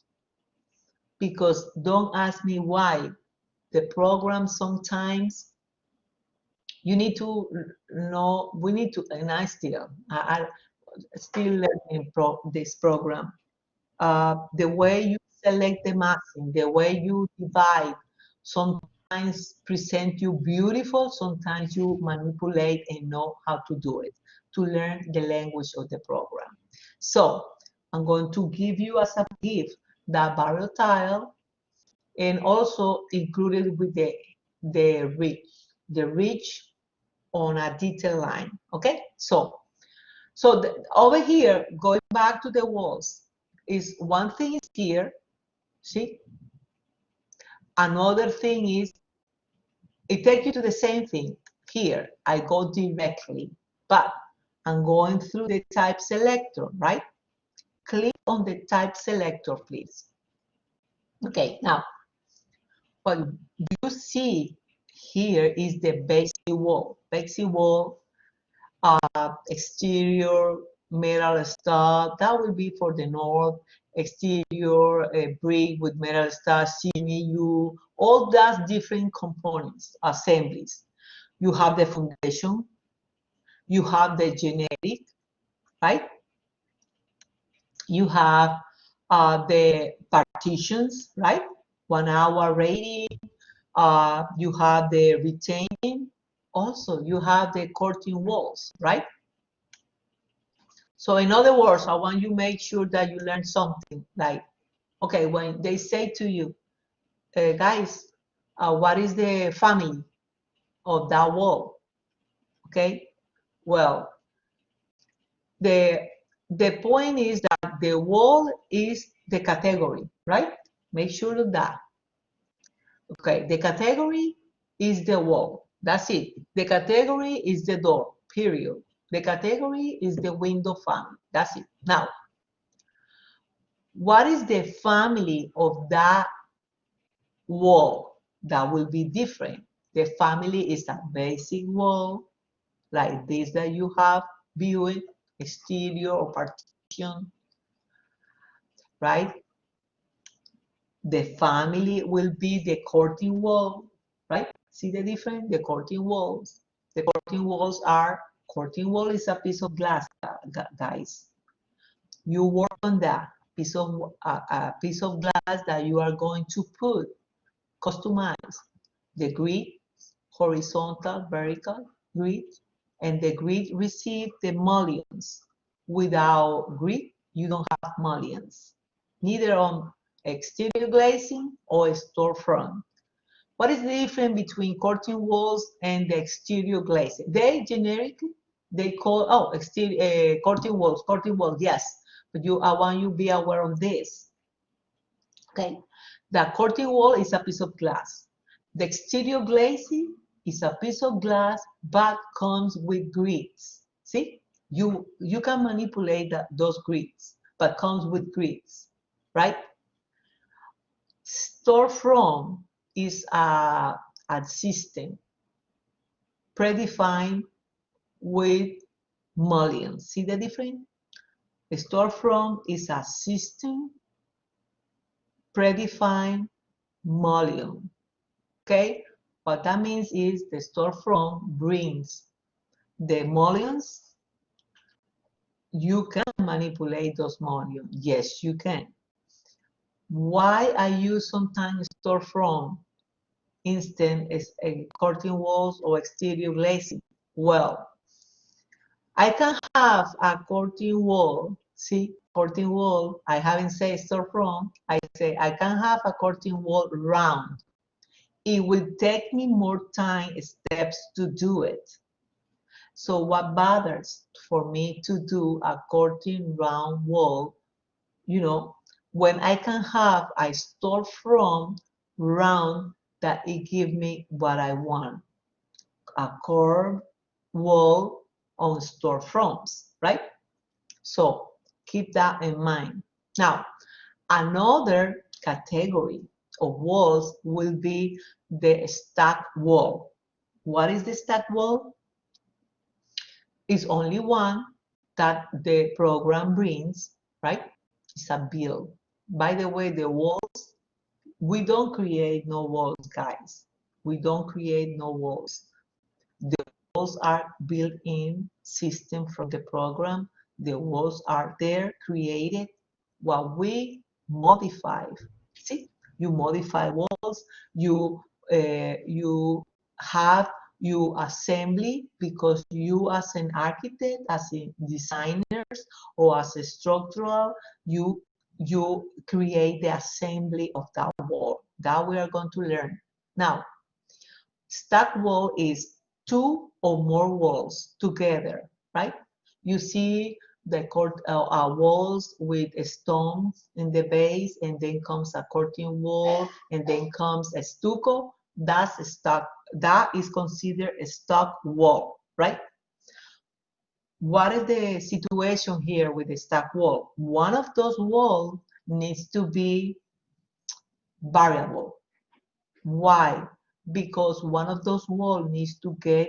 A: Because don't ask me why. The program sometimes you need to know, we need to, and I still learning this program. The way you select the massing, the way you divide, sometimes present you beautiful, sometimes you manipulate and know how to do it, to learn the language of the program. So I'm going to give you as a gift that barrel tile, and also included with the ridge on a detail line. Okay, so over here, going back to the walls, is one thing is here, see? Another thing is, it takes you to the same thing. Here, I go directly, but I'm going through the type selector, right? Click on the type selector, please. Okay, now, what you see here is the basic wall. Basic wall, exterior, metal stud, that will be for the north. Exterior brick with metal stud, CMU, all that different components, assemblies. You have the foundation, you have the generic, right? You have the partitions, right? 1 hour rating. You have the retaining. Also, you have the curtain walls, right? So in other words, I want you to make sure that you learn something. Like, okay, when they say to you, guys, what is the family of that wall? Okay, well, the point is that the wall is the category, right? Make sure of that. Okay, the category is the wall. That's it. The category is the door, period. The category is the window family. That's it. Now, what is the family of that wall? That will be different. The family is a basic wall, like this that you have viewed, exterior or partition, right? The family will be the curtain wall, right? See the difference? The curtain walls. The curtain walls are, curtain wall is a piece of glass, guys. You work on that piece of a piece of glass that you are going to put, customize the grid, horizontal, vertical grid, and the grid receive the mullions. Without grid, you don't have mullions, neither on exterior glazing or storefront. What is the difference between curtain walls and the exterior glazing? They generically, they call, exterior curtain walls, yes. But I want you to be aware of this. Okay, the curtain wall is a piece of glass. The exterior glazing is a piece of glass but comes with grids. See, you can manipulate those grids, but comes with grids, right? Storefront is a system predefined with mullions. See the difference? A storefront is a system predefined mullion. Okay, what that means is the storefront brings the mullions. You can manipulate those mullions. Yes, you can. Why I use sometimes storefront instead of curtain walls or exterior glazing? Well, I can have a curtain wall. See, curtain wall. I haven't said storefront. I say I can have a curtain wall round. It will take me more time, steps to do it. So what bothers for me to do a curtain round wall, when I can have a storefront round that it gives me what I want, a curved wall on storefronts, right? So keep that in mind. Now, another category of walls will be the stack wall. What is the stack wall? It's only one that the program brings, right? It's a build. By the way, the walls, we don't create no walls, guys. We don't create no walls. The walls are built-in system from the program. The walls are there, created. What we modify. See, you modify walls. You have you assembly because you as an architect, as a designers, or as a structural, you create the assembly of that wall. That we are going to learn now. Stack wall is two or more walls together, right? You see the walls with stones in the base, and then comes a curtain wall, and then comes a stucco. That's a stack. That is considered a stack wall, right? What is the situation here with the stack wall? One of those walls needs to be variable. Why? Because one of those walls needs to get,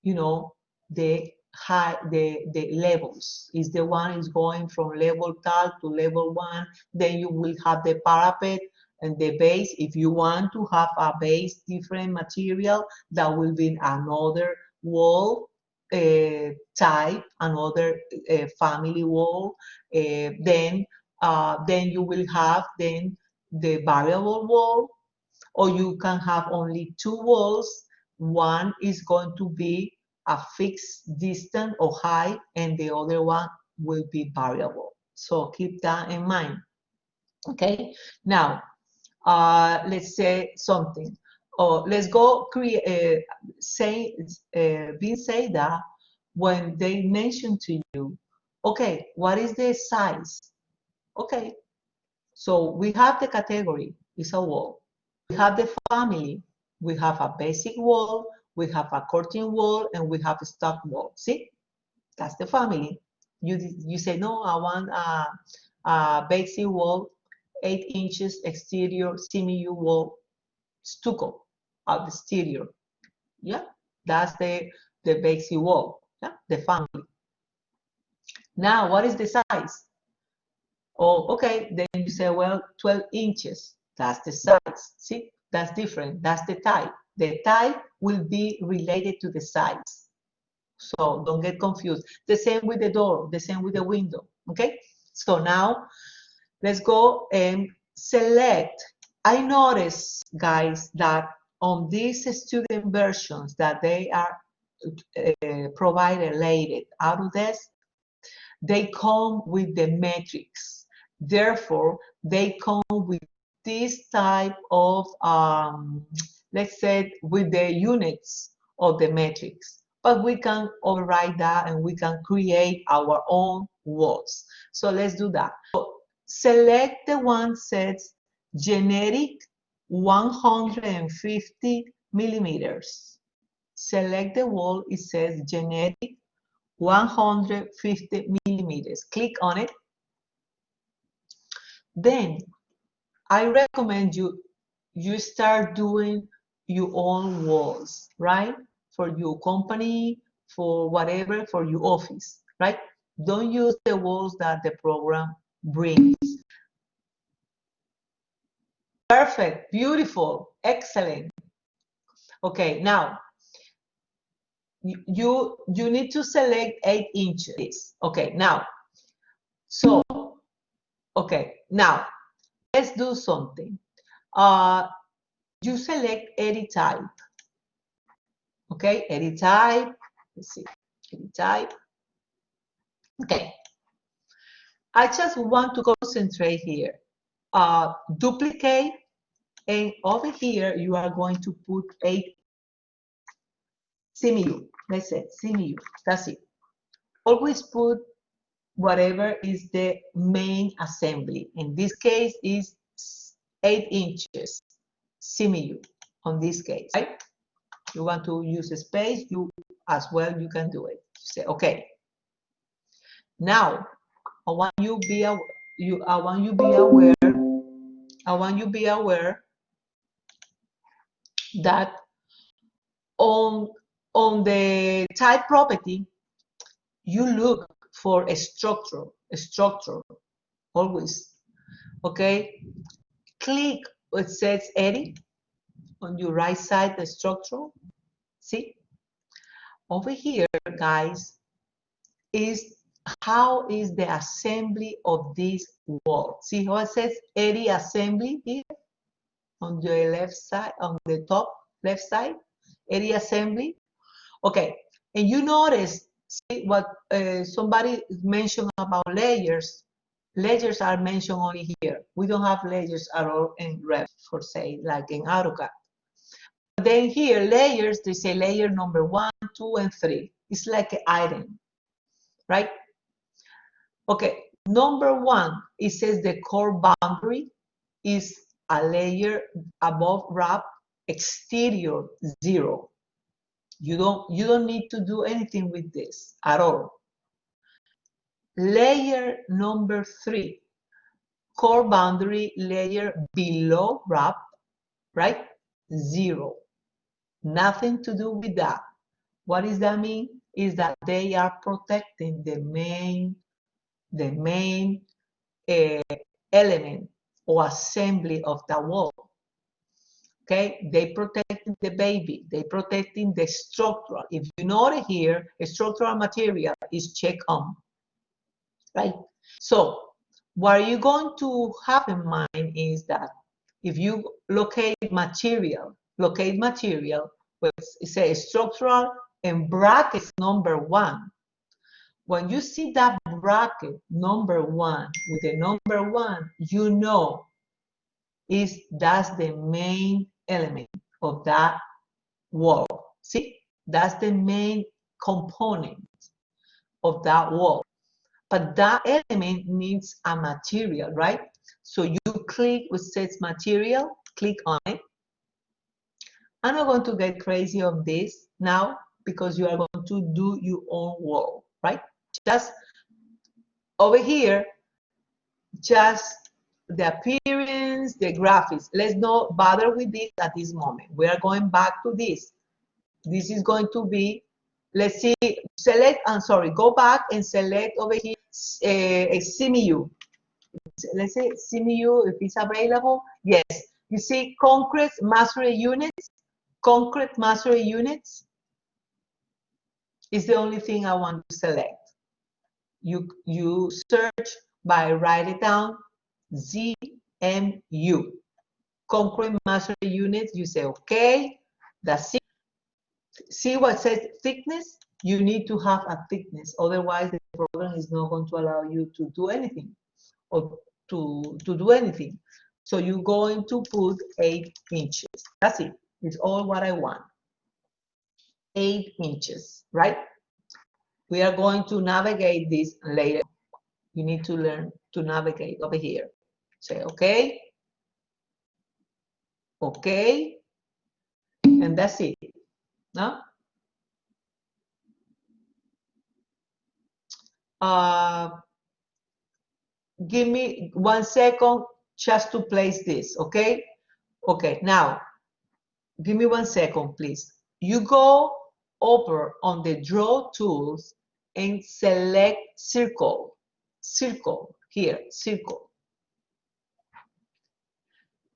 A: the the levels. Is the one is going from level tal to level 1. Then you will have the parapet and the base. If you want to have a base different material, that will be another wall type, another family wall. Then you will have then the variable wall, or you can have only 2 walls. One is going to be a fixed distance or height, and the other one will be variable. So keep that in mind. Okay, now let's say something. Or let's go create. Being said that when they mention to you, okay, what is the size? Okay, so we have the category, it's a wall. We have the family, we have a basic wall, we have a curtain wall, and we have a stock wall. See, that's the family. You say, no, I want a basic wall, 8 inches exterior, CMU wall, stucco of the exterior. Yeah, that's the basic wall, yeah, the family. Now, what is the size? Oh, okay, then you say, well, 12 inches, that's the size. See, that's different, that's the type. The type will be related to the size. So don't get confused. The same with the door, the same with the window, okay? So now, let's go and select. I notice, guys, that on these student versions that they are provided later out of this, they come with the metrics. Therefore, they come with this type of, let's say, with the units of the metrics. But we can override that and we can create our own walls. So let's do that. So select the one says generic 150 millimeters. Select the wall, it says generic 150 millimeters. Click on it. Then I recommend you start doing your own walls, right? For your company, for whatever, for your office, right? Don't use the walls that the program brings. Perfect, beautiful, excellent. Okay, now you need to select 8 inches. Okay, now, so, okay, now let's do something. You select edit type. Okay, edit type. Let's see, edit type. Okay. I just want to concentrate here. Duplicate, and over here you are going to put 8 CMU. Let's say CMU. That's it. Always put whatever is the main assembly. In this case is 8 inches CMU. On this case, right? You want to use a space, you as well, you can do it. You say, okay. Now, I want you be aware that on the type property, you look for a structure always. Okay, click where it says edit on your right side, the structure. See, over here, guys, is how is the assembly of this wall. See how it says edit assembly here on the left side, on the top left side, edit assembly. Okay, and you notice, see what somebody mentioned about layers. Layers are mentioned only here. We don't have layers at all in Revit, for say, like in AutoCAD. But then here, layers, they say layer number 1, 2, and 3. It's like an item, right? Okay, number 1, it says the core boundary is a layer above wrap, exterior 0. You don't need to do anything with this at all. Layer number 3, core boundary layer below wrap, right? 0. Nothing to do with that. What does that mean? is that they are protecting the main element or assembly of the wall. Okay, they protecting the baby, they protecting the structural. If you notice here, a structural material is checked on, right? So what you're going to have in mind is that if you locate material, with say structural and brackets number 1, when you see that bracket number 1 with the number 1, you know that's the main element of that wall. See, that's the main component of that wall. But that element needs a material, right? So you click with says material, click on it. I'm not going to get crazy on this now because you are going to do your own wall, right? Just over here, just the appearance, the graphics. Let's not bother with this at this moment. We are going back to this. This is going to be, let's see, select, I'm sorry, go back and select over here a CMU. Let's say CMU, if it's available. Yes, you see concrete masonry units. Concrete masonry units is the only thing I want to select. You search by write it down, ZMU. Concrete masonry units, you say okay. That's it. See what says thickness? You need to have a thickness, otherwise the program is not going to allow you to do anything or to do anything. So you're going to put 8 inches. That's it. It's all what I want. 8 inches, right? We are going to navigate this later. You need to learn to navigate over here. Say okay, okay, and that's it. No? Give me 1 second just to place this, okay? Okay, now, give me 1 second, please. You go over on the draw tools and select circle. Circle, here, circle.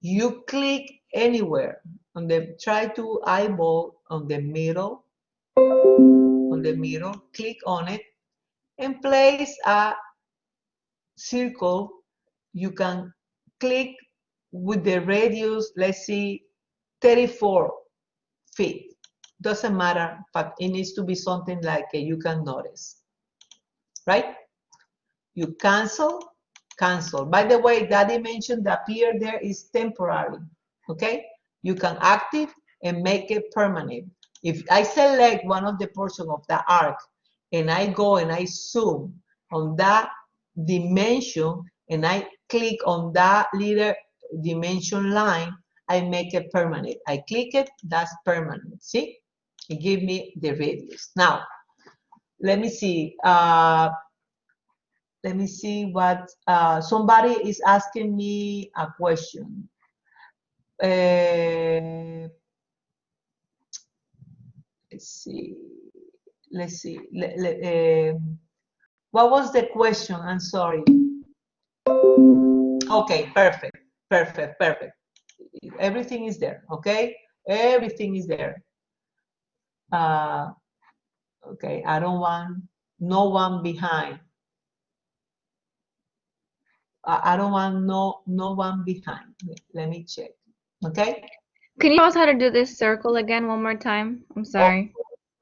A: You click anywhere on the, try to eyeball on the middle, click on it and place a circle. You can click with the radius, let's see, 34 feet. Doesn't matter, but it needs to be something like you can notice, right? You cancel. By the way, that dimension that appear there is temporary, okay? You can active and make it permanent. If I select one of the portion of the arc and I go and I zoom on that dimension and I click on that little dimension line, I make it permanent. I click it, that's permanent. See? It gives me the radius. Now, let me see. Let me see what somebody is asking me a question. Let's see. Let's see. What was the question? I'm sorry. Okay, perfect. Everything is there, okay? Everything is there. Okay, I don't want no one behind. I don't want no one behind. Let me check. Okay?
E: Can you tell us how to do this circle again one more time? I'm sorry.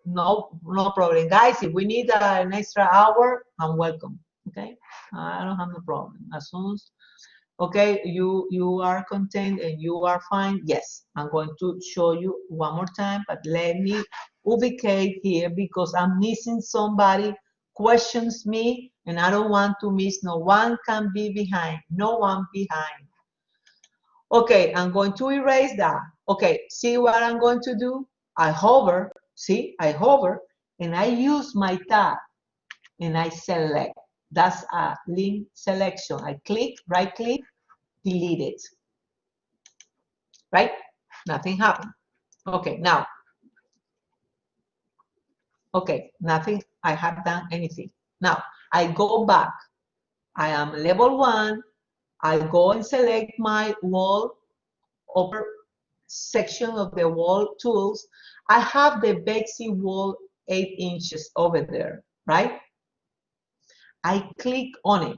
A: No problem. Guys, if we need an extra hour, I'm welcome. Okay? I don't have no problem. As soon as, okay, you are content and you are fine, yes, I'm going to show you one more time, but let me ubicate here because I'm missing somebody questions me and I don't want to miss. No one can be behind. No one behind. Okay, I'm going to erase that. Okay, see what I'm going to do? I hover, see, I hover, and I use my tab, and I select. That's a link selection. I click, right click, delete it. Right? Nothing happened. Okay, now, Okay, nothing, I have done anything. Now, I go back. I am level 1. I go and select my wall, upper section of the wall tools. I have the basic wall 8 inches over there, right? I click on it.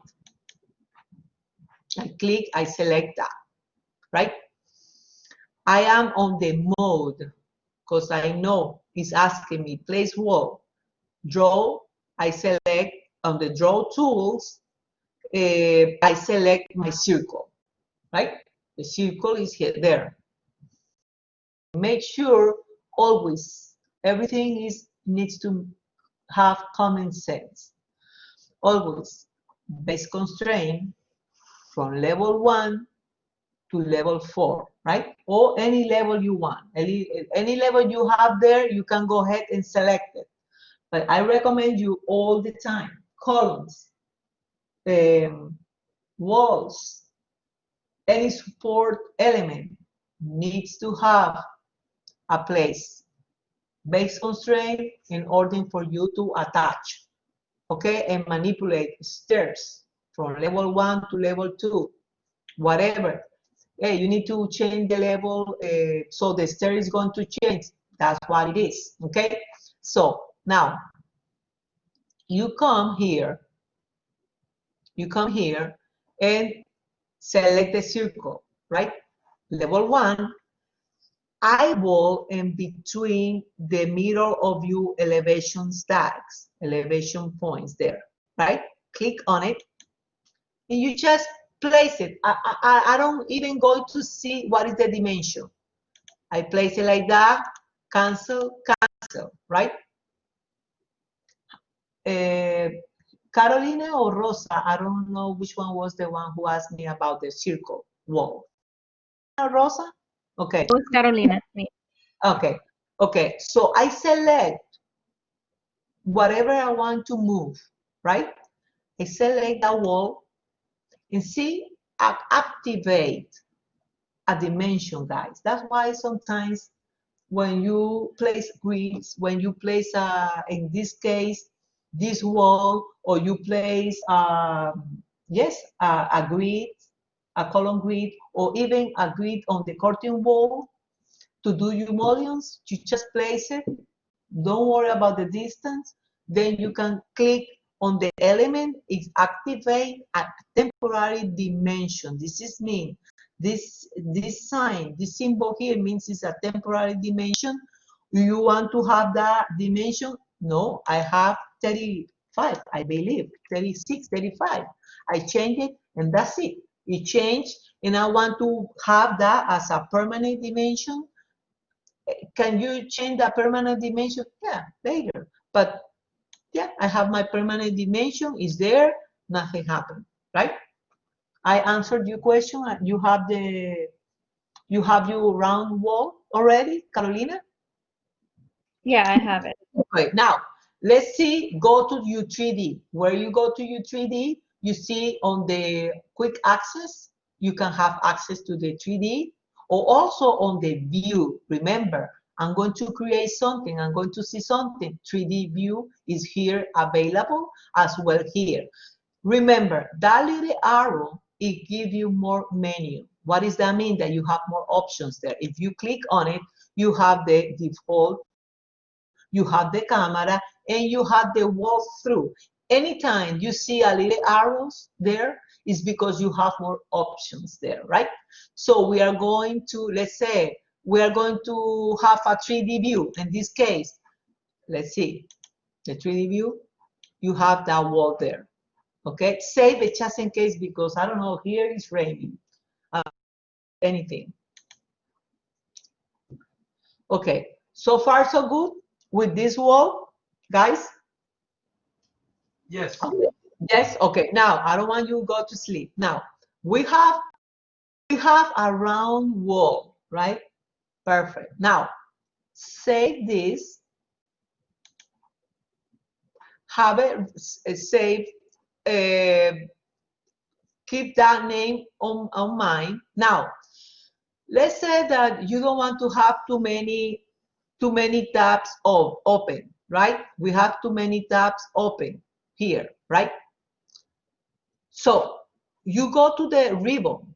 A: I select that, right? I am on the mode because I know it's asking me place wall, draw. I select on the draw tools. I select my circle, right? The circle is here, there. Make sure always everything needs to have common sense. Always base constraint from level 1 to level 4, right? Or any level you want. Any level you have there, you can go ahead and select it. But I recommend you all the time, columns, walls, any support element needs to have a place. Base constraint in order for you to attach, okay, and manipulate stairs from level 1 to level 2, whatever. Hey, you need to change the level, so the stair is going to change. That's what it is, okay? So now you come here and select the circle, right? Level 1, eyeball in between the middle of your elevation stacks, elevation points there, right? Click on it, and you just place it. I don't even go to see what is the dimension. I place it like that, cancel, right? Carolina or Rosa, I don't know which one was the one who asked me about the circle wall. Rosa? Okay.
E: It was Carolina. Me.
A: Okay. Okay. So I select whatever I want to move, right? I select that wall and see, activate a dimension, guys. That's why sometimes when you place grids, when you place, in this case, this wall, or you place, yes, a grid, a column grid, or even a grid on the curtain wall to do your mullions, you just place it. Don't worry about the distance. Then you can click on the element. It activate a temporary dimension. This is mean. This sign, this symbol here means it's a temporary dimension. You want to have that dimension? No, I have 35, I believe, 36, 35. I change it, and that's it. It changed, and I want to have that as a permanent dimension. Can you change the permanent dimension? Yeah, later. But yeah, I have my permanent dimension, is there, nothing happened, right? I answered your question. You have your round wall already, Carolina?
E: Yeah, I have it.
A: Okay, now let's see, go to your 3D. Where you go to your 3D, you see on the quick access, you can have access to the 3D, or also on the view. Remember, I'm going to create something, I'm going to see something. 3D view is here available as well here. Remember, that little arrow, it gives you more menu. What does that mean? That you have more options there. If you click on it, you have the default, you have the camera, and you have the walkthrough. Anytime you see a little arrows there, is because you have more options there, right? So we are going to, let's say, we are going to have a 3D view. In this case, let's see, the 3D view, you have that wall there. Okay, save it just in case, because I don't know, here it's raining. Anything. Okay, so far so good with this wall, guys?
B: Yes.
A: Okay. Yes, okay. Now, I don't want you to go to sleep. Now, we have a round wall, right? Perfect. Now, save this. Have it saved. Keep that name on mind. Now, let's say that you don't want to have too many tabs open. right? We have too many tabs open here, right? So you go to the ribbon.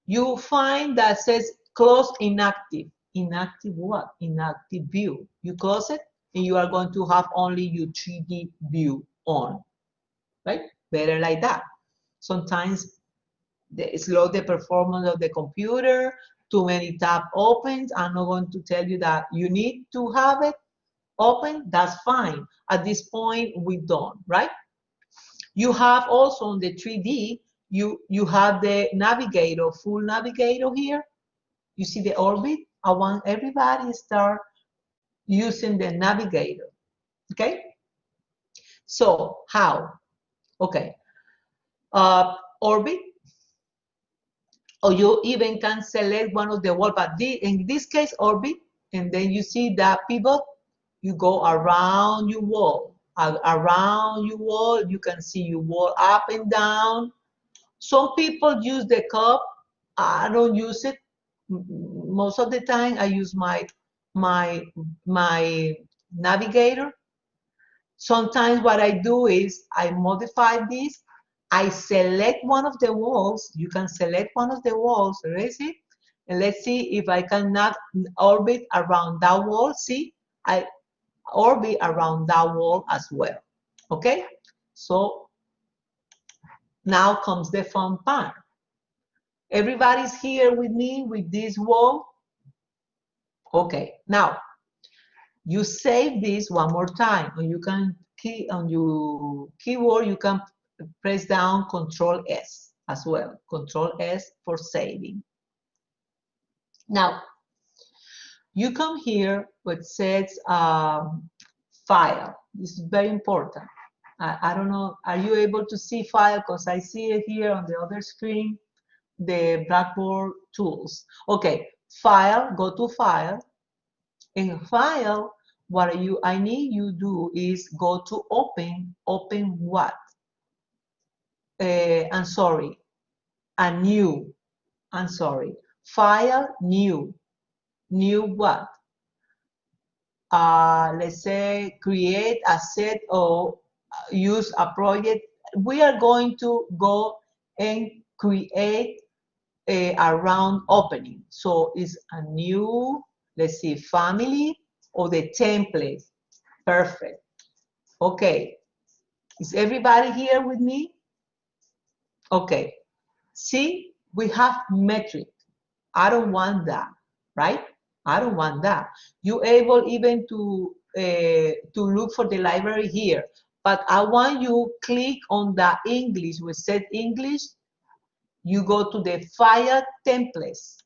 A: You find that says close inactive. Inactive what? Inactive view. You close it and you are going to have only your 3D view on, right? Better like that. Sometimes slow the performance of the computer, too many tab opens. I'm not going to tell you that you need to have it open, that's fine. At this point, we don't, right? You have also on the 3D, you have the navigator, full navigator here. You see the orbit? I want everybody start using the navigator, okay? So how? Okay, orbit, or you even can select one of the wall, but in this case, orbit, and then you see that pivot, you go around your wall, around your wall, you can see your wall up and down. Some people use the cup. I don't use it. Most of the time I use my navigator. Sometimes what I do is I modify this. I select one of the walls. You can select one of the walls, erase it, and let's see if I can not orbit around that wall. See, I orbit around that wall as well. Okay, so now comes the fun part. Everybody's here with me with this wall. Okay, now you save this one more time, or you can key on your keyboard, you can press down Control S as well. Control S for saving. Now, you come here where it says file. This is very important. I don't know, are you able to see file? Because I see it here on the other screen, the Blackboard tools. Okay, file, go to file. In file, what I need you do is go to open what? I'm sorry, a new, I'm sorry, file, new what? Let's say create a set or use a project. We are going to go and create around opening. So it's a new, let's see, family or the template. Perfect. Okay. Is everybody here with me? Okay. See, we have metric. I don't want that, right? I don't want that. You're able even to look for the library here, but I want you click on the English. We said English. You go to the file templates.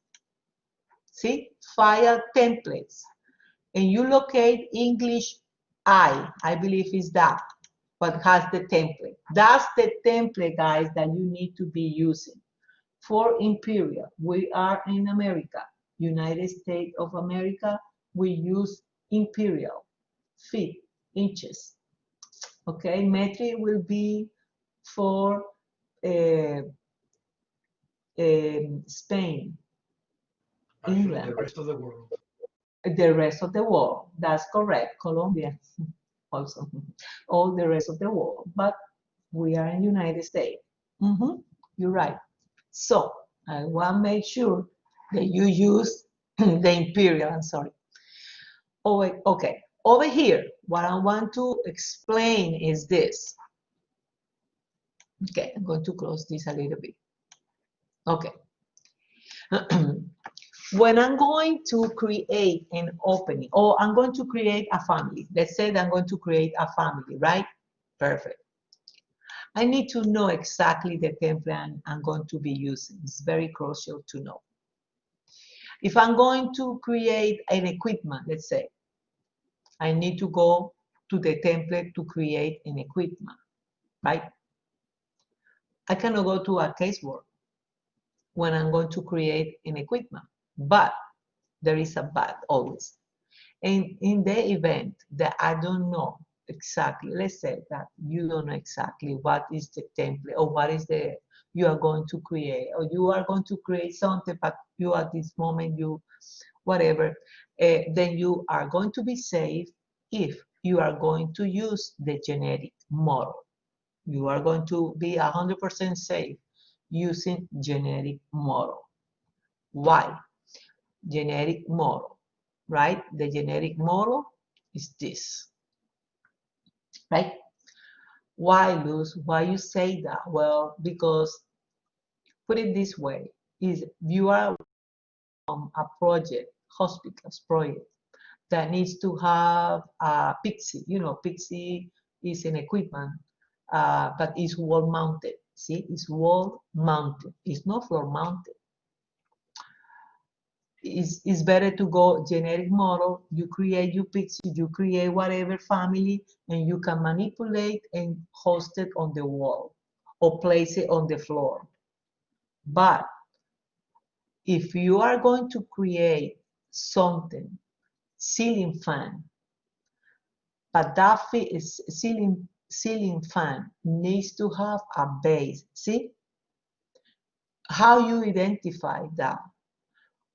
A: See, file templates, and you locate English I believe is that, but has the template. That's the template, guys, that you need to be using. For Imperial, we are in America, United States of America, we use Imperial, feet, inches. Okay, metric will be for Spain,
B: Actually,
A: England.
B: the rest of the world.
A: The rest of the world, that's correct. Colombia also, all the rest of the world, but we are in United States. You're right. So I want to make sure that you use the imperial, I'm sorry. Oh, okay, over here, what I want to explain is this. Okay, I'm going to close this a little bit. Okay. When I'm going to create an opening, or I'm going to create a family, let's say that I'm going to create a family, right? Perfect. I need to know exactly the template I'm going to be using. It's very crucial to know. If I'm going to create an equipment, let's say, I need to go to the template to create an equipment, right? I cannot go to a casework when I'm going to create an equipment, but there is a but always. And in the event that I don't know exactly, let's say that you don't know exactly what is the template or what is the you are going to create, or you are going to create something, but you at this moment, you whatever, then you are going to be safe if you are going to use the generic model. You are going to be 100% safe using generic model. Why? Generic model, right? The generic model is this, right? Why, Luz? Why you say that? Well, because put it this way, is you are a project, hospitals project, that needs to have a Pixie. You know, Pixie is an equipment, but it's wall mounted. See, it's wall mounted. It's not floor mounted. It's better to go generic model. You create your Pixie, you create whatever family, and you can manipulate and host it on the wall or place it on the floor. But if you are going to create something, ceiling fan, but that ceiling fan needs to have a base. See how you identify that?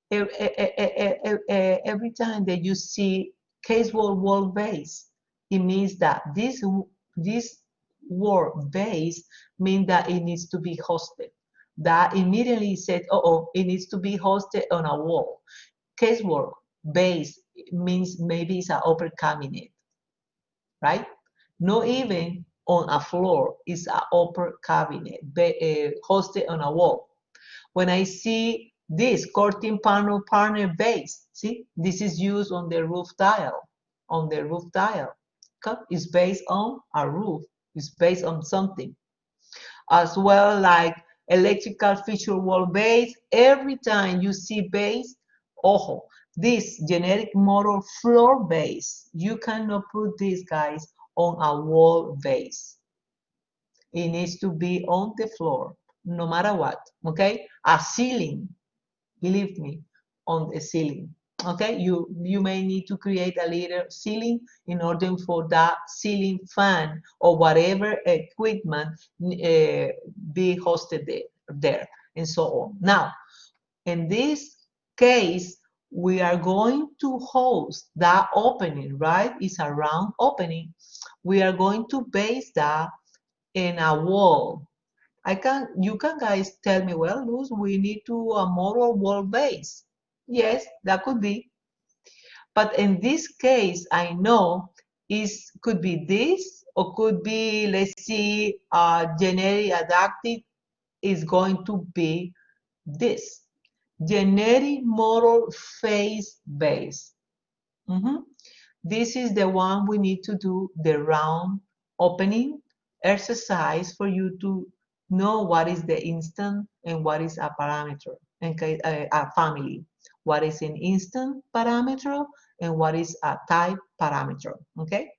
A: Every time that you see case wall base, it means that this wall base means that it needs to be hosted. That immediately said, oh, it needs to be hosted on a wall. Case wall base means maybe it's an upper cabinet, right? Not even on a floor, it's an upper cabinet hosted on a wall. When I see this curtain panel partner base, see, this is used on the roof tile, Okay? It's based on a roof, it's based on something. As well, like electrical feature wall base, every time you see base, ojo, this generic model floor base, you cannot put these guys on a wall base. It needs to be on the floor, no matter what, okay? A ceiling, believe me, on the ceiling, okay? You may need to create a little ceiling in order for that ceiling fan or whatever equipment be hosted there, and so on. Now, in this case, we are going to host that opening, right? It's a round opening. We are going to base that in a wall. You can guys tell me, well, Luz, we need to a model wall base. Yes, that could be. But in this case, I know could be this or could be, let's see, generic adapted is going to be this. Generic model face base. This is the one we need to do the round opening exercise for you to know what is the instant and what is a parameter, okay, a family. What is an instant parameter and what is a type parameter, okay?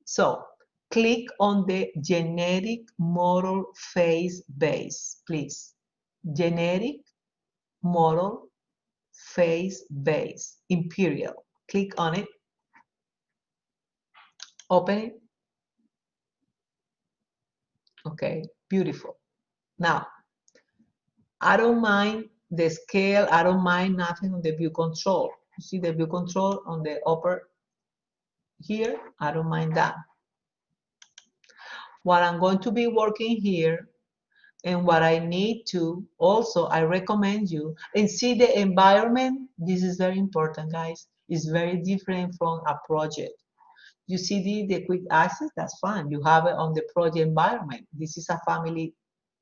A: So click on the generic model face base, please. Generic model face base, imperial. Click on it. Open it. Okay, beautiful. Now, I don't mind the scale. I don't mind nothing on the view control. You see the view control on the upper here? I don't mind that. What I'm going to be working here and what I need to also, I recommend you, and see the environment. This is very important, guys. It's very different from a project. You see the quick access, that's fine. You have it on the project environment. This is a family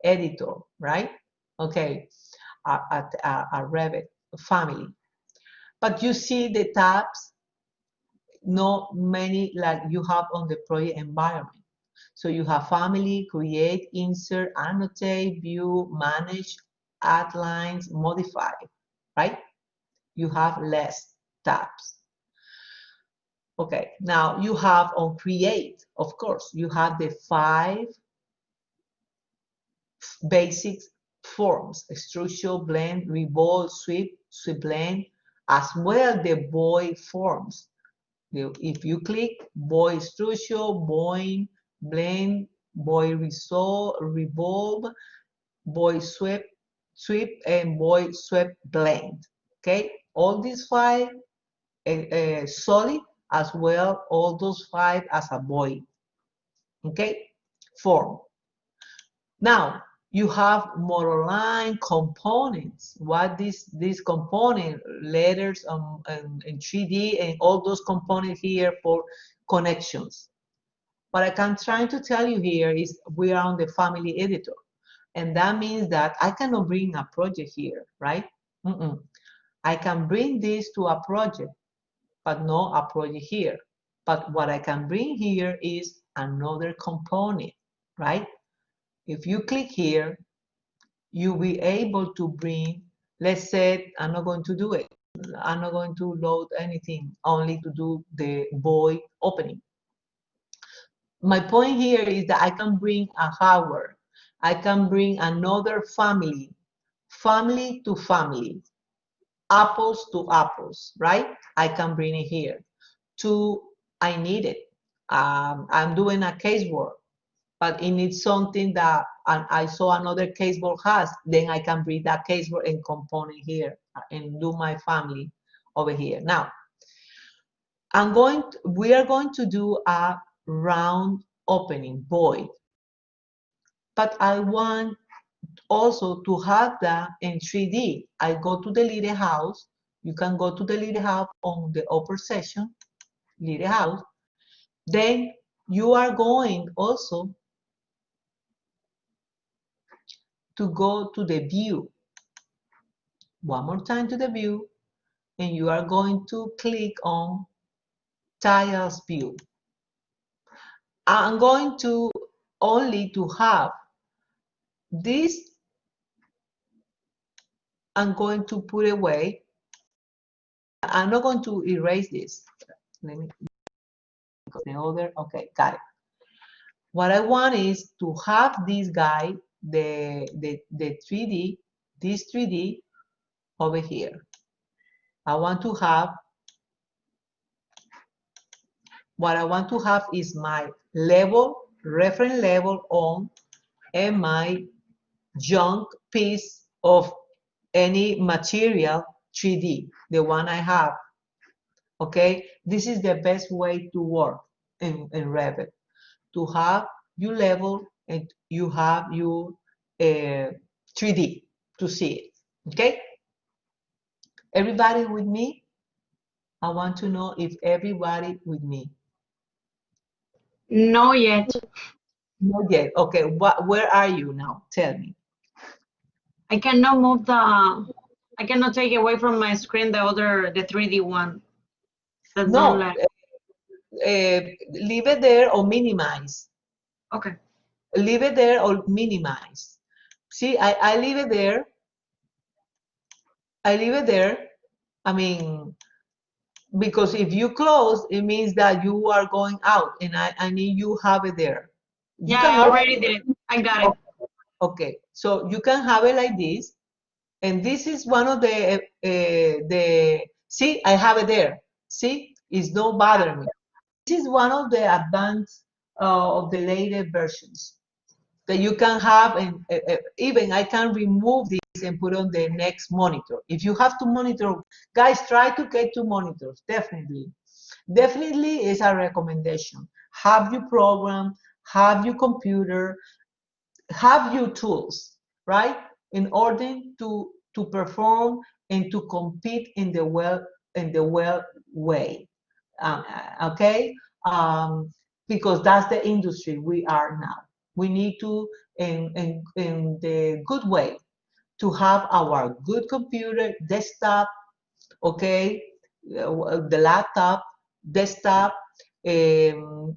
A: editor, right? Okay, a Revit family. But you see the tabs, not many like you have on the project environment. So you have family, create, insert, annotate, view, manage, add lines, modify, right? You have less tabs. Okay, now you have on create, of course, you have the 5 basic forms: extrusion, blend, revolve, sweep, sweep blend, as well the void forms. If you click void extrusion, void blend, void revolve, void sweep, and void sweep blend. Okay, all these 5 solid as well, all those 5 as a void. Okay, form. Now you have monoline components. What this component letters in 3D and all those components here for connections. What I'm trying to tell you here is we are on the family editor, and that means that I cannot bring a project here, right? I can bring this to a project, but not a project here. But what I can bring here is another component, right? If you click here, you'll be able to bring, let's say, I'm not going to do it. I'm not going to load anything, only to do the void opening. My point here is that I can bring a hardware. I can bring another family, family to family, apples to apples, right? I can bring it here. I need it. I'm doing a caseboard, but it needs something that I saw another caseboard has, then I can bring that caseboard and component here and do my family over here. Now, we are going to do a round opening, void. But I want also to have that in 3D. I go to the little house. You can go to the little house on the upper section, little house. Then you are going also to go to the view. One more time to the view, and you are going to click on tiles view. I'm going to only to have this. I'm going to put away. I'm not going to erase this. Let me the other. Okay, got it. What I want is to have this guy, the 3D, this 3D over here. I want to have, what I want to have is my level, reference level on, and my junk piece of any material 3D, the one I have. Okay, this is the best way to work in Revit, to have your level and you have your 3D to see it. Okay, everybody with me? I want to know if everybody with me.
C: No yet.
A: Not yet. Okay, where are you now? Tell me.
C: I cannot move I cannot take away from my screen the 3D one. That's not
A: No,
C: like,
A: leave it there or minimize.
C: okay.
A: Leave it there or minimize. See, I leave it there. I leave it there. I mean, because if you close, it means that you are going out, and I need you have it there. You
C: Yeah,
A: can
C: I
A: have
C: already did it. I got it.
A: okay, so you can have it like this, and this is one of the see, I have it there. See, it's no bother me. This is one of the advanced of the latest versions that you can have, and even I can remove this and put on the next monitor. If you have to monitor, guys, try to get 2 monitors, definitely. Definitely is a recommendation. Have your program, have your computer, have your tools, right? In order to perform and to compete in the well way. Okay? Because that's the industry we are now. We need to, in the good way, to have our good computer, desktop, okay, the laptop, desktop, and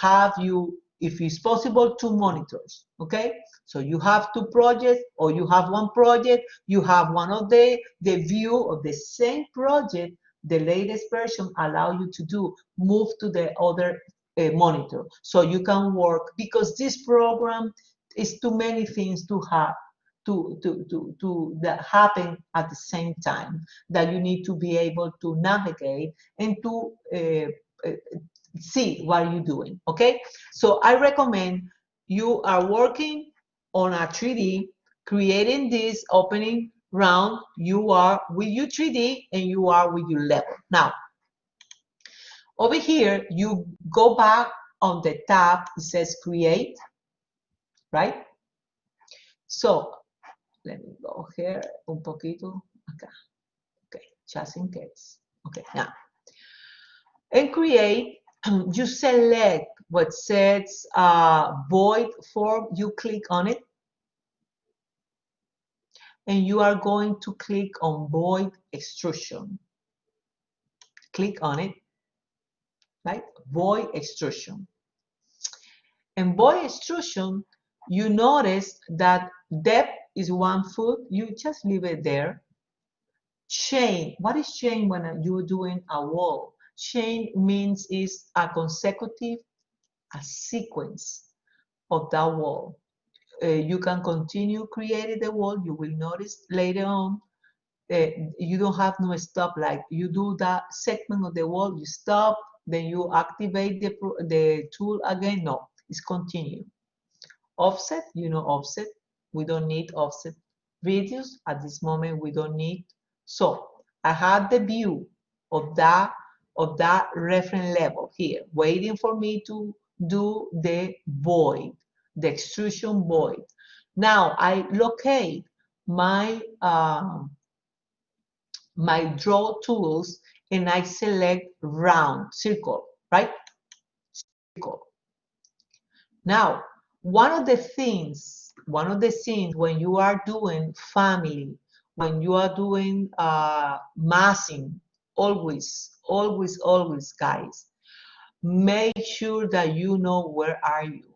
A: have you, if it's possible, 2 monitors, okay? So you have 2 projects, or you have 1 project, you have one of the view of the same project, the latest version allow you to move to the other monitor, so you can work, because this program is too many things to have that happen at the same time, that you need to be able to navigate and to see what you're doing. Okay, so I recommend you are working on a 3D, creating this opening round. You are with your 3D and you are with your level. Now Over here, you go back on the tab, it says create, right? So, let me go here un poquito acá. Okay, just in case. Okay, now. And create, you select what says void form, you click on it, and you are going to click on void extrusion. Click on it, right? Void extrusion. And void extrusion, you notice that depth is 1 foot, you just leave it there. Chain, what is chain when you're doing a wall? Chain means is a consecutive, a sequence of that wall. You can continue creating the wall. You will notice later on you don't have no stop, like you do that segment of the wall, you stop, then you activate the tool again. No, it's continue. Offset, you know offset, we don't need offset. Radius, at this moment we don't need. So I have the view of that reference level here, waiting for me to do the void, the extrusion void. Now I locate my my draw tools and I select round, circle, right? Circle. Now, one of the things when you are doing family, when you are doing massing, always, guys, make sure that you know where are you,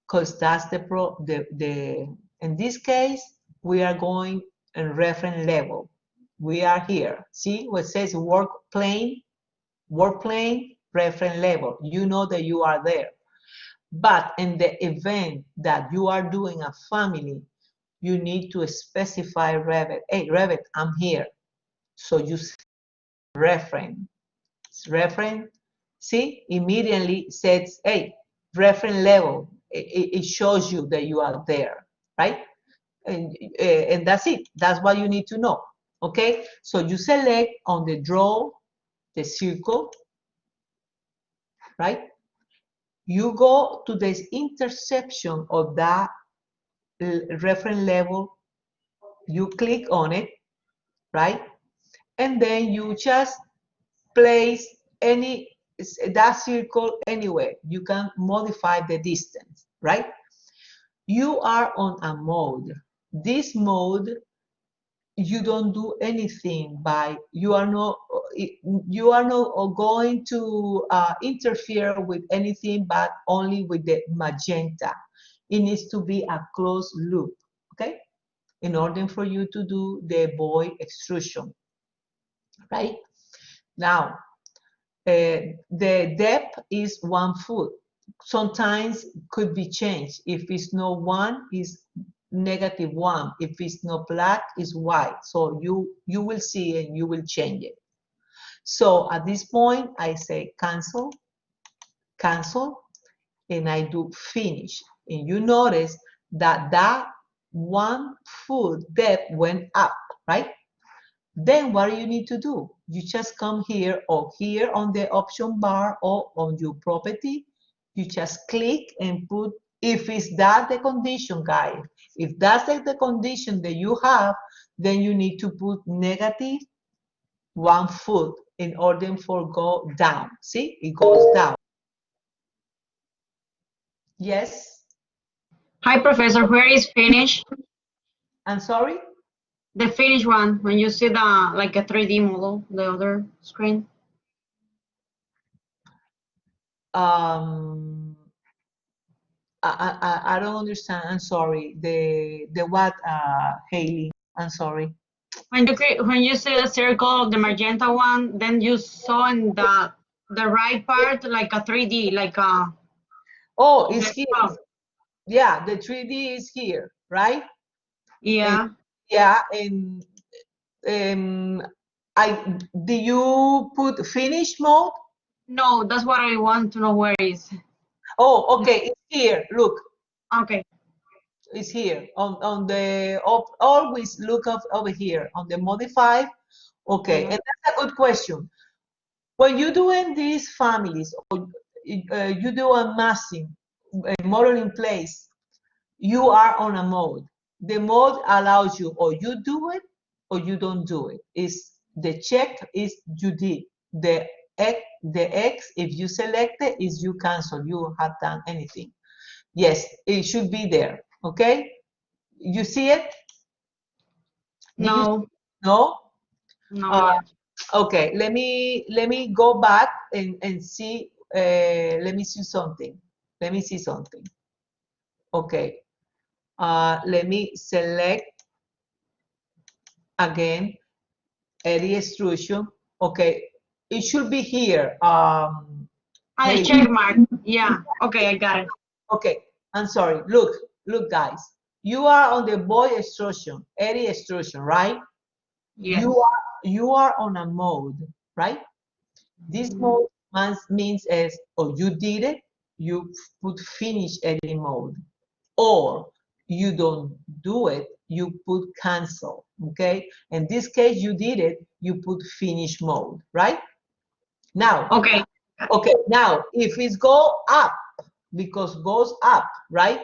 A: because that's in this case, we are going in reference level. We are here. See what says work plane, reference level. You know that you are there. But in the event that you are doing a family, you need to specify Revit. Hey, Revit, I'm here. So you reference. See, immediately says, hey, reference level. It shows you that you are there, right? And that's it. That's what you need to know. Okay, so you select on the draw, the circle, right? You go to this intersection of that reference level, you click on it, right? And then you just place that circle anywhere. You can modify the distance, right? You are on a mode. This mode, you don't do anything by, you are not going to interfere with anything but only with the magenta. It needs to be a closed loop, okay, in order for you to do the void extrusion, right? Now the depth is 1 foot. Sometimes could be changed. If it's not 1, is -1. If it's not black, it's white. So you will see and you will change it. So at this point, I say cancel, and I do finish. And you notice that that 1 foot depth went up, right? Then what do you need to do? You just come here or here on the option bar or on your property. You just click and put, if it's that the condition, guys, if that's the condition that you have, then you need to put -1 foot in order for go down. See, it goes down. Yes?
C: Hi, Professor. Where is finish?
A: I'm sorry?
C: The finish one, when you see the like a 3D model, the other screen.
A: I don't understand. I'm sorry. The what, Haley? I'm sorry.
C: When you see the circle, the magenta one, then you saw in the right part like a 3D, like a.
A: Oh, it's here.
C: Oh,
A: Yeah, the 3D is here, right?
C: yeah.
A: And, yeah, and do you put finish mode?
C: No, that's what I want to know where is.
A: Oh, okay, it's here. Look,
C: Okay.
A: it's here on the always look up over here on the modify. Okay,
C: Yeah.
A: and that's a good question. When you're doing these families, or you do a massing, a model in place, you are on a mode. The mode allows you, or you do it, or you don't do it. Is the check is you did. The X, if you select it, is you cancel. You have done anything. Yes, it should be there. Okay, you see it? Did you?
C: No,
A: No.
C: no,
A: Uh,
C: yet.
A: okay, let me go back and see. Let me see something. Let me see something. Okay. Let me select again edit extrusion. Okay, it should be here.
C: I
A: Hey,
C: check mark. Yeah. Okay, I got it.
A: okay, I'm sorry. Look, guys. You are on the void extrusion, edit extrusion, right?
C: Yes.
A: You are on a mode, right? This mode means as, oh, you did it, you put finish edit mode, or you don't do it, you put cancel. Okay, in this case you did it, you put finish mode, right? Now,
C: Okay.
A: okay, now if it go up, because goes up, right?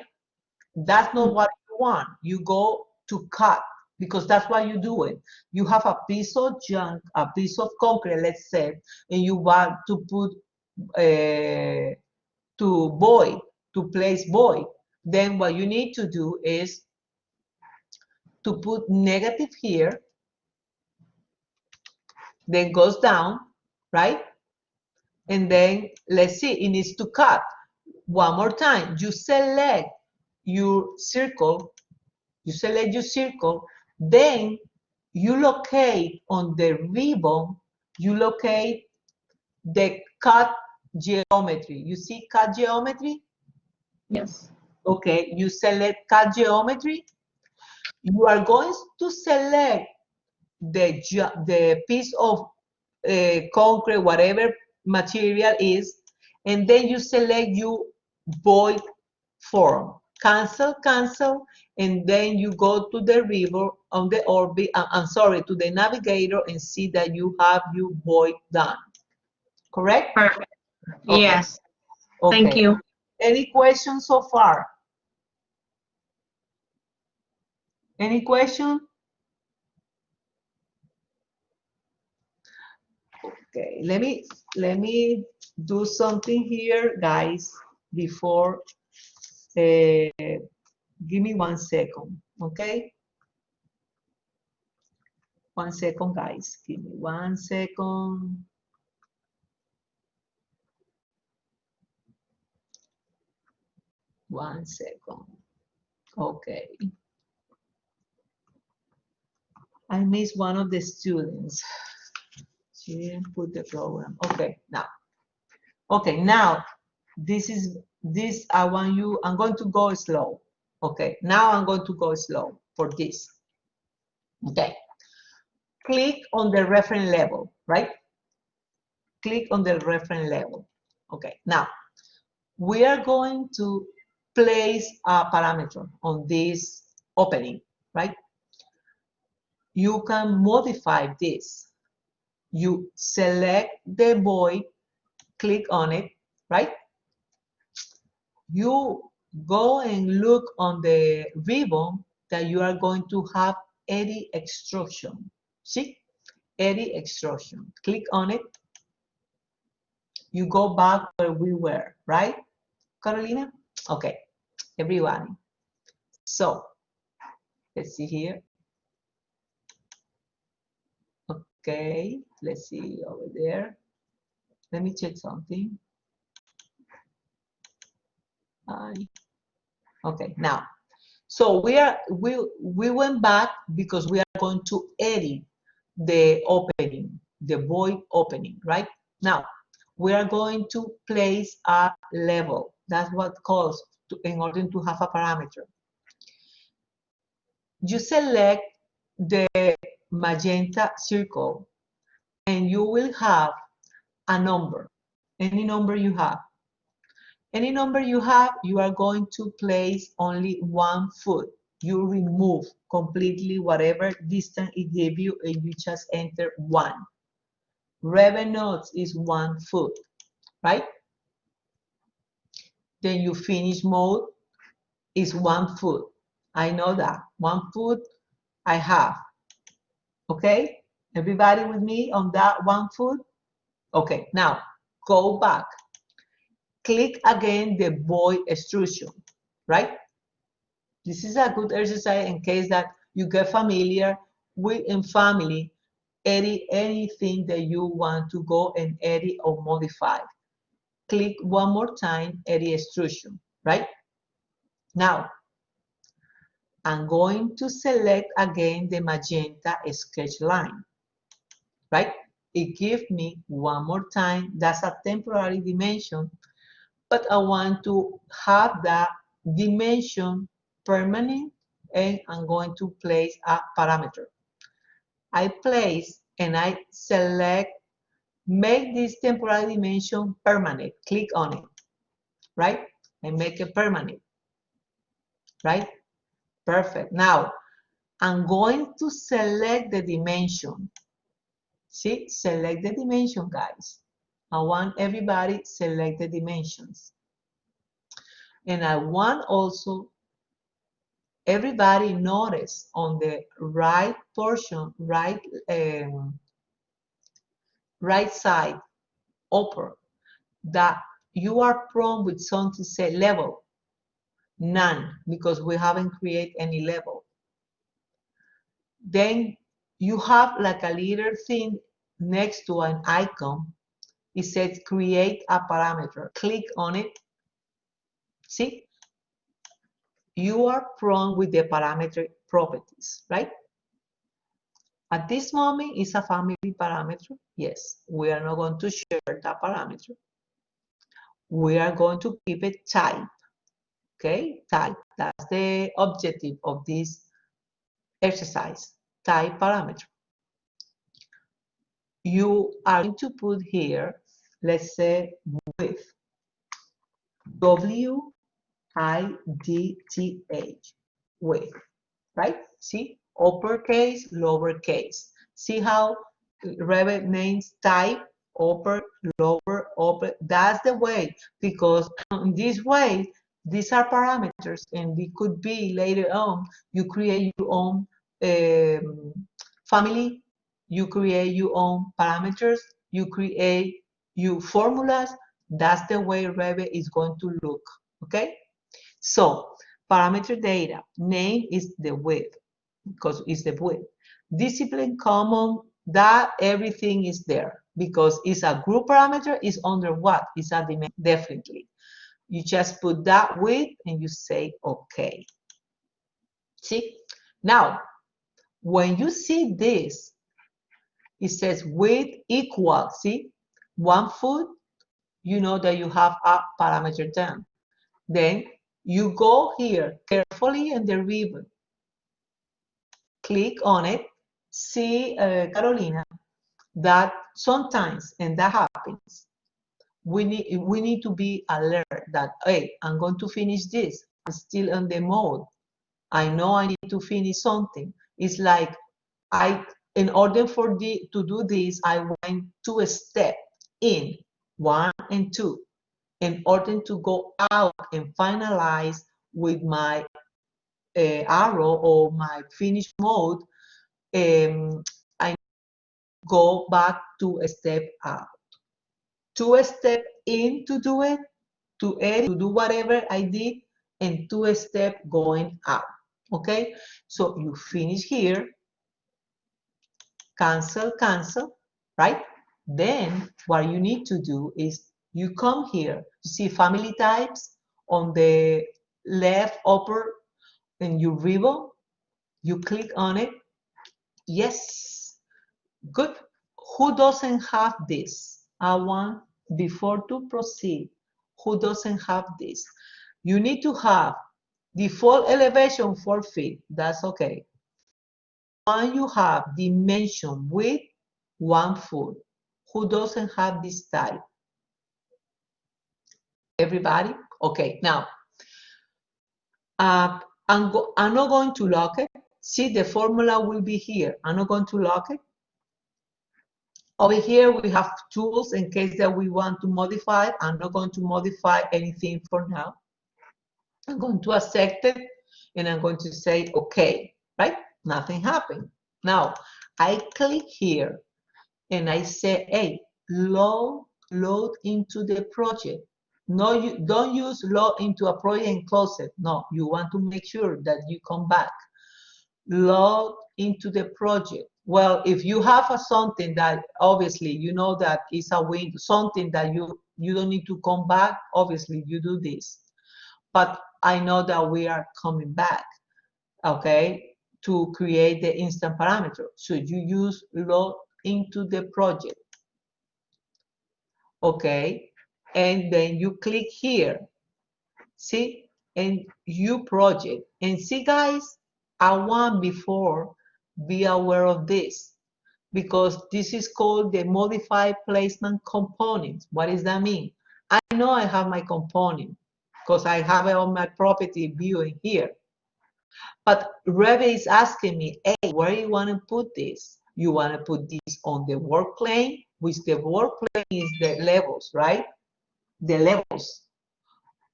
A: That's not what you want. You go to cut, because that's why you do it. You have a piece of junk, a piece of concrete, let's say, and you want to put to void, to place void. Then what you need to do is to put negative here, then goes down, right? And then let's see, it needs to cut. One more time, you select your circle, then you locate on the ribbon, you locate the cut geometry. You see cut geometry?
C: Yes.
A: Okay, you select cut geometry. You are going to select the piece of concrete, whatever material is, and then you select you void form. Cancel, and then you go to the river on the orbit, I'm sorry, to the navigator, and see that you have your void done. Correct?
C: Perfect.
A: Okay.
C: Yes. Thank
A: Okay.
C: you.
A: Any questions so far? Any question? Okay, let me do something here, guys, before give me 1 second, okay? 1 second, guys. Give me 1 second. One second. Okay. I missed one of the students. She didn't put the program. Okay, now. Okay, now this I want you, I'm going to go slow. Okay, now I'm going to go slow for this. Okay. Click on the reference level, right? Click on the reference level. Okay, now we are going to place a parameter on this opening, right? You can modify this. You select the void, click on it, right? You go and look on the ribbon that you are going to have edit extrusion. See? Edit extrusion. Click on it. You go back where we were, right, Carolina? Okay, everyone. So, let's see here. Okay, let's see over there. Let me check something. Okay, now, so we went back because we are going to edit the opening, the void opening, right? Now, we are going to place a level. That's what calls in order to have a parameter. You select the magenta circle and you will have a number, any number you have. Any number you have, you are going to place only 1 foot. You remove completely whatever distance it gave you and you just enter 1. Revit nodes is 1 foot, right? Then you finish mode is 1 foot. I know that 1 foot I have. Okay, everybody with me on that 1 foot? Okay, now go back. Click again the void extrusion, right? This is a good exercise in case that you get familiar with in family, edit anything that you want to go and edit or modify. Click one more time, edit extrusion, right? Now, I'm going to select again the magenta sketch line, right? It gives me one more time, that's a temporary dimension, but I want to have that dimension permanent, and I'm going to place a parameter. I place and I select, make this temporary dimension permanent. Click on it, right? And make it permanent, right? Perfect. Now, I'm going to select the dimension. See, select the dimension, guys. I want everybody select the dimensions. And I want also everybody notice on the right portion, right side, upper, that you are prompt with something say level. None, because we haven't created any level. Then you have like a little thing next to an icon. It says create a parameter. Click on it. See? You are prompt with the parameter properties, right? At this moment, it's a family parameter. Yes, we are not going to share that parameter. We are going to keep it type. Okay, type. That's the objective of this exercise. Type parameter. You are going to put here, let's say, width. W-I-D-T-H. Width. Right? See? Uppercase, lowercase. See how Revit names type, upper, lower, upper. That's the way, because in this way, these are parameters, and it could be later on, you create your own family, you create your own parameters, you create your formulas. That's the way Revit is going to look, okay? So, parameter data, name is the width, because it's the width. Discipline common, that everything is there, because it's a group parameter, is under what? It's a dimension, definitely. You just put that width and you say, okay. See? Now, when you see this, it says width equal, see? 1 foot, you know that you have a parameter term. Then you go here carefully in the ribbon, click on it, see, Carolina, that sometimes, and that happens, we need to be alert that, hey, I'm going to finish this. I'm still on the mode. I know I need to finish something. It's like, in order to do this, I went 2 steps in, 1 and 2. In order to go out and finalize with my arrow or my finish mode, I go back to a step out. 2 steps in to do it, to edit, to do whatever I did, and 2 steps going out. Okay, so you finish here, cancel, cancel, right? Then what you need to do is you come here, you see family types on the left upper and you ribbon, you click on it. Yes, good. Who doesn't have this? I want, before to proceed, who doesn't have this? You need to have default elevation 4 feet. That's okay. When you have dimension width 1 foot, who doesn't have this type? Everybody? Okay, now I'm not going to lock it. See, the formula will be here. I'm not going to lock it. Over here, we have tools in case that we want to modify. I'm not going to modify anything for now. I'm going to accept it, and I'm going to say, okay, right? Nothing happened. Now, I click here, and I say, hey, load into the project. No, you don't use load into a project and close it. No, you want to make sure that you come back. Load into the project. Well, if you have something that obviously you know that is a window, something that you don't need to come back, obviously you do this. But I know that we are coming back, okay, to create the instant parameter. So you use load into the project, okay, and then you click here, see, and you project. And see, guys, I want before be aware of this, because this is called the modified placement component. What does that mean? I know I have my component because I have it on my property view in here. But Revit is asking me, hey, where you want to put this? You want to put this on the work plane, which the work plane is the levels, right? The levels.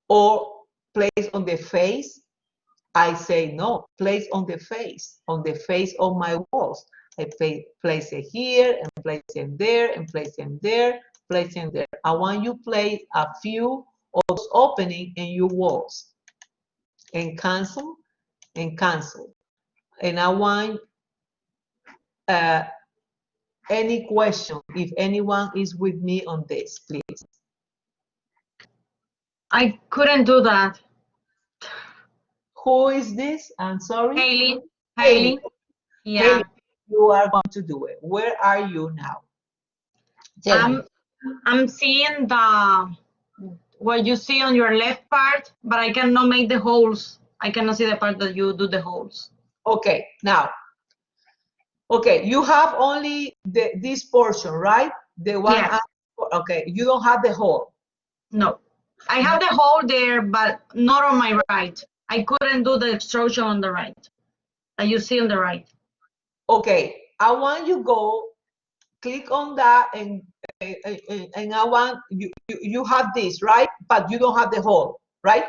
A: Or place on the face. I say no, place on the face of my walls. I place it here and place it there and place it there, place it there. I want you place a few of those opening in your walls and cancel and cancel. And I want any question, if anyone is with me on this, please.
C: I couldn't do that.
A: Who is this? I'm sorry.
C: Haley.
A: Haley.
C: Yeah.
A: Haley, you are going to do it. Where are you now? Tell me.
C: I'm seeing what you see on your left part, but I cannot make the holes. I cannot see the part that you do the holes.
A: Okay, now. Okay, you have only this portion, right? The one.
C: Yes.
A: Okay, you don't have the whole.
C: No. I have the hole there, but not on my right. I couldn't do the extrusion on the right. That you see on the right.
A: Okay, I want you go click on that, and I want you have this, right? But you don't have the hole, right?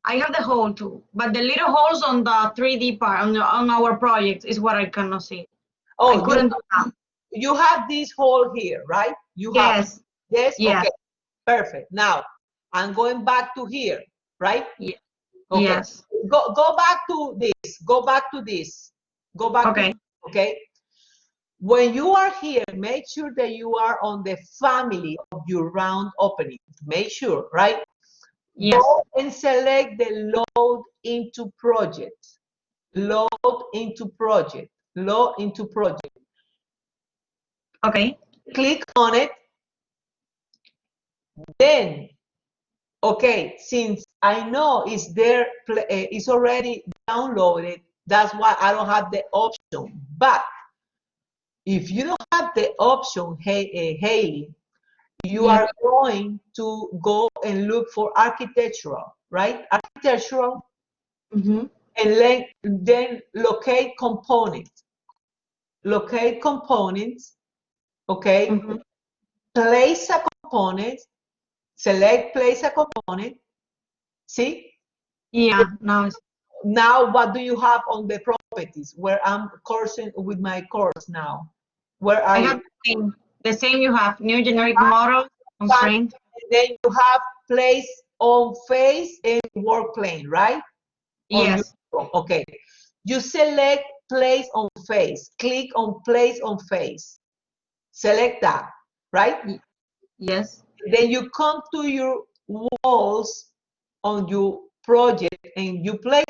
C: I have the hole too, but the little holes on the 3D part on our project is what I cannot see.
A: Oh,
C: I couldn't do that.
A: You have this hole here, right? You
C: Yes.
A: have. Yes.
C: Yes.
A: Okay. Perfect. Now I'm going back to here, right?
C: Yeah.
A: Okay.
C: Yes.
A: Go back to this. Go back to this. Go back.
C: Okay.
A: Okay. When you are here, make sure that you are on the family of your round opening. Make sure, right?
C: Yes.
A: Go and select the load into project. Load into project. Load into project.
C: Okay.
A: Click on it. Then, okay, since I know it's there, it's already downloaded, that's why I don't have the option. But if you don't have the option, Haley, you are going to go and look for architectural, right? Architectural, and then locate components. Locate components, okay? Place a component, select place a component, see?
C: Yeah,
A: Now what do you have on the properties where I'm coursing with my course now? Where are
C: I
A: you?
C: have the same you have, new generic model, constraint.
A: Then you have place on face and work plane, right?
C: Yes.
A: Okay. You select place on face. Click on place on face. Select that, right?
C: Yes.
A: Then you come to your walls on your project and you place.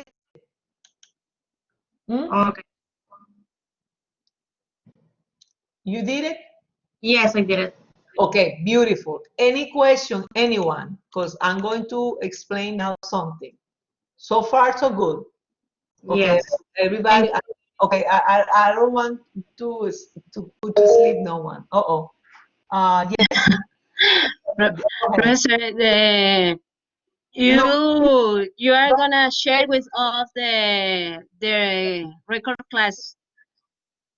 C: Okay.
A: You did it?
C: Yes, I did it.
A: Okay, beautiful. Any question, anyone? Because I'm going to explain now something. So far, so good. Okay,
C: Yes.
A: everybody. Okay, I don't want to put to sleep no one. Uh-oh. Yes.
D: Professor, you are gonna share with us the record class.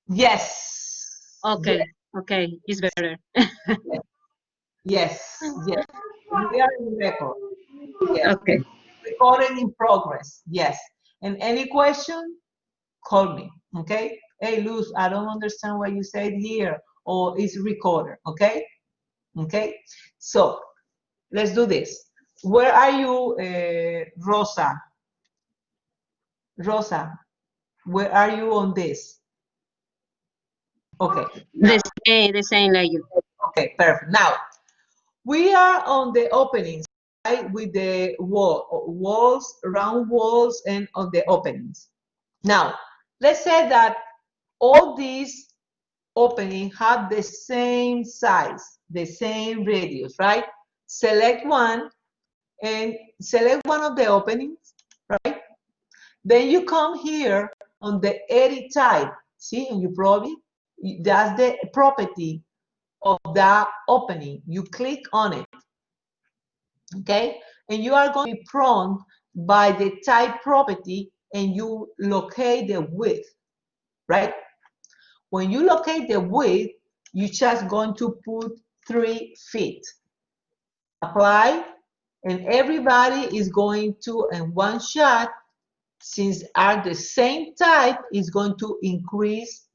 A: Yes.
D: Okay. Okay, it's better.
A: Yes, yes. We are in record. Yes.
D: Okay.
A: Recording in progress. Yes. And any question, call me. Okay. Hey, Luz, I don't understand what you said here, or it's recorded. Okay. Okay. So let's do this. Where are you, Rosa? Rosa, where are you on this? Okay. Now,
D: The same like you.
A: okay, perfect. Now we are on the openings, right? With the walls, round walls, and on the openings. Now, let's say that all these openings have the same size, the same radius, right? Select one and select one of the openings, right? Then you come here on the edit type, see, and you probably, that's the property of that opening. You click on it, okay? And you are going to be prompt by the type property and you locate the width, right? When you locate the width, you just going to put 3 feet. Apply, and everybody is going to, in one shot, since are the same type, is going to increase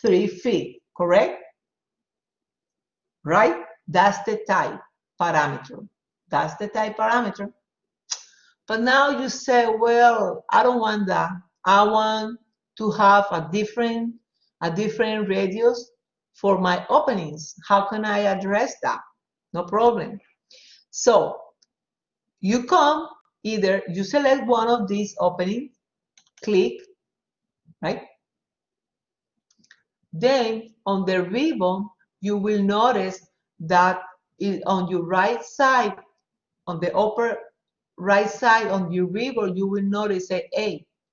A: 3 feet, correct? Right? That's the type parameter. That's the type parameter. But now you say, well, I don't want that. I want to have a different radius for my openings. How can I address that? No problem. So you come, either you select one of these openings, click, right? Then on the ribbon, you will notice that on your right side, on the upper right side on your ribbon, you will notice a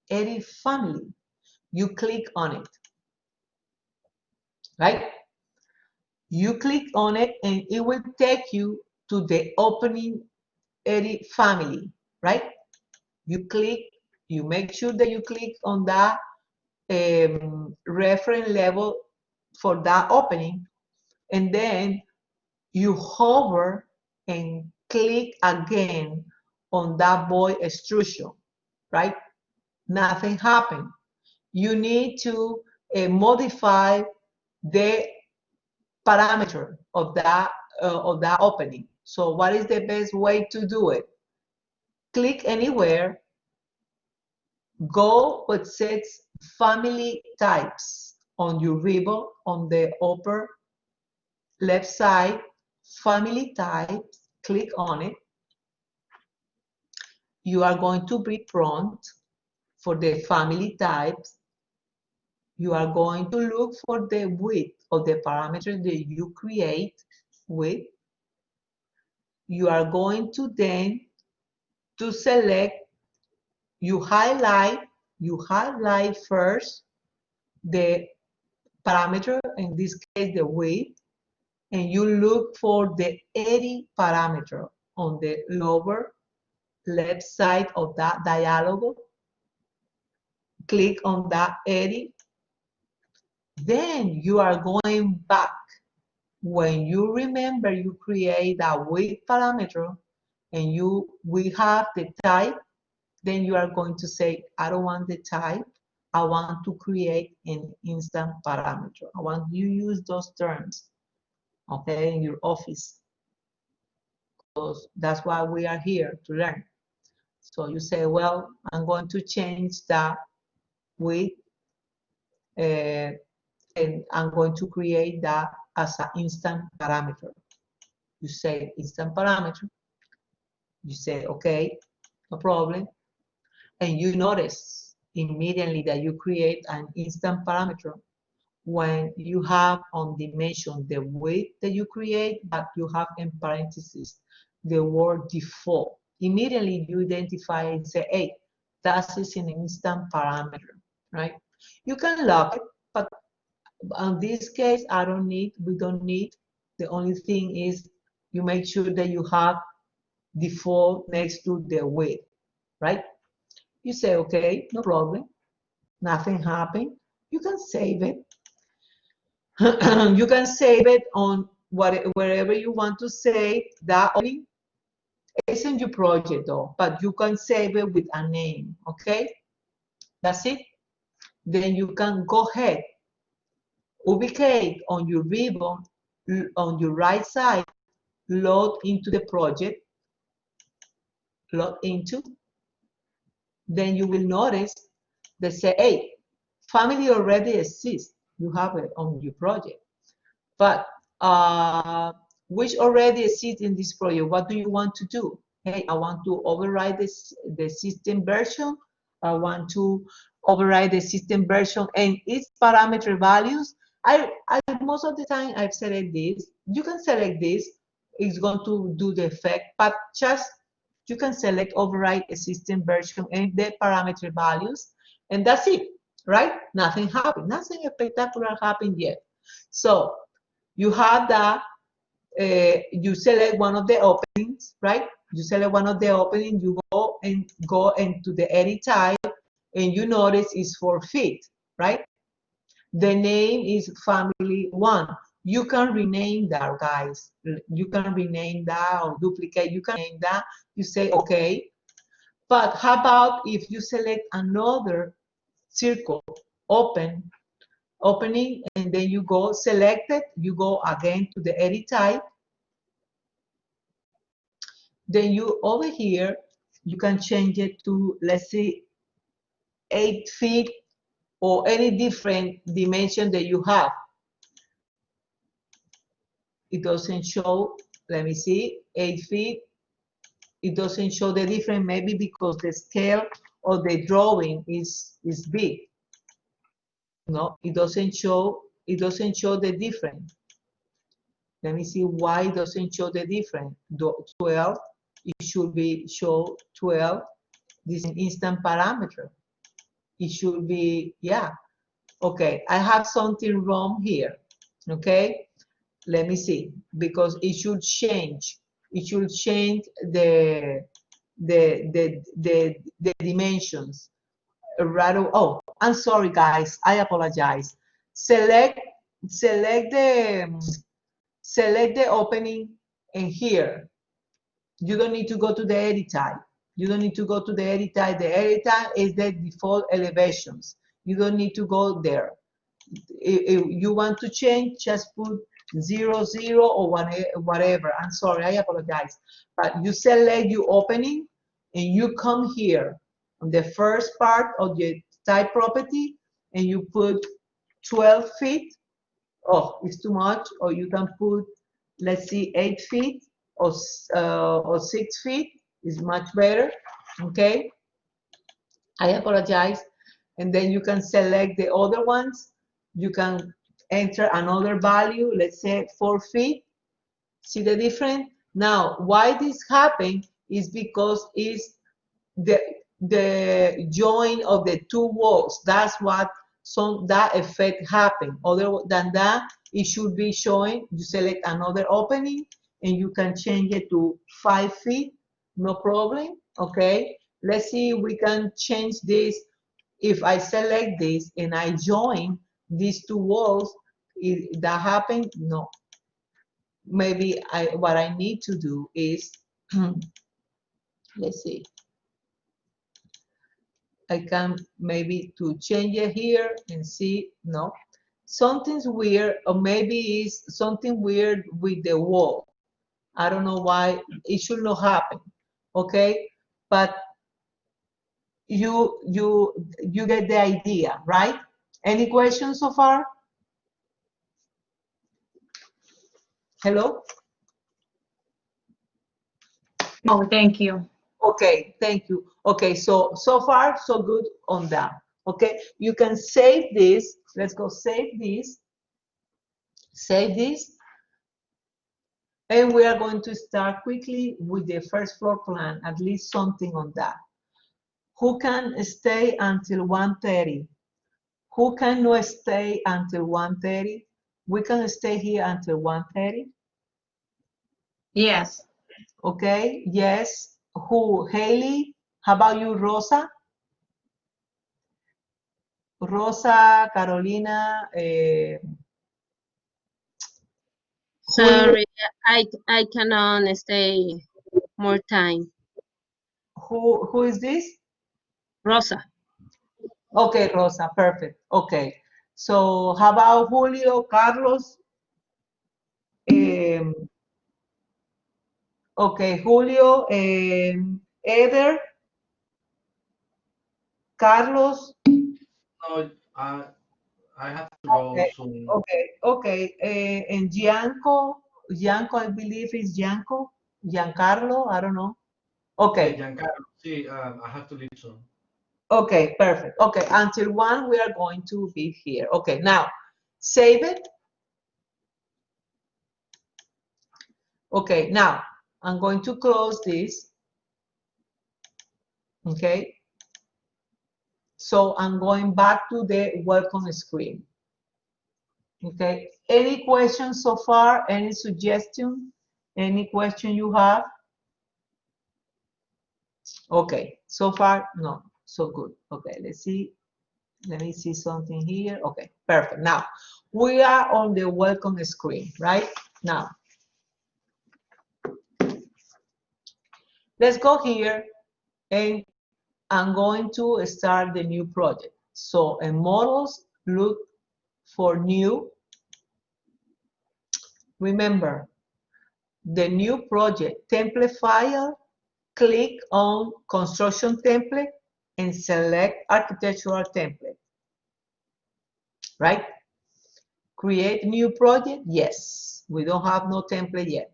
A: edit family. You click on it, right? You click on it and it will take you to the opening edit family, right? You click, you make sure that you click on that reference level for that opening, and then you hover and click again on that void extrusion, right? Nothing happened. You need to modify the parameter of that opening. So what is the best way to do it? Click anywhere, go what says family types on your ribbon on the upper left side, family types, click on it. You are going to be prompt for the family types. You are going to look for the width of the parameter that you create with. You are going to then to select, you highlight first the parameter, in this case the width, and you look for the edit parameter on the lower left side of that dialog. Click on that edit. Then you are going back. When you remember you create a width parameter and we have the type, then you are going to say, I don't want the type. I want to create an instant parameter. I want you use those terms, okay, in your office. Because that's why we are here to learn. So you say, well, I'm going to change that width, and I'm going to create that as an instant parameter. You say instant parameter. You say, okay, no problem. And you notice immediately that you create an instant parameter when you have on dimension the width that you create, but you have in parentheses the word default. Immediately you identify and say, hey, that is an instant parameter, right? You can lock it, but in this case, we don't need. The only thing is you make sure that you have default next to the width, right? You say, okay, no problem. Nothing happened. You can save it. You can save it on wherever you want to save that opening. It's in your project though, but you can save it with a name, okay? That's it. Then you can go ahead, ubicate on your ribbon, on your right side, load into the project, load into. Then you will notice they say, hey, family already exists. You have it on your project. But which already exists in this project, what do you want to do? Hey, I want to override the system version. I want to override the system version and its parameter values. I most of the time I've selected this. You can select this. It's going to do the effect, but just you can select override a system version and the parameter values, and that's it, right? Nothing happened. Nothing spectacular happened yet. So you have that, you select one of the openings, right? You select one of the openings, you go into the edit type, and you notice it's 4 feet, right? The name is family 1. You can rename that, guys. You can rename that or duplicate. You can name that. You say, okay. But how about if you select another circle, opening, and then you go select it, you go again to the edit type, then you over here, you can change it to, let's say, 8 feet or any different dimension that you have. It doesn't show, let me see, 8 feet. It doesn't show the difference, maybe because the scale of the drawing is big. No, it doesn't show the difference. Let me see why it doesn't show the difference. 12, it should be show 12. This is an instant parameter. It should be, yeah. Okay, I have something wrong here. Okay, let me see, because it should change. It should change the dimensions. Rather, oh, I'm sorry, guys. I apologize. Select the opening in here. You don't need to go to the edit type. You don't need to go to the edit type. The edit type is the default elevations. You don't need to go there. If you want to change, just put 0, 0 or whatever. I'm sorry, I apologize. But you select your opening and you come here on the first part of the type property and you put 12 feet. Oh, it's too much. Or you can put, let's see, 8 feet or 6 feet is much better. Okay, I apologize. And then you can select the other ones. You can enter another value, let's say 4 feet. See the difference? Now, why this happened is because it's the join of the two walls. That's what that effect happened. Other than that, it should be showing. You select another opening and you can change it to 5 feet, no problem. Okay, let's see if we can change this. If I select this and I join these two walls, that happened? No. Maybe what I need to do is, let's see, I can maybe to change it here and see, no. Something's weird, or maybe it's something weird with the wall. I don't know why, it should not happen, okay? But you get the idea, right? Any questions so far? Hello?
C: No, thank you.
A: Okay, thank you. Okay, so far so good on that. Okay, you can save this. Let's go save this. Save this. And we are going to start quickly with the first floor plan, at least something on that. Who can stay until 1:30? Who cannot stay until 1:30? We can stay here until 1:30.
C: Yes.
A: Okay, yes. Who? Haley? How about you, Rosa? Rosa, Carolina,
D: Sorry, I cannot stay more time.
A: Who is this?
D: Rosa.
A: Okay, Rosa, perfect. Okay. So how about Julio, Carlos? Okay, Julio, Eder, Carlos.
B: No, I have to go
A: Okay,
B: soon.
A: okay. And Gianco, I believe is Giancarlo, I don't know. Okay,
B: Giancarlo, see, I have to leave soon.
A: okay, perfect. Okay, until 1, we are going to be here. Okay, now, save it. Okay, now, I'm going to close this. Okay, so I'm going back to the welcome screen. Okay, any questions so far? Any suggestion? Any question you have? Okay, so far, no, so good. Okay, let's see. Let me see something here. Okay, perfect. Now, we are on the welcome screen, right? Now, let's go here and I'm going to start the new project. So in models, look for new. Remember, the new project template file, click on construction template and select architectural template, right? Create new project, yes. We don't have no template yet.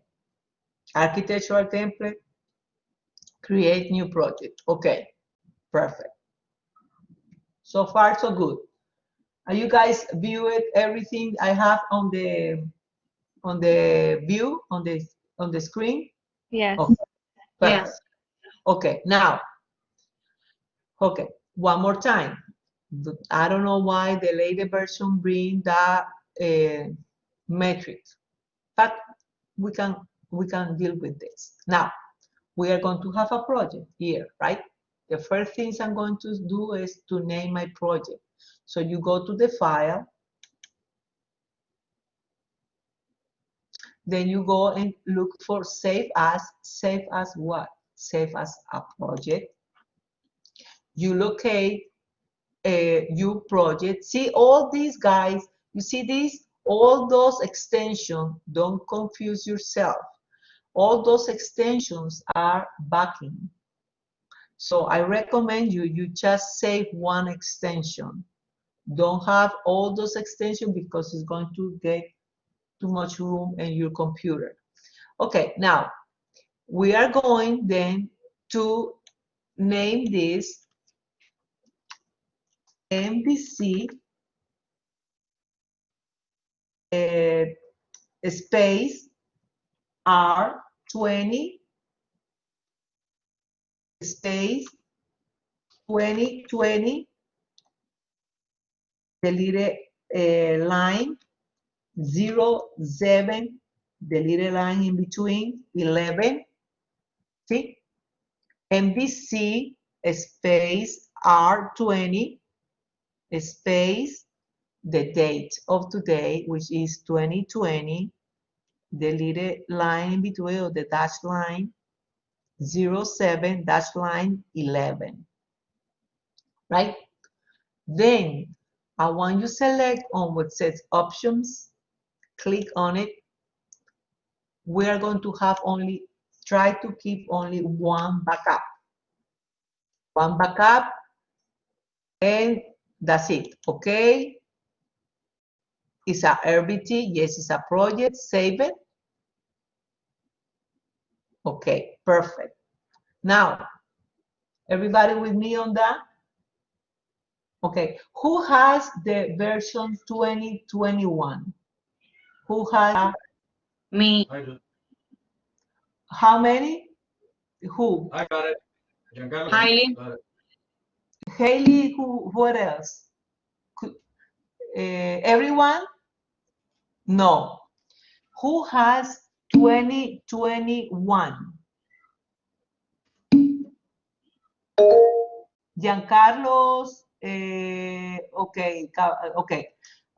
A: Architectural template, create new project. Okay, perfect. So far, so good. Are you guys viewed everything I have on the view on the screen?
E: Yes.
A: Okay, perfect.
C: Yes.
A: Okay, now, okay, one more time. I don't know why the later version bring that metric, but we can deal with this. Now, we are going to have a project here, right? The first things I'm going to do is to name my project. So you go to the file, then you go and look for save as what? Save as a project. You locate your project. See all these guys, you see these? All those extensions, don't confuse yourself. All those extensions are backing. So I recommend you just save one extension. Don't have all those extensions because it's going to get too much room in your computer. Okay, now we are going then to name this MVC space R20 space 2020 deleted line 07 deleted line in between 11. See, MVC space R20 space the date of today, which is 2020, deleted line in between of the dash line 07 dash line 11, right? Then I want you to select on what says options, click on it. We are going to have only, try to keep only one backup. One backup and that's it, okay? It's a RBT, yes, it's a project, save it. Okay, perfect. Now, everybody with me on that? Okay, who has the version 2021? Who has,
C: Me.
B: I do.
A: how many? Who?
B: I got it. Giancarlo
C: Highly.
B: got it.
A: Haley, what else? Everyone? No. Who has 2021? Giancarlos, okay, okay.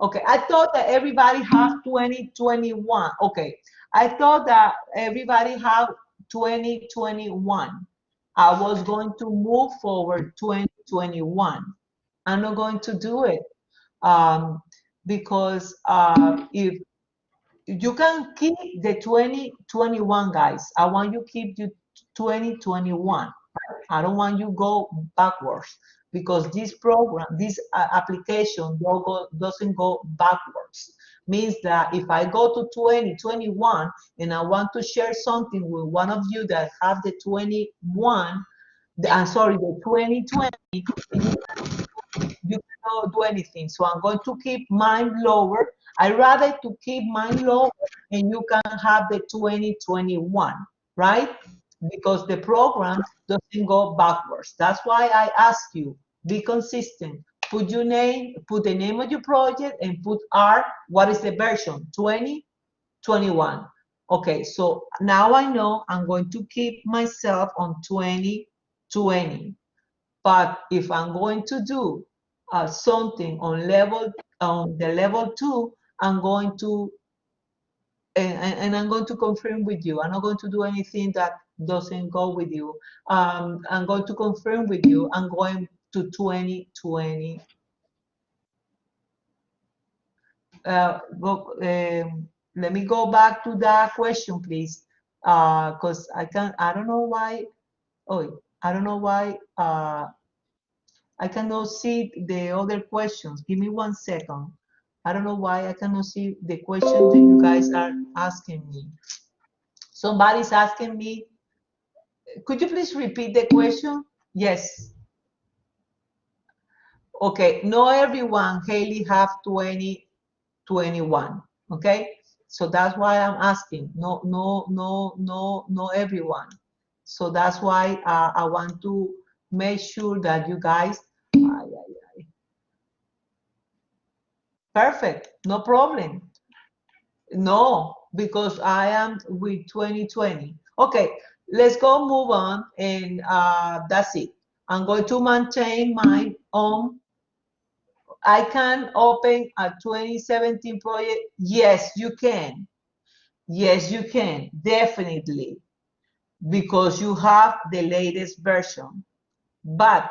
A: Okay, I thought that everybody have 2021. Okay, I thought that everybody have 2021. I was going to move forward 2021. I'm not going to do it because if you can keep the 2021, guys, I want you keep you 2021. I don't want you go backwards because this program, this application doesn't go backwards. Means that if I go to 2021 and I want to share something with one of you that have the 21, I'm sorry, the 2020, you cannot do anything. So I'm going to keep mine lower. I rather to keep mine lower and you can have the 2021, right? Because the program doesn't go backwards. That's why I ask you, be consistent. Put your name, put the name of your project and put R, what is the version? 2021. Okay, so now I know I'm going to keep myself on 2020. But if I'm going to do something on the level 2, I'm going to and I'm going to confirm with you. I'm not going to do anything that doesn't go with you. I'm going to confirm with you. I'm going to 2020. Let me go back to that question, please, because I don't know why. Oh, I don't know why. I cannot see the other questions. Give me 1 second. I don't know why I cannot see the questions that you guys are asking me. Somebody's asking me, could you please repeat the question? Yes. Okay, not everyone, Haley, have 2021. Okay, so that's why I'm asking. No, everyone. So that's why I want to make sure that you guys. Perfect, no problem. No, because I am with 2020. Okay, let's go move on, and that's it. I'm going to maintain my own. I can open a 2017 project. Yes, you can. Yes, you can, definitely, because you have the latest version. But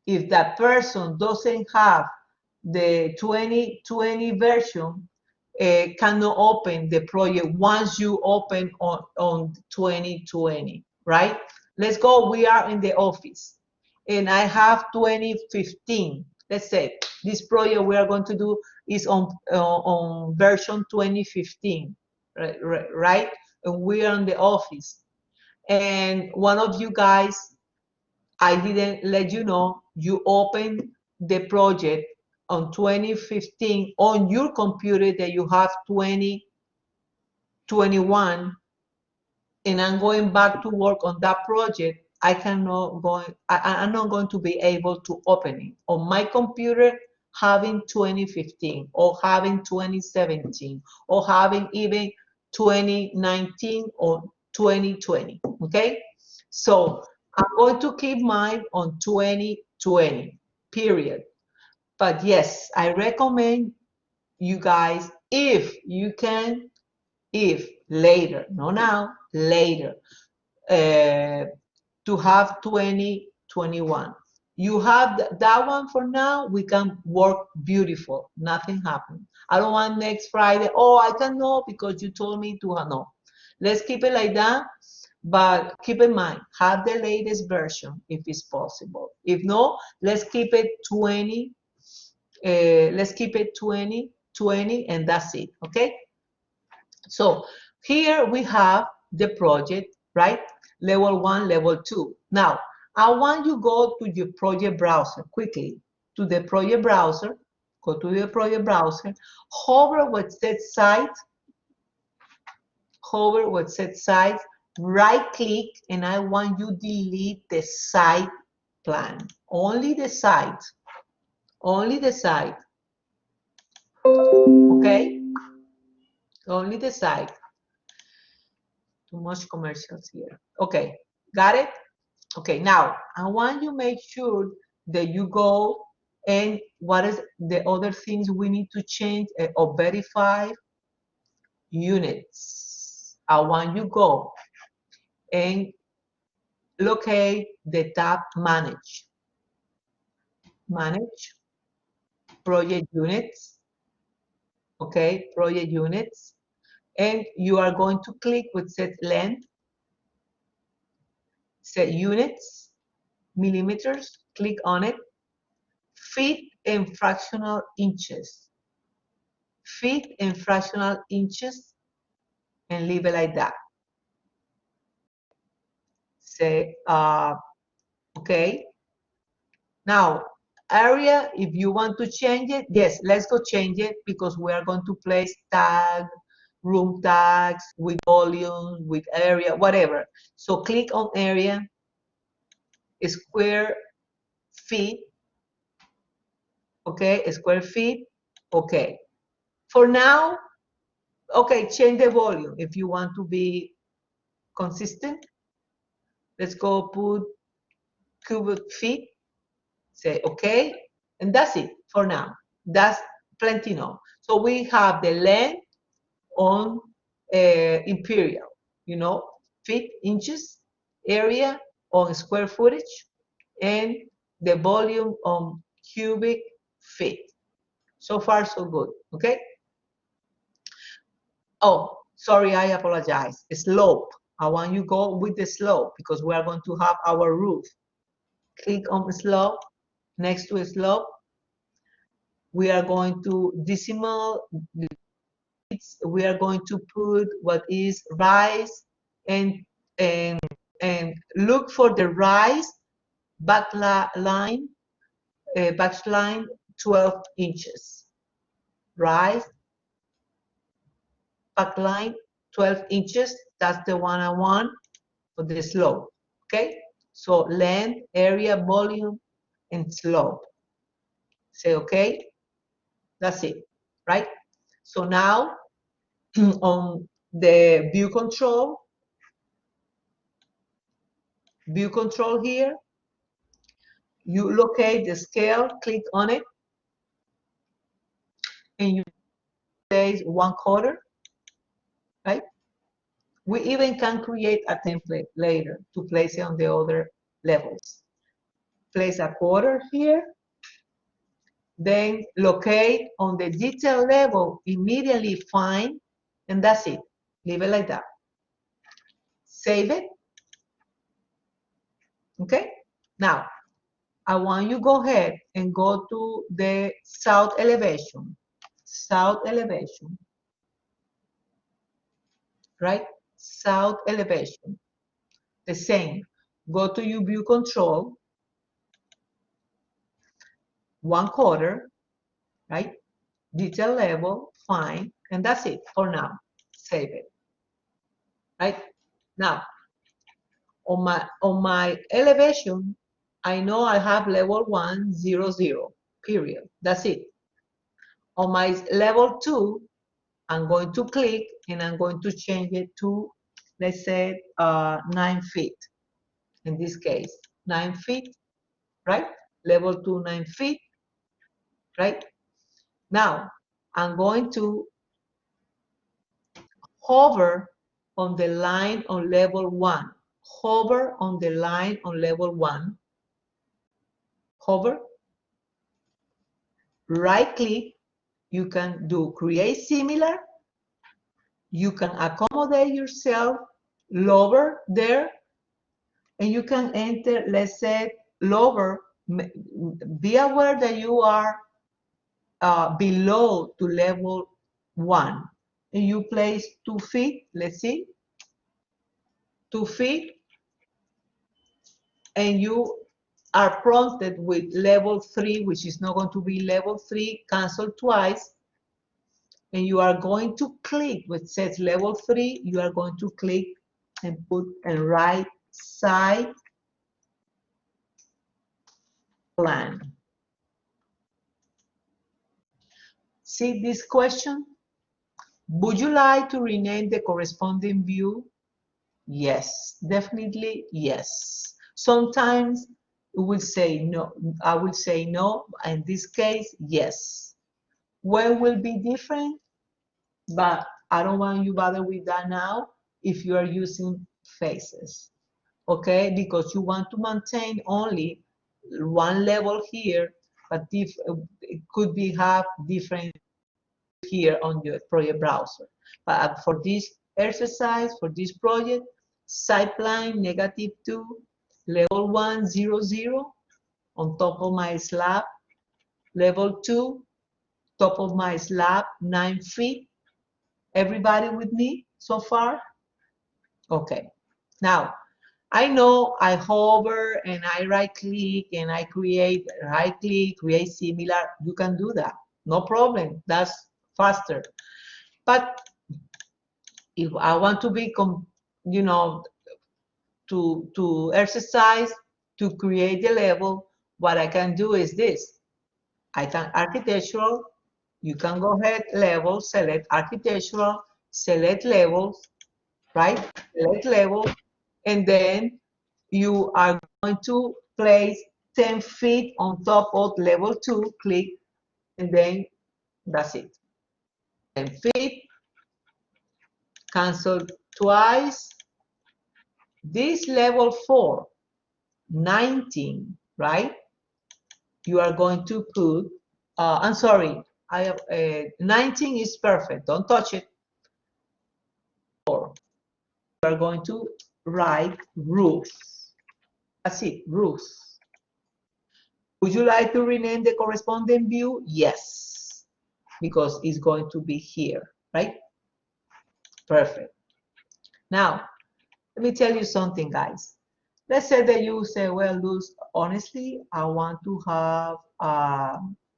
A: if that person doesn't have the 2020 version, cannot open the project once you open on 2020, right? Let's go, we are in the office and I have 2015. Let's say this project we are going to do is on version 2015, right? And we are in the office and one of you guys, I didn't let you know, you open the project on 2015 on your computer that you have 2021, and I'm going back to work on that project. I'm not going to be able to open it on my computer having 2015 or having 2017 or having even 2019 or 2020. Okay, so I'm going to keep mine on 2020, period. But yes, I recommend you guys, if you can, if later, not now, later, to have 2021. You have that one for now, we can work beautiful, nothing happened. I don't want next Friday, oh, I cannot because you told me to, no. Let's keep it like that, but keep in mind, have the latest version if it's possible. If no, let's keep it 20, let's keep it 2020 and that's it, okay? So here we have the project, right? Level 1, level 2. Now, I want you go to your project browser quickly, to the project browser, go to the project browser, hover what says site, right click, and I want you delete the site plan, only the site, okay? Only the site. Too much commercials here. Okay, got it? Okay, now I want you make sure that you go And what is the other things we need to change or verify? Units. I want you go and locate the tab manage. Manage project units. Okay, project units. And you are going to click with set length, set units, millimeters, click on it, feet and fractional inches. Feet and fractional inches, and leave it like that. Say, okay. Now, area, if you want to change it, yes, let's go change it because we are going to place tag, room tags with volume, with area, whatever. So click on area, square feet, okay, square feet, okay. For now, okay, change the volume if you want to be consistent. Let's go put cubic feet, say okay, and that's it for now. That's plenty enough. So we have the length on imperial, you know, feet, inches, area on square footage, and the volume on cubic feet. So far, so good, okay? Oh, sorry, I apologize. Slope. I want you to go with the slope because we are going to have our roof. Click on slope, next to slope. We are going to decimal, we are going to put what is rise and look for the rise backline, backline 12 inches. Rise backline 12 inches, that's the one I want for the slope, okay? So length, area, volume, and slope. Say okay, that's it, right? So now on the view control here, you locate the scale, click on it, and you place 1/4, right? We even can create a template later to place it on the other levels. Place 1/4 here, then locate on the detail level, immediately find, and that's it. Leave it like that. Save it. Okay? Now, I want you to go ahead and go to the south elevation. South elevation. Right? South elevation. The same. Go to your view control. 1/4. Right? Detail level. Fine. And that's it for now. Save it. Right? Now, on my elevation, I know I have level 1, 0, 0, period. That's it. On my level 2, I'm going to click and I'm going to change it to, let's say, 9 feet. In this case, 9 feet, right? Level 2, 9 feet, right? Now, I'm going to hover on the line on level 1. Hover on the line on level 1. Hover. Right click. You can do create similar. You can accommodate yourself lower there, and you can enter, let's say, lower. Be aware that you are below to level 1. And you place 2 feet, let's see, 2 feet, and you are prompted with level 3, which is not going to be level 3, cancel twice. And you are going to click, which says level 3, you are going to click and put a right side plan. See this question? Would you like to rename the corresponding view? Yes, definitely yes. Sometimes it will say no. I will say no. In this case, yes. When will be different? But I don't want you bother with that now if you are using faces, okay? Because you want to maintain only one level here, but if it could be have different here on your project browser. But for this exercise, for this project, pipeline -2, level 1, 0, 0 on top of my slab, level 2, top of my slab, 9 feet. Everybody with me so far? Okay. Now, I know I hover and I right click and I create, right click, create similar. You can do that. No problem. That's faster. But if I want to be, you know, to exercise, to create the level, what I can do is this. I can architectural, you can go ahead, level, select architectural, select levels, right? Select level, and then you are going to place 10 feet on top of level 2, click, and then that's it. 10 feet, cancel twice. This level 4, 19, right? You are going to put, I'm sorry, I have 19 is perfect, don't touch it. 4, you are going to write roof. That's it, roof. Would you like to rename the corresponding view? Yes, because it's going to be here, right? Perfect. Now, let me tell you something, guys. Let's say that you say, well, Luz, honestly, I want to have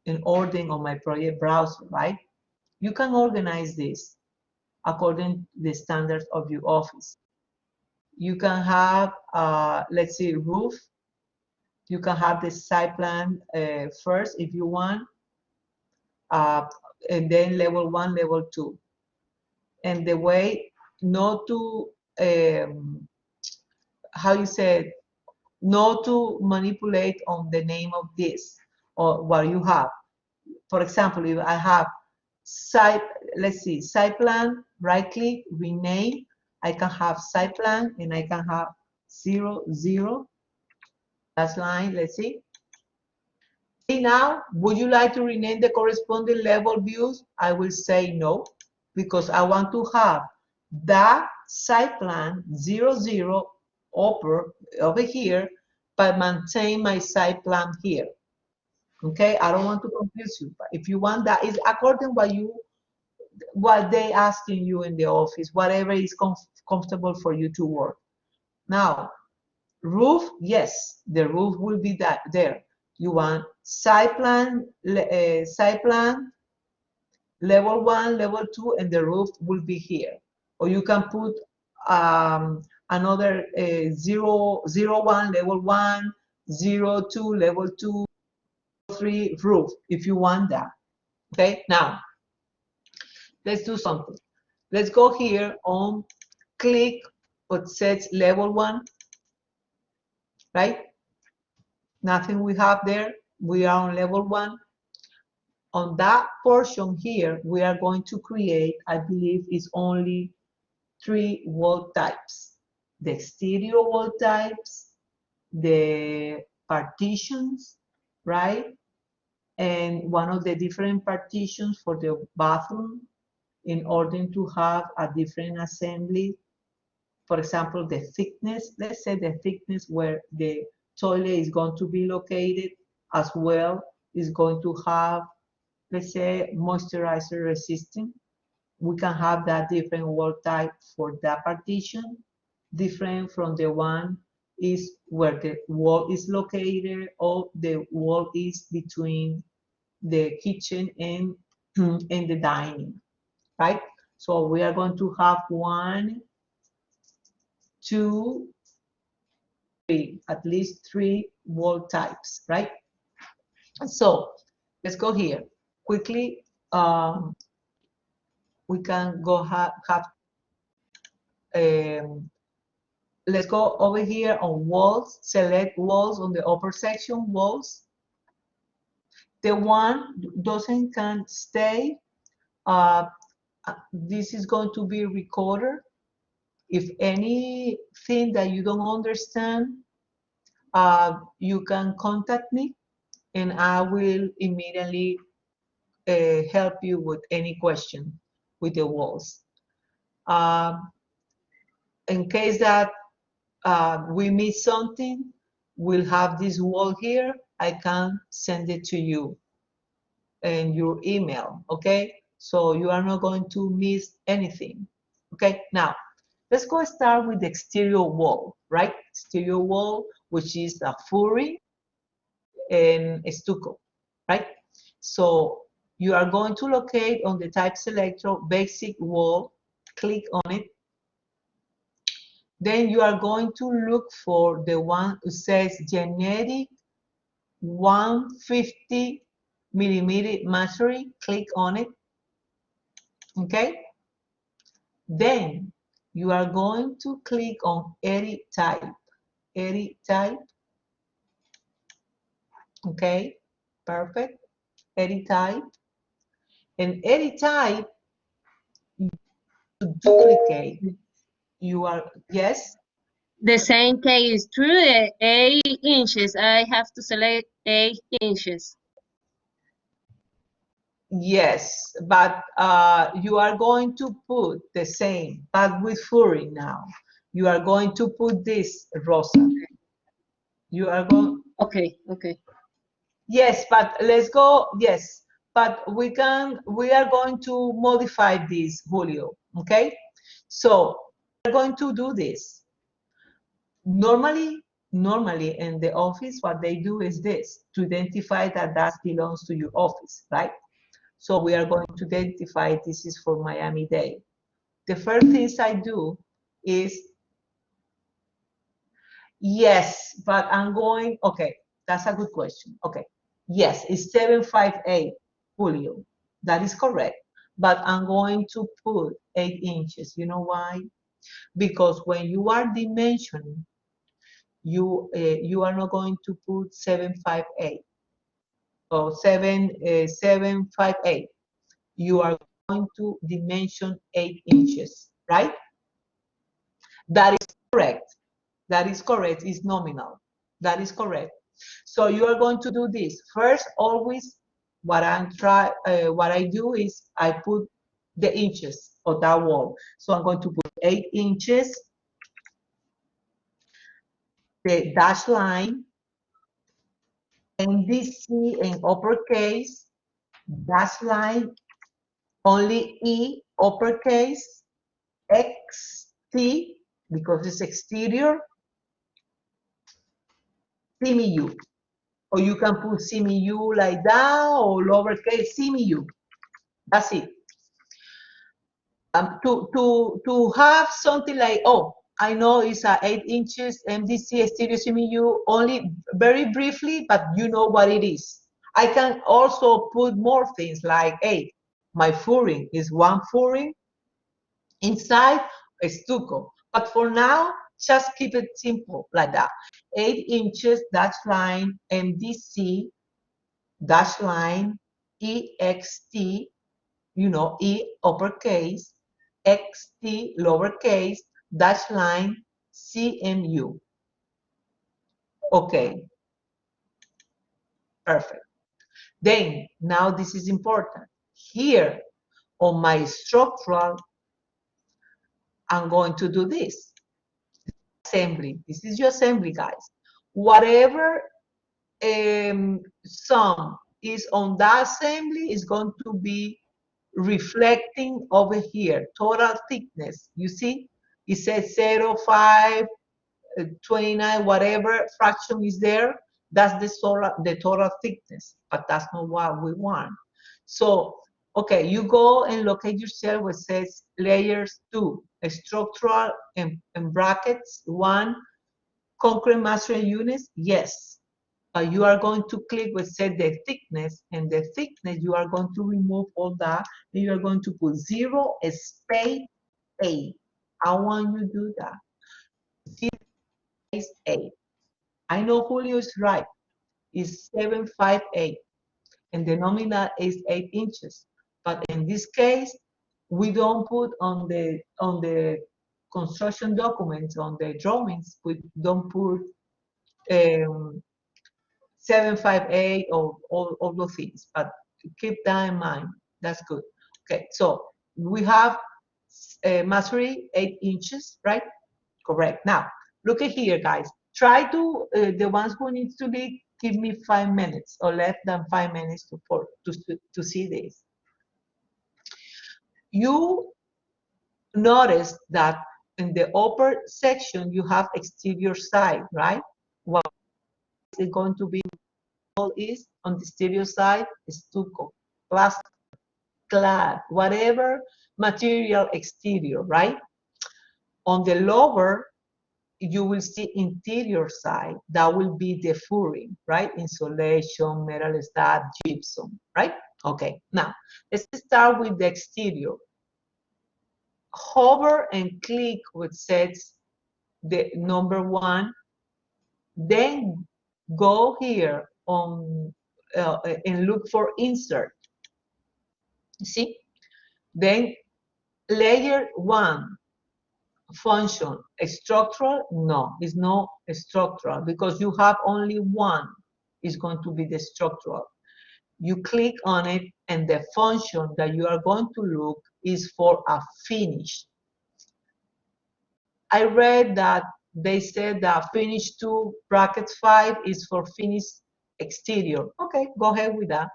A: an ordering on my project browser, right? You can organize this according to the standards of your office. You can have, let's see, roof. You can have the site plan first if you want, and then level 1, level 2. And the way not to, how you say, not to manipulate on the name of this or what you have. For example, if I have site, let's see, site plan, right click, rename, I can have site plan and I can have 0, 0. That's line, let's see. See now, would you like to rename the corresponding level views? I will say no, because I want to have that site plan 0, 0 over here, but maintain my site plan here. Okay, I don't want to confuse you, but if you want that, is according what they asking you in the office, whatever is comfortable for you to work. Now, roof, yes, the roof will be that there. You want site plan, level 1, level 2, and the roof will be here. Or you can put another 0, 0, 1, level 1, 0, 2, level 2, 3, roof, if you want that. Okay, now, let's do something. Let's go here on click what says level 1, right? Nothing we have there. We are on level 1. On that portion here, we are going to create, I believe it's only 3 wall types. The exterior wall types, the partitions, right? And one of the different partitions for the bathroom in order to have a different assembly. For example, the thickness, let's say the thickness where the toilet is going to be located as well is going to have, let's say, moisturizer resistant. We can have that different wall type for that partition, different from the one is where the wall is located or the wall is between the kitchen and, and the dining, right? So we are going to have 1, 2, 3, at least 3 wall types, right? So let's go here quickly. We can go have let's go over here on walls, select walls on the upper section, walls. The one doesn't can stay. This is going to be recorded. If anything that you don't understand, you can contact me and I will immediately help you with any question with the walls. In case that we miss something, we'll have this wall here. I can send it to you in your email, okay? So you are not going to miss anything, okay? Now, let's go start with the exterior wall, right? Exterior wall, which is a furring and stucco, right? So you are going to locate on the type selector, basic wall, click on it. Then you are going to look for the one who says generic 150 millimeter masonry, click on it, okay? Then you are going to click on edit type, okay? Perfect, edit type. And edit type, to duplicate, you are, yes?
D: The same case through 8 inches. I have to select 8 inches.
A: Yes, but you are going to put the same, but with furring now. You are going to put this, Rosa. You are going,
D: Okay, okay.
A: yes, but let's go, yes, but we are going to modify this, Julio, okay? So we're going to do this. Normally in the office, what they do is this, to identify that that belongs to your office, right? So we are going to identify this is for Miami-Dade. The first things I do is, yes, but I'm going, okay, that's a good question. Okay, yes, it's 758, Julio. That is correct. But I'm going to put 8 inches. You know why? Because when you are dimensioning, you are not going to put 758 or 758. You are going to dimension 8 inches, right? That is correct. That is correct. It's nominal. That is correct. So you are going to do this. First, always what I do is I put the inches of that wall. So I'm going to put 8 inches, the dash line, NDC in uppercase, dash line, only E uppercase, XT, because it's exterior, CMU. Or you can put CMU like that, or lowercase CMU. That's it. To have something like, oh, I know it's a 8 inches MDC stereo CMU, only very briefly, but you know what it is. I can also put more things like, hey, my furring is one furring inside a stucco. But for now, just keep it simple like that. 8 inches, dash line, MDC, dash line, EXT, you know, E uppercase, XT lowercase, dash line, CMU. Okay, perfect. Then, now this is important. Here on my structural, I'm going to do this. Assembly. This is your assembly, guys. Whatever sum is on that assembly is going to be reflecting over here, total thickness. You see, it says 0, 5, 29, whatever fraction is there, that's the total thickness, but that's not what we want. So, okay, you go and locate yourself where it says layers 2, structural and brackets 1, concrete masonry units, yes. You are going to click where it says the thickness, and the thickness, you are going to remove all that, and you are going to put 0 space 8. I want you to do that. see is 8. I know Julio is right. It's 758, and the nominal is 8 inches. But in this case, we don't put on the construction documents, on the drawings, we don't put 758 or all those things. But keep that in mind. That's good. Okay, so we have masonry 8 inches, right? Correct. Now, look at here, guys. Try to, the ones who need to be, give me 5 minutes or less than 5 minutes to see this. You notice that in the upper section, you have exterior side, right? What is going to be is on the exterior side, stucco, plastic, clad, whatever material exterior, right? On the lower, you will see interior side. That will be the flooring, right? Insulation, metal stud, gypsum, right? Okay, now let's start with the exterior. Hover and click what says the number 1. Then go here on and look for insert. See? Then layer 1. Function structural? No, it's not structural because you have only one is going to be the structural. You click on it and the function that you are going to look is for a finish. I read that they said that finish 2 brackets 5 is for finish exterior. Okay, go ahead with that.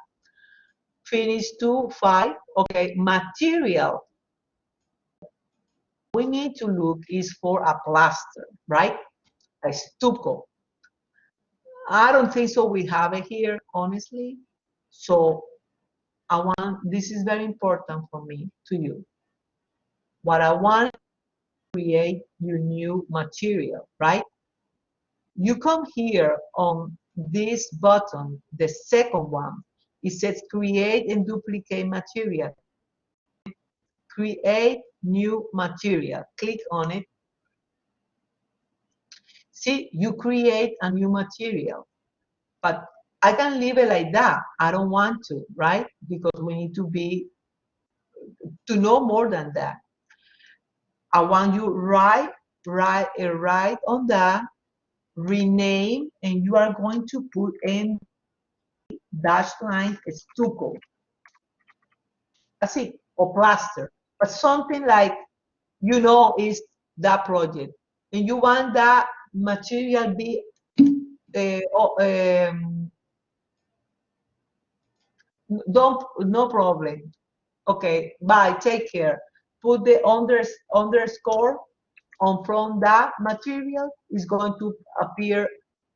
A: Finish 2 5. Okay, material we need to look is for a plaster, right? A stucco. I don't think so we have it here, honestly. So this is very important for me to you. What I want to create your new material, right? You come here on this button, the second one. It says create and duplicate material. Create new material. Click on it. See, you create a new material, but I can leave it like that. I don't want to, right? Because we need to know more than that. I want you write on that, rename, and you are going to put in dash line stucco. That's it, or plaster, but something like is that project, and you want that material be no problem. Okay, bye, take care. Put the underscore on from that material is going to appear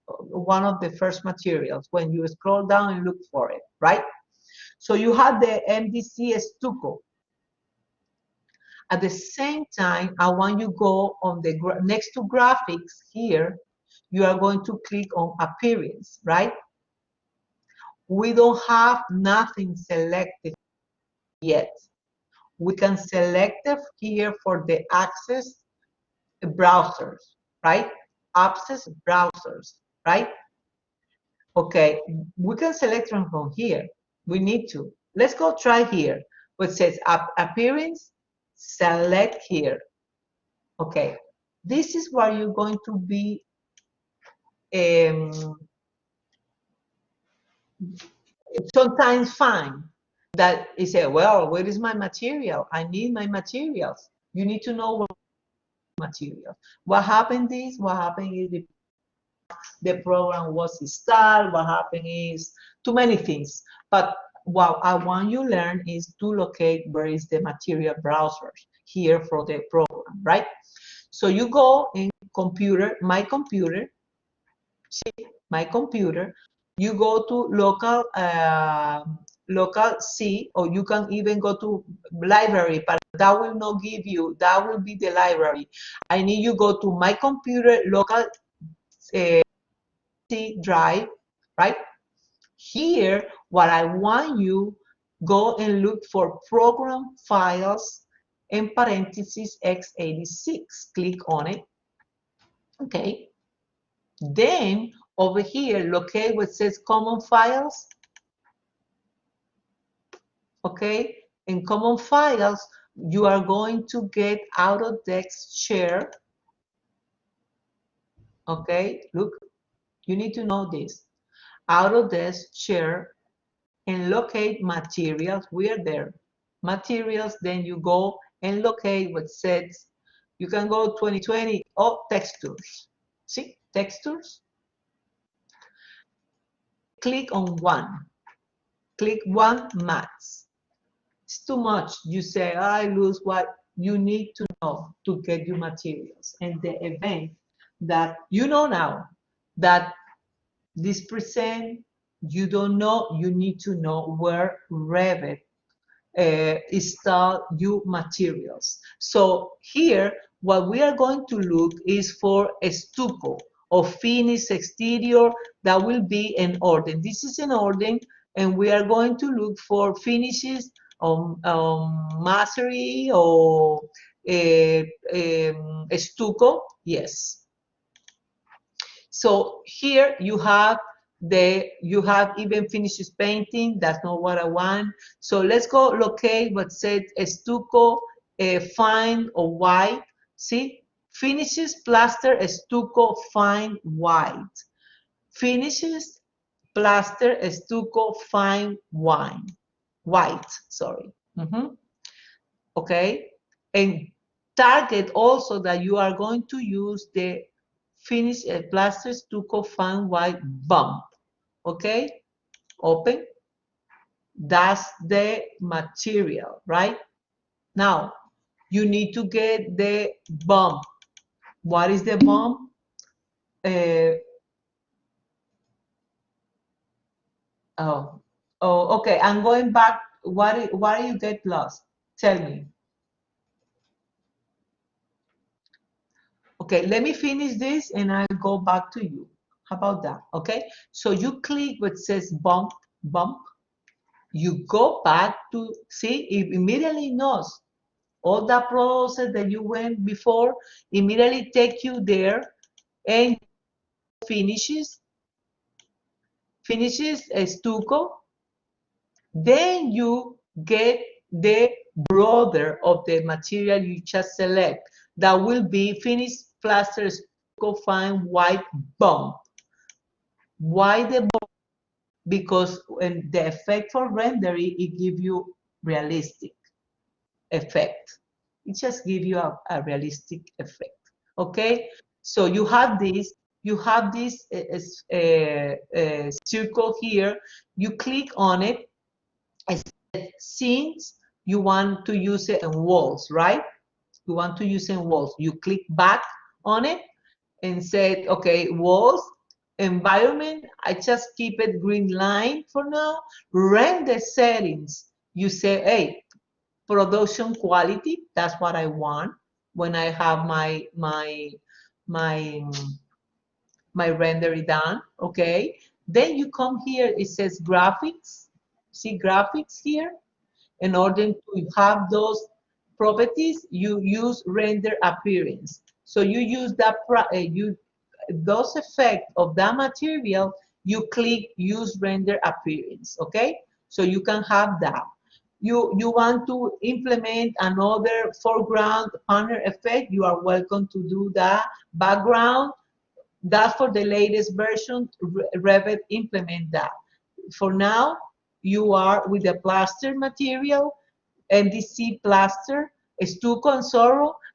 A: one of the first materials when you scroll down and look for it, right? So you have the MDC stucco. At the same time, I want you go on the next to graphics here, you are going to click on appearance, right? We don't have nothing selected yet. We can select it here for the access browsers, right? Access browsers, right? Okay, we can select from here. We need to. Let's go try here. What says appearance, select here. Okay, this is where you're going to be sometimes find that you say, well, where is my material? I need my materials. You need to know what material. What happened is the program was installed. What happened is too many things. But what I want you to learn is to locate where is the material browsers here for the program, right? So you go in computer, my computer, see my computer. You go to local C, or you can even go to library, but that will not give you, that will be the library. I need you go to my computer, local C drive, right? Here, what I want you, go and look for program files in parentheses x86. Click on it. Okay. Then over here, locate what says common files. Okay. In common files, you are going to get Autodesk Share. Okay. Look, you need to know this. Autodesk Share and locate materials. We are there. Materials, then you go and locate what says, you can go 2020, oh, textures. See, textures? Click on one. Click one max. It's too much. You say, I lose what you need to know to get your materials. And the event that you know now that this present, you don't know, you need to know where Revit install you materials. So here, what we are going to look is for a stucco or finished exterior that will be an order. This is an order, and we are going to look for finishes on masonry or stucco. Yes. So here you have even finishes painting. That's not what I want. So let's go locate what said stucco, fine or white. See, finishes plaster, stucco, fine, white. Finishes plaster, stucco, fine, white. Sorry. Okay, and target also that you are going to use the finish plaster stucco fine white bump. Okay, open. That's the material, right? Now you need to get the bump. What is the bump? Okay, I'm going back. Why you get lost? Tell me. Okay, let me finish this and I'll go back to you. How about that? Okay, so you click what says bump. You go back to see, it immediately knows all that process that you went before, immediately take you there and finishes a stucco. Then you get the border of the material you just select. That will be finished plaster stucco fine white bump. Why the bump? Because when the effect for rendering, it gives you realistic effect. It just gives you a realistic effect. Okay, so you have this circle here. You click on it. Since you want to use it in walls, right? You want to use it in walls. You click back on it and said, okay, walls, environment, I just keep it green line for now. Render settings, you say, hey, production quality, that's what I want when I have my render done. Okay, then you come here, it says graphics. See graphics here? In order to have those properties, you use render appearance. So you use that those effects of that material, you click use render appearance. Okay, so you can have that. You want to implement another foreground panel effect, you are welcome to do that. Background, that's for the latest version. Revit implement that. For now, you are with the plaster material, NDC plaster, stucco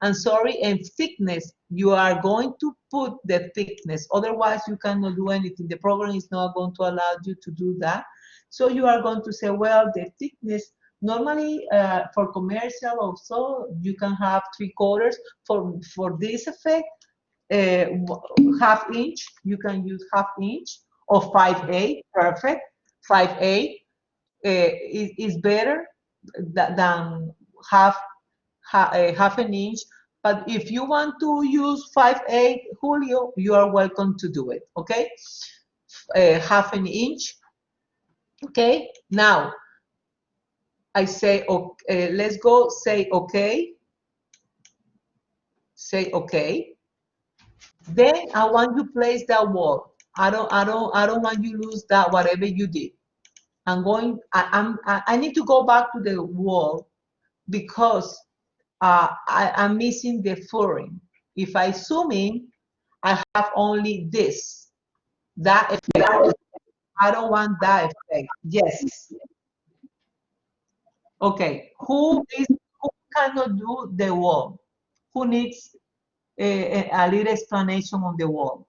A: and sorry, and thickness. You are going to put the thickness. Otherwise, you cannot do anything. The program is not going to allow you to do that. So you are going to say, well, the thickness, normally for commercial also, you can have 3/4. For this effect, half inch, you can use half inch or 5/8, perfect. 5/8 is better than half an inch. But if you want to use 5/8, Julio, you are welcome to do it. Okay, half an inch. Okay, now I say, okay, let's go say okay. Say okay. Then I want you place that wall. I don't want you lose that whatever you did. I need to go back to the wall because I'm missing the flooring. If I zoom in, I have only this, that effect. I don't want that effect. Yes. Okay. Who cannot do the wall? Who needs a little explanation on the wall?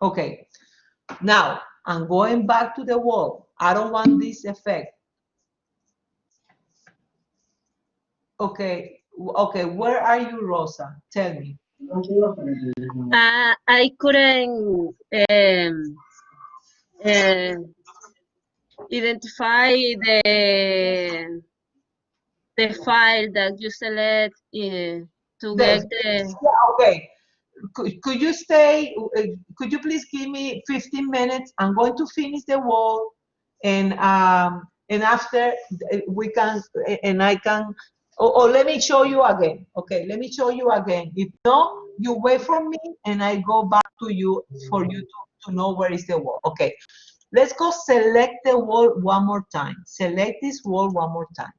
A: Okay. Now I'm going back to the wall. I don't want this effect. Okay. Okay. Where are you, Rosa? Tell me.
D: I couldn't identify the file that you select to get the.
A: Yeah, okay. Could you stay? Could you please give me 15 minutes? I'm going to finish the wall, and after we can and I can. Or let me show you again. Okay, let me show you again. If no, you wait for me, and I go back to you for you to know where is the wall. Okay, let's go select the wall one more time. Select this wall one more time.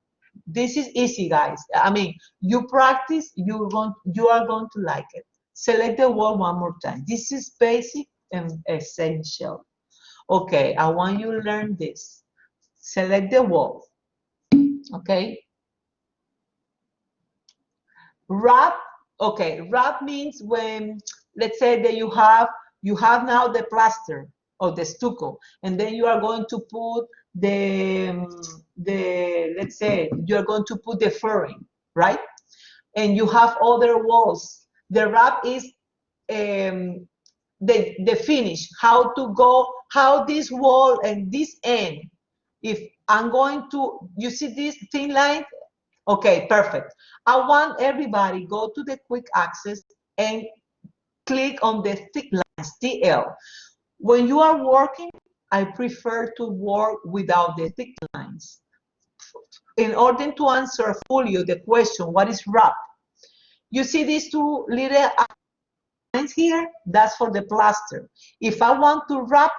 A: This is easy, guys. I mean, you practice, you are going to like it. Select the wall one more time. This is basic and essential. Okay, I want you to learn this. Select the wall. Okay. Wrap. Okay, wrap means when, let's say that you have now the plaster or the stucco, and then you are going to put the let's say you're going to put the flooring, right? And you have other walls. The wrap is the finish, how to go, how this wall and this end. If I'm going to, you see this thin line? Okay, perfect. I want everybody go to the quick access and click on the thick lines, TL. When you are working, I prefer to work without the thick lines. In order to answer fully the question, what is wrap? You see these two little lines here? That's for the plaster. If I want to wrap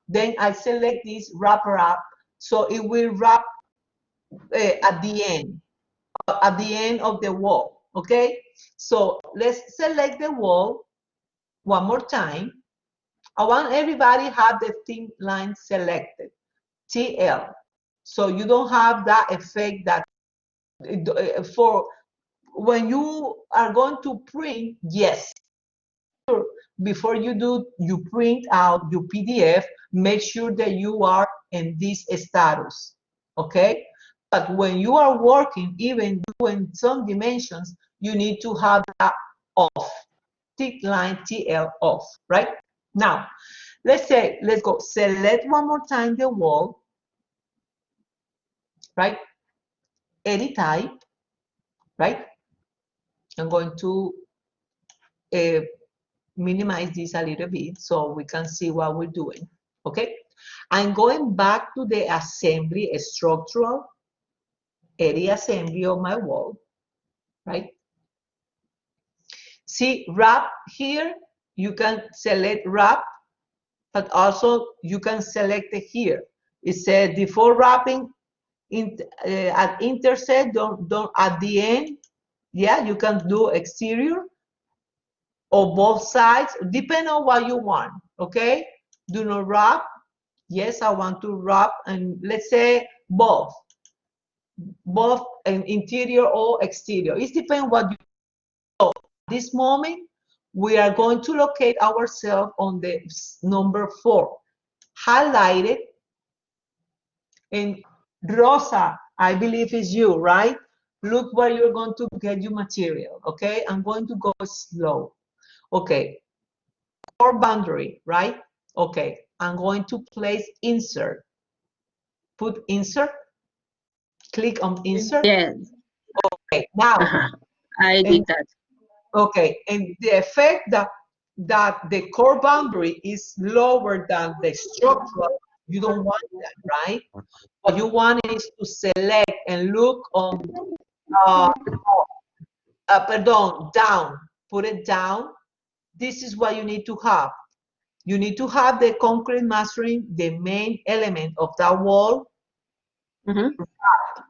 A: then I select this wrapper up, so it will wrap at the end of the wall. Okay, so let's select the wall one more time. I want everybody have the thin line selected, TL, so you don't have that effect that for when you are going to print. Yes, before you print out your PDF, make sure that you are in this status. Okay, but when you are working, even doing some dimensions, you need to have that off, thick line TL off. Right now, let's go select one more time the wall, right? Edit type, right? I'm going to minimize this a little bit so we can see what we're doing. Okay, I'm going back to the assembly, structural area assembly of my wall, right? See wrap here, you can select wrap, but also you can select it here. It said default wrapping at intersect, don't at the end. Yeah, you can do exterior or both sides, depend on what you want. Okay, do not wrap. Yes, I want to wrap, and let's say both an interior or exterior. It depends what you. So at this moment, we are going to locate ourselves on the number 4. Highlight it, and Rosa, I believe is you, right? Look where you're going to get your material. Okay, I'm going to go slow. Okay, core boundary, right? Okay, I'm going to place insert. Put insert. Click on insert.
D: Yes.
A: Okay, now
D: I did that.
A: okay, and the effect that the core boundary is lower than the structural, you don't want that, right? What you want is to select and look on pardon, down, put it down. This is what you need to have. You need to have the concrete mastering, the main element of that wall,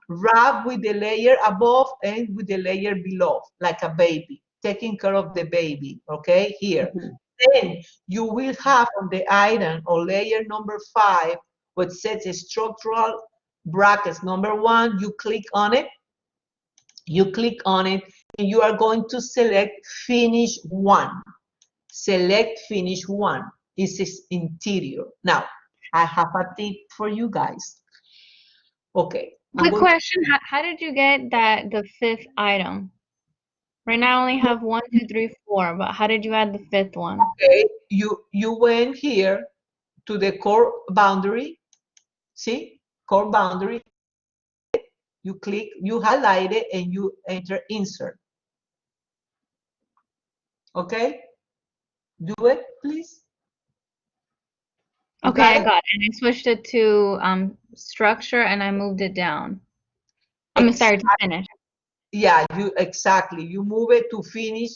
A: wrap with the layer above and with the layer below, like a baby, taking care of the baby, okay, here. Then you will have on the item or layer number 5, what says structural brackets number 1, you click on it, and you are going to select finish 1. Select finish 1. This is interior. Now, I have a tip for you guys. Okay.
E: Quick question, how did you get the 5th item? Right now I only have 1, 2, 3, 4, but how did you add the 5th one?
A: Okay, you went here to the core boundary. See? Core boundary. You click, you highlight it, and you enter insert. Okay? Do it, please. You
E: Okay,
A: got
E: I
A: it?
E: got it. And I switched it to structure and I moved it down. I'm sorry, to finish.
A: Yeah, you move it to finish,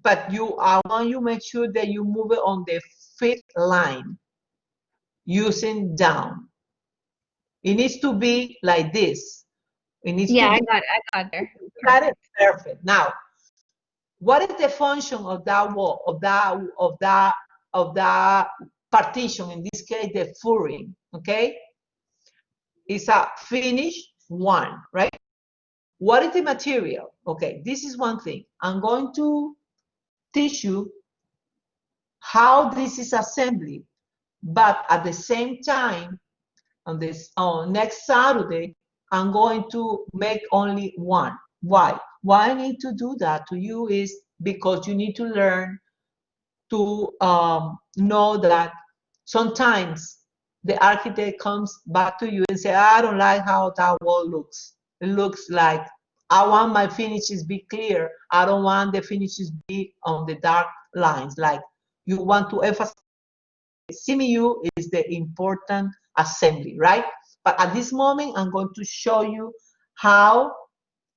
A: but I want you make sure that you move it on the 5th line using down. It needs to be like this. It needs
E: Yeah,
A: to be,
E: I got there.
A: got it? Perfect. Now, what is the function of that wall, of that partition, in this case the footing, okay? It's a finish 1, right? What is the material? Okay, this is one thing. I'm going to teach you how this is assembled, but at the same time, on next Saturday, I'm going to make only one. Why? Why I need to do that to you is because you need to learn to know that sometimes the architect comes back to you and say, I don't like how that wall looks. It looks like I want my finishes be clear. I don't want the finishes be on the dark lines. Like you want to emphasize CMU is the important assembly, right? But at this moment, I'm going to show you how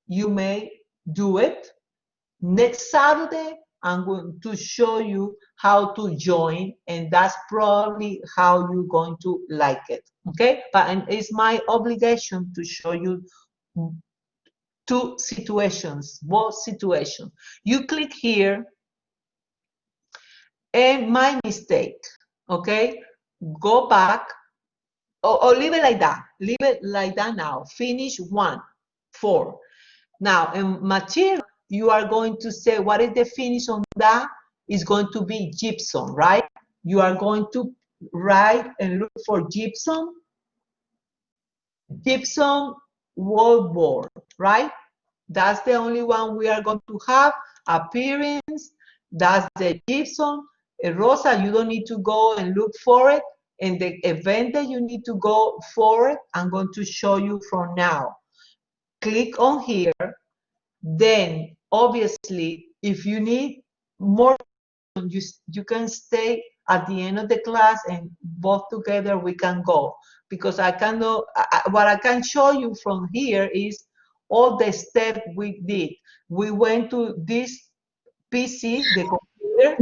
A: you may do it. Next Saturday, I'm going to show you how to join, and that's probably how you're going to like it, okay? But it's my obligation to show you both situations. You click here, and my mistake, okay? Go back, or leave it like that. Leave it like that now. Finish 1, 4. Now, in material, you are going to say, what is the finish on that? Is going to be gypsum, right? You are going to write and look for gypsum wallboard, right? That's the only one we are going to have. Appearance, that's the gypsum. Rosa, you don't need to go and look for it. And the event that you need to go for it, I'm going to show you from now. Click on here. Then, obviously, if you need more, you can stay at the end of the class and both together we can go. Because I cannot, what I can show you from here is all the steps we did. We went to this PC, the computer.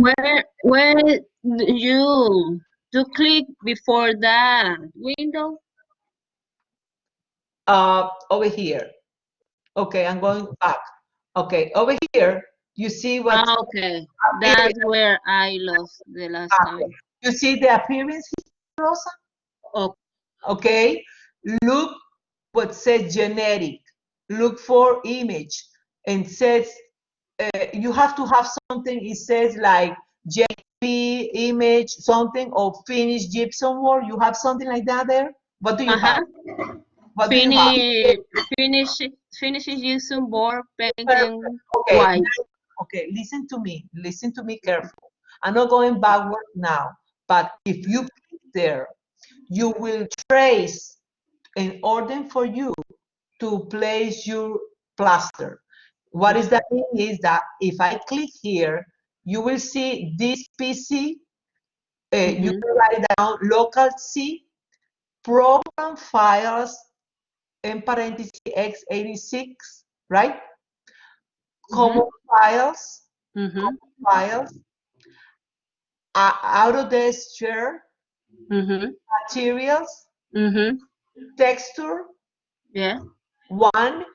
D: Where you click before that window?
A: Over here. Okay, I'm going back. Okay, over here, you see what
D: Okay, that's where I lost the last time.
A: you see the appearance here, Rosa?
D: Okay.
A: Okay, look what says genetic. Look for image and says you have to have something. It says like JP image something or finished gypsum work. You have something like that there. What do you have? What do you have?
D: Finish using board
A: Perfect.
D: painting
A: Okay.
D: white.
A: Okay, listen to me. Listen to me carefully. I'm not going backward now, but if you click there, you will trace in order for you to place your plaster. What is that mean is that if I click here, you will see this PC. You can write down local C, program files, in parentheses x86, right? common files,
D: Mm-hmm.
A: files, Autodesk share,
D: Mm-hmm.
A: materials,
D: Mm-hmm.
A: texture,
D: Yeah.
A: one,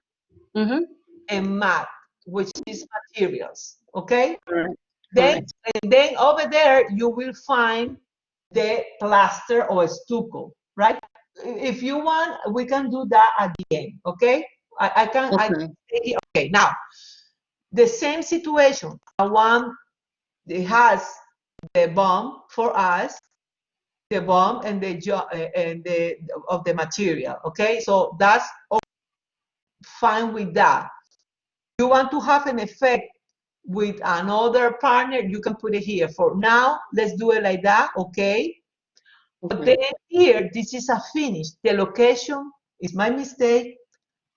D: Mm-hmm.
A: and math, which is materials. Okay.
D: Correct.
A: Then
D: Correct.
A: and then over there you will find the plaster or stucco, right? If you want, we can do that at the end. Okay. I can
D: Okay.
A: take it. Okay. Now the same situation. I want it has the bomb for us, the bomb and the of the material. Okay, so that's fine with that. You want to have an effect with another partner, you can put it here. For now, let's do it like that. Okay, but
D: Okay.
A: then here, this is a finish. The location is my mistake.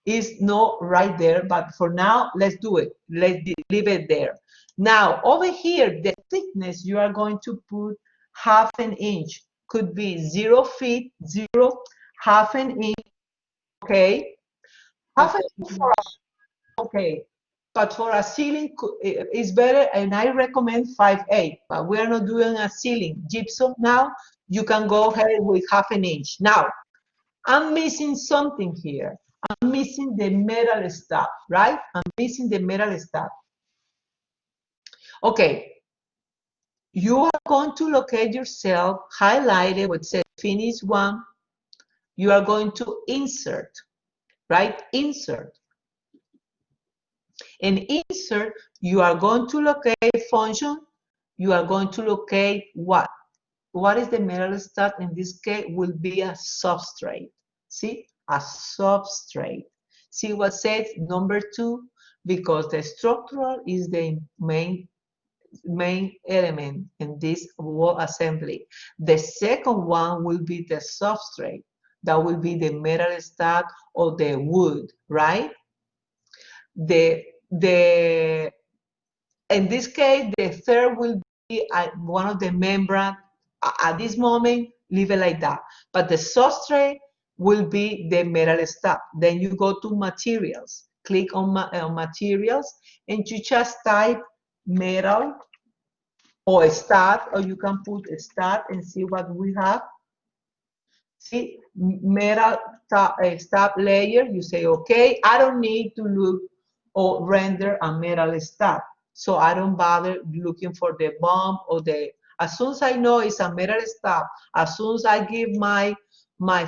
A: Is not right there, but for now, let's do it. Let's leave it there. Now, over here, the thickness, you are going to put half an inch. Could be 0 feet, 0, half an inch, okay? Half an inch for okay. But for a ceiling, it's better, and I recommend 5/8. But we are not doing a ceiling. Gypsum now, you can go ahead with half an inch. Now, I'm missing something here. I'm missing the metal stuff, right? I'm missing the metal stuff. Okay, you are going to locate yourself, highlight it, what says finish one. You are going to insert, right? Insert. And insert, you are going to locate function. You are going to locate what? What is the metal stuff? In this case, will be a substrate. See, a substrate. See what says number 2? Because the structural is the main element in this wall assembly. The second one will be the substrate. That will be the metal stuff or the wood, right? The in this case, the third will be one of the membrane. At this moment, leave it like that. But the substrate will be the metal stuff. Then you go to materials. Click on materials, and you just type metal or start, or you can put start and see what we have. See, metal stop layer, you say, okay, I don't need to look or render a metal stop. So I don't bother looking for the bump or as soon as I know it's a metal stop, as soon as I give my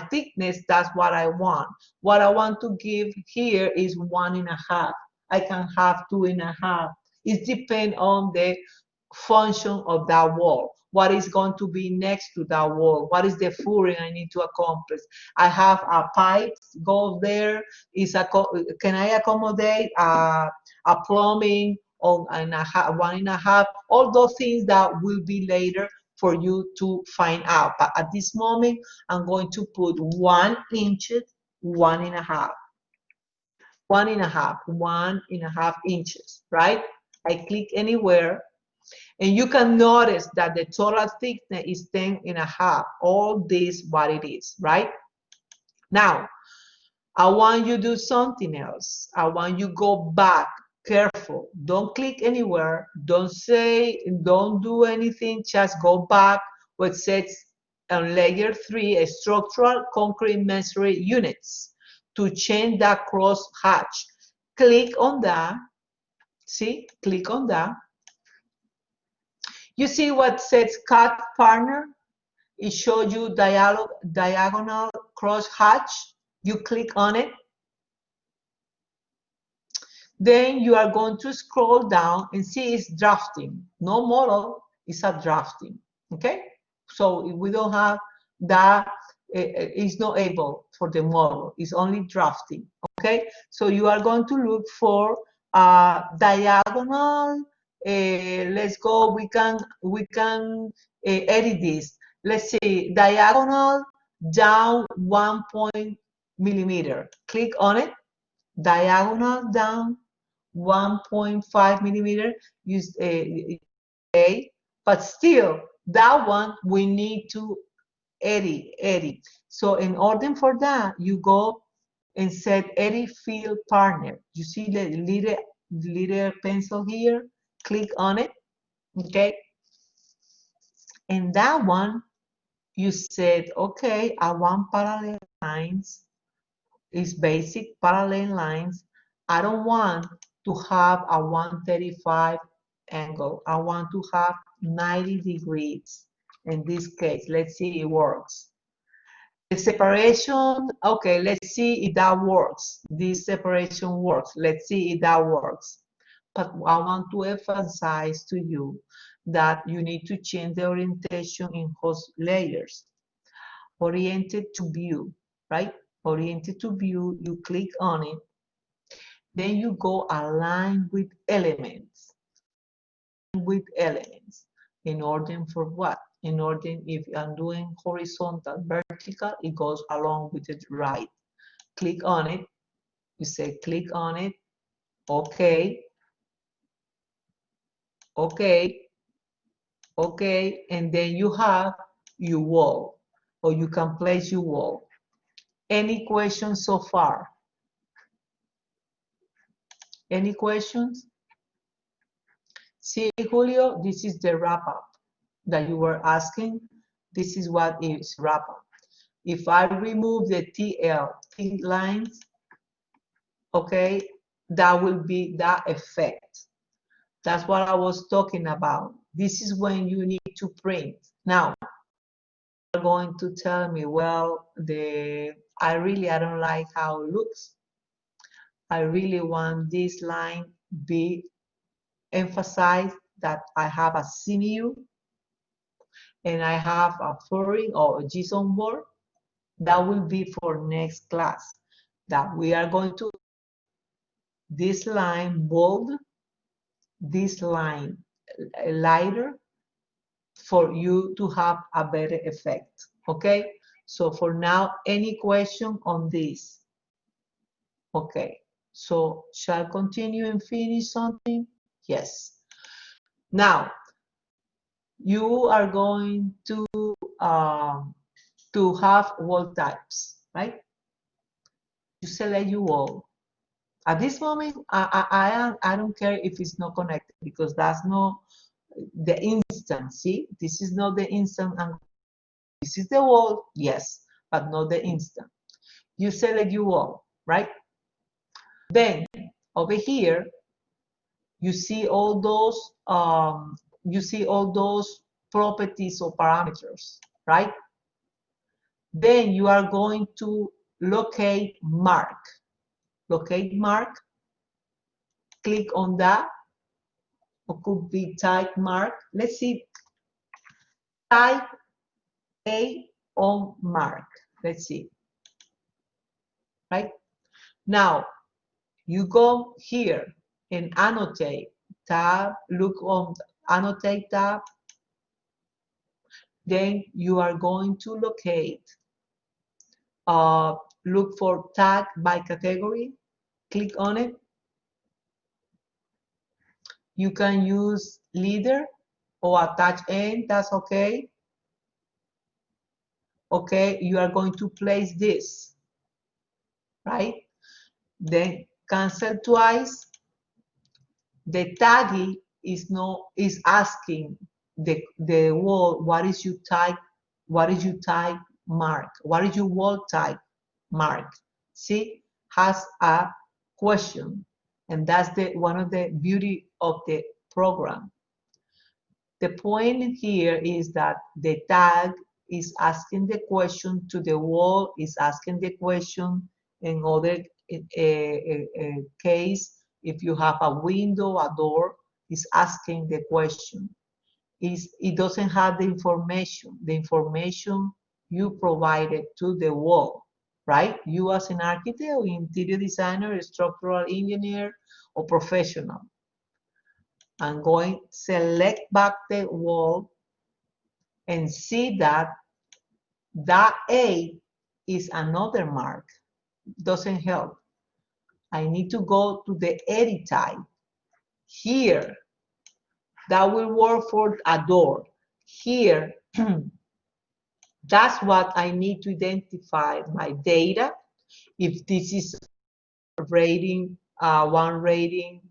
A: thickness, that's what I want. What I want to give here is 1.5. I can have 2.5. It depends on the function of that wall. What is going to be next to that wall? What is the footing I need to accomplish? I have a pipe goes there. Can I accommodate a plumbing on 1.5? All those things that will be later for you to find out. But at this moment, I'm going to put 1 inch, 1.5, 1.5 inches, right? I click anywhere. And you can notice that the total thickness is 10.5. All this what it is, right? Now, I want you to do something else. I want you go back, careful. Don't click anywhere. Don't do anything. Just go back where it says on layer 3, structural concrete masonry units to change that cross hatch. Click on that. See, click on that. You see what says cut partner? It shows you diagonal cross hatch. You click on it. Then you are going to scroll down and see it's drafting. No model, it's a drafting. Okay? So if we don't have that, it's not able for the model. It's only drafting. Okay? So you are going to look for diagonal. Let's go. We can edit this. Let's see, diagonal down 1 millimeter. Click on it. Diagonal down 1.5 millimeter. Use a, but still that one we need to edit. So in order for that, you go and set edit field partner. You see the little little pencil here, click on it, okay? And that one, you said, okay, I want parallel lines. It's basic parallel lines. I don't want to have a 135 angle. I want to have 90 degrees. In this case, let's see it works. The separation, okay, let's see if that works. This separation works. Let's see if that works. But I want to emphasize to you that you need to change the orientation in host layers. Oriented to view, right? Oriented to view, you click on it. Then you go align with elements. With elements. In order for what? In order, if I'm doing horizontal, vertical, it goes along with the right. Click on it. You say click on it. Okay. Okay. Okay. And then you have your wall, or you can place your wall. Any questions so far? Any questions? See, Julio, this is the wrap-up that you were asking. This is what is wrap-up. If I remove the TL, T lines, okay, that will be that effect. That's what I was talking about. This is when you need to print. Now, you're going to tell me, well, I don't like how it looks. I really want this line be emphasized, that I have a CMU and I have a foreign or a JSON board. That will be for next class, that we are going to this line bold, this line lighter, for you to have a better effect. Okay, so for now, any question on this? Okay, so shall I continue and finish something? Yes. Now you are going to have wall types, right? You select your wall. At this moment, I don't care if it's not connected, because that's not the instant. See, this is not the instant. And this is the wall, yes, but not the instant. You select your wall, right? Then over here, you see all those properties or parameters, right? Then you are going to locate mark. Locate mark. Click on that. Or could be type mark. Let's see. Type A on mark. Let's see. Right? Now, you go here and annotate tab. Look on annotate tab. Then you are going to locate. Look for tag by category. Click on it. You can use leader or attach end, that's okay. Okay, you are going to place this, right? Then cancel twice. The tagging is asking the wall, what is your type mark? What is your wall type mark? See, has a question, and that's one of the beauty of the program. The point here is that the tag is asking the question to the wall, is asking the question. In other case, if you have a window, a door, is asking the question. It doesn't have the information you provided to the wall, right? You as an architect or interior designer, structural engineer, or professional. I'm going to select back the wall and see that that A is another mark. Doesn't help. I need to go to the edit type. Here, that will work for a door. Here, that's what I need to identify my data. If this is rating, one rating,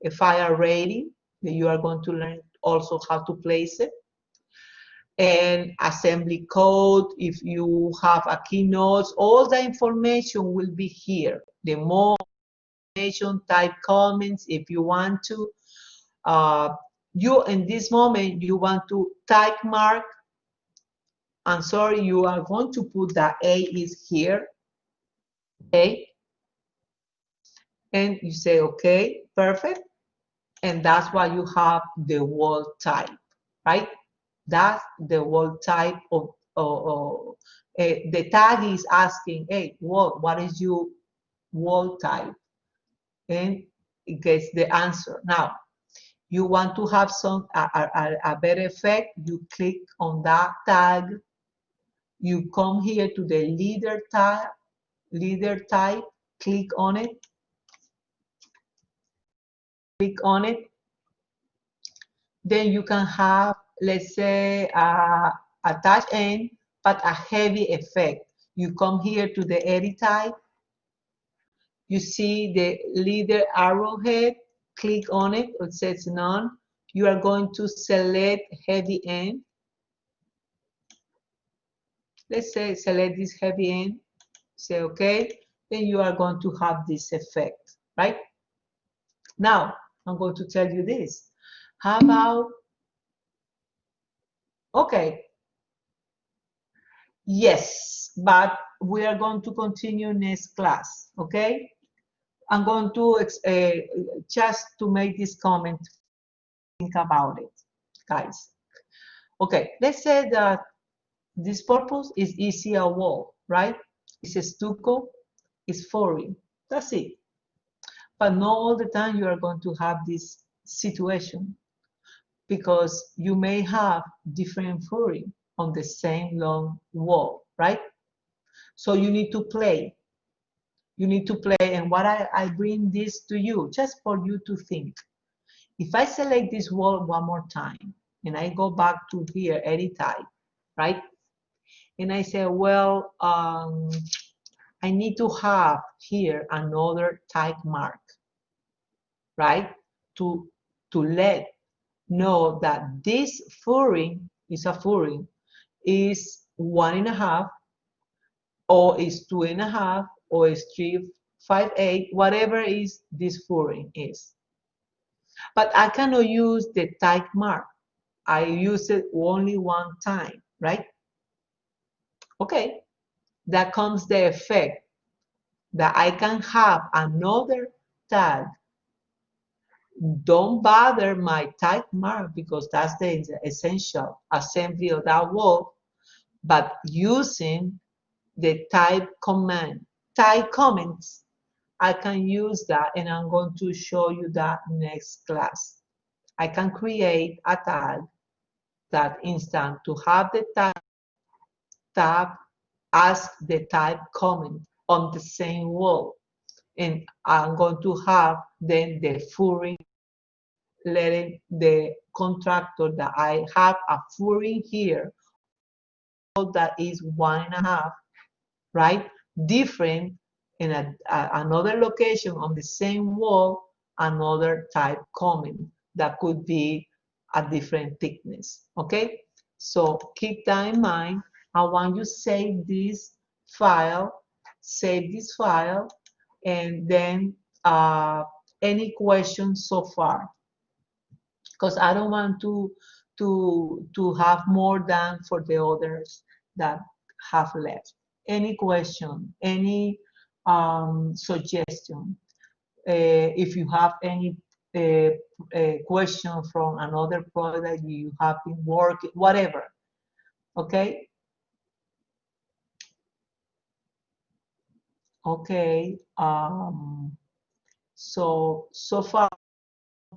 A: a fire rating that you are going to learn also how to place it, and assembly code. If you have a keynote, all the information will be here. The more information, type comments if you want to. You in this moment you want to type mark. I'm sorry, you are going to put the A is here. Okay, and you say okay, perfect, and that's why you have the wall type, right? That's the wall type of the tag is asking, hey, what is your wall type? And it gets the answer. Now, you want to have a better effect, you click on that tag, you come here to the leader type, click on it, then you can have, let's say, a touch end, but a heavy effect. You come here to the edit type, you see the leader arrowhead, click on it, it says none. You are going to select heavy end. Let's say select this heavy end, say okay, then you are going to have this effect, right? Now, I'm going to tell you this. How about, okay, yes, but we are going to continue next class, okay? I'm going to, just to make this comment, think about it, guys. Okay, let's say that this purpose is easier wall, right? It's a stucco, it's flooring, that's it. But not all the time you are going to have this situation, because you may have different flooring on the same long wall, right? So you need to play. You need to play, and what I bring this to you, just for you to think. If I select this wall one more time, and I go back to here, edit type, right? And I say, well, I need to have here another type mark, right? To let know that this flooring is a flooring, is 1.5, or is 2.5, or is 3.58, whatever is this flooring is. But I cannot use the type mark. I use it only one time, right? Okay, that comes the effect that I can have another tag. Don't bother my type mark, because that's the essential assembly of that wall, but using the type command, type comments, I can use that, and I'm going to show you that next class. I can create a tag that instant to have the tab as the type comment on the same wall, and I'm going to have then the flooring, letting the contractor that I have a flooring here that is 1.5, right? Different in another location on the same wall, another type comment that could be a different thickness, okay? So keep that in mind. I want you to save this file, and then any questions so far? Because I don't want to have more than for the others that have left. Any question, any suggestion? If you have any question from another product you have been working, whatever, okay? Okay, so far,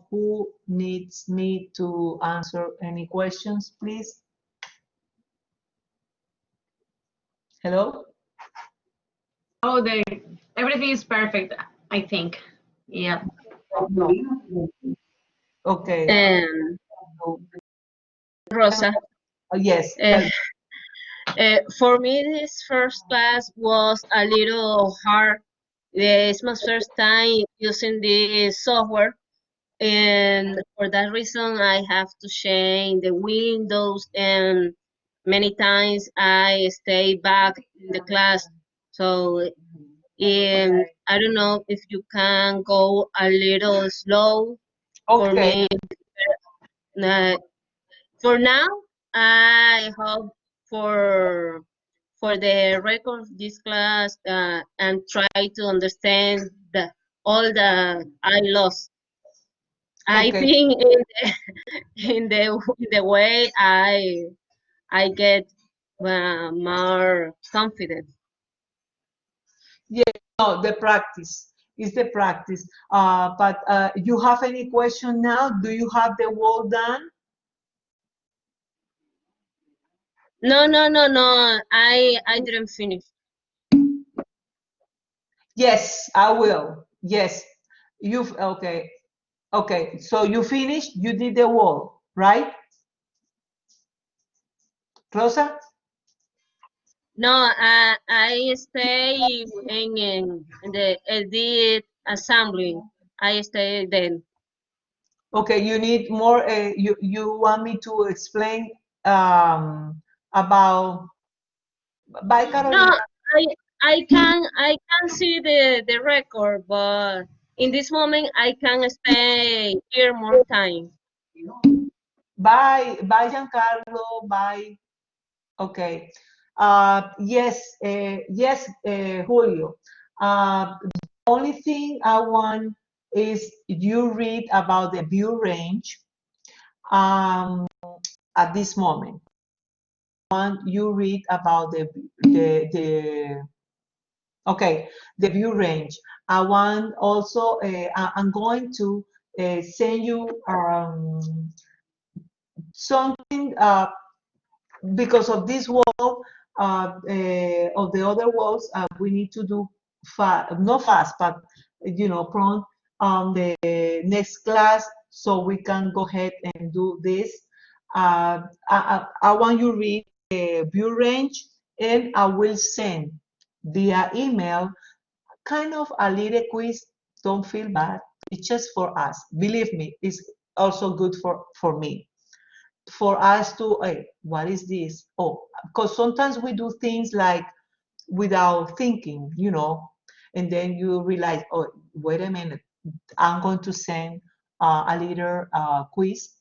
A: who needs me to answer any questions, please? Hello?
C: Oh, everything is perfect, I think. Yeah.
A: Okay.
D: Rosa,
A: Yes.
D: for me, this first class was a little hard. It's my first time using this software, and for that reason, I have to change the windows, and many times I stay back in the class. So, I don't know if you can go a little slow for
A: Okay.
D: me. Uh, for now, I hope for for the record of this class and try to understand all the I lost. I
A: Okay.
D: think in the way I get more confident.
A: Yeah, no, the practice is the practice. But you have any question now? Do you have the wall done?
D: No, no, no, no. I didn't finish.
A: Yes, I will. Yes, you've okay. Okay, so you finished. You did the wall, right, Rosa?
D: No, I stay in the edit assembly. I stay then.
A: Okay, you need more. You want me to explain about by
D: No,
A: Carolina?
D: I can see the record, but in this moment I can stay here more time.
A: By Giancarlo. By okay. Yes, yes, Julio. Only thing I want is you read about the view range at this moment. Want you read about the okay, the view range. I want also I'm going to send you something because of this wall of the other walls we need to do fast, not fast, but prompt on the next class so we can go ahead and do this. I want you to read the view range, and I will send via email kind of a little quiz. Don't feel bad, it's just for us, believe me, it's also good for me, for us to, hey, what is this? Oh, because sometimes we do things like without thinking, and then you realize, oh, wait a minute, I'm going to send a little quiz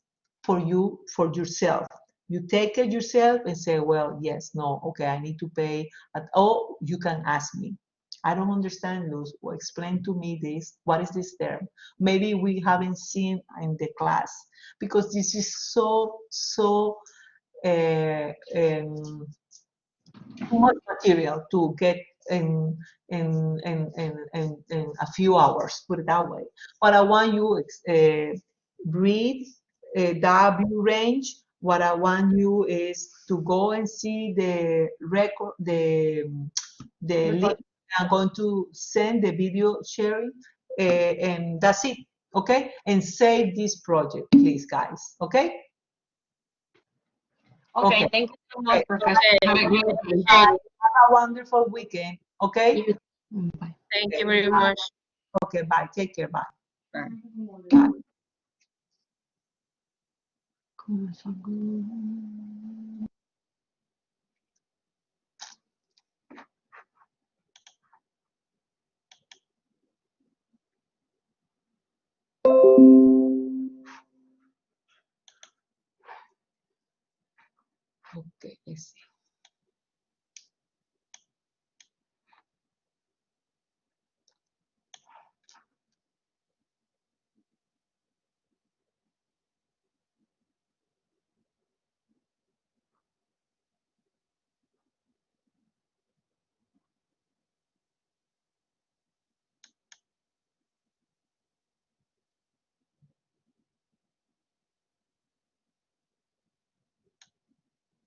A: for you, for yourself. You take it yourself and say, well, yes, no, okay, I need to pay. Oh, you can ask me. I don't understand, Luz. Well, explain to me this. What is this term? Maybe we haven't seen in the class because this is so uh, um, too much material to get in a few hours, put it that way. But I want you read that view range. What I want you is to go and see the record, the link. I'm going to send the video sharing, and that's it. Okay, and save this project, please, guys. Okay.
C: Okay,
A: Okay.
C: thank you so much,
A: Okay.
C: Professor. Have a
D: Okay,
C: great day.
A: Have a wonderful weekend. Okay.
C: You- Bye.
D: thank you very much.
A: Okay. Bye. Take care. Bye.
C: Bye.
A: Bye. Okay. Let's see.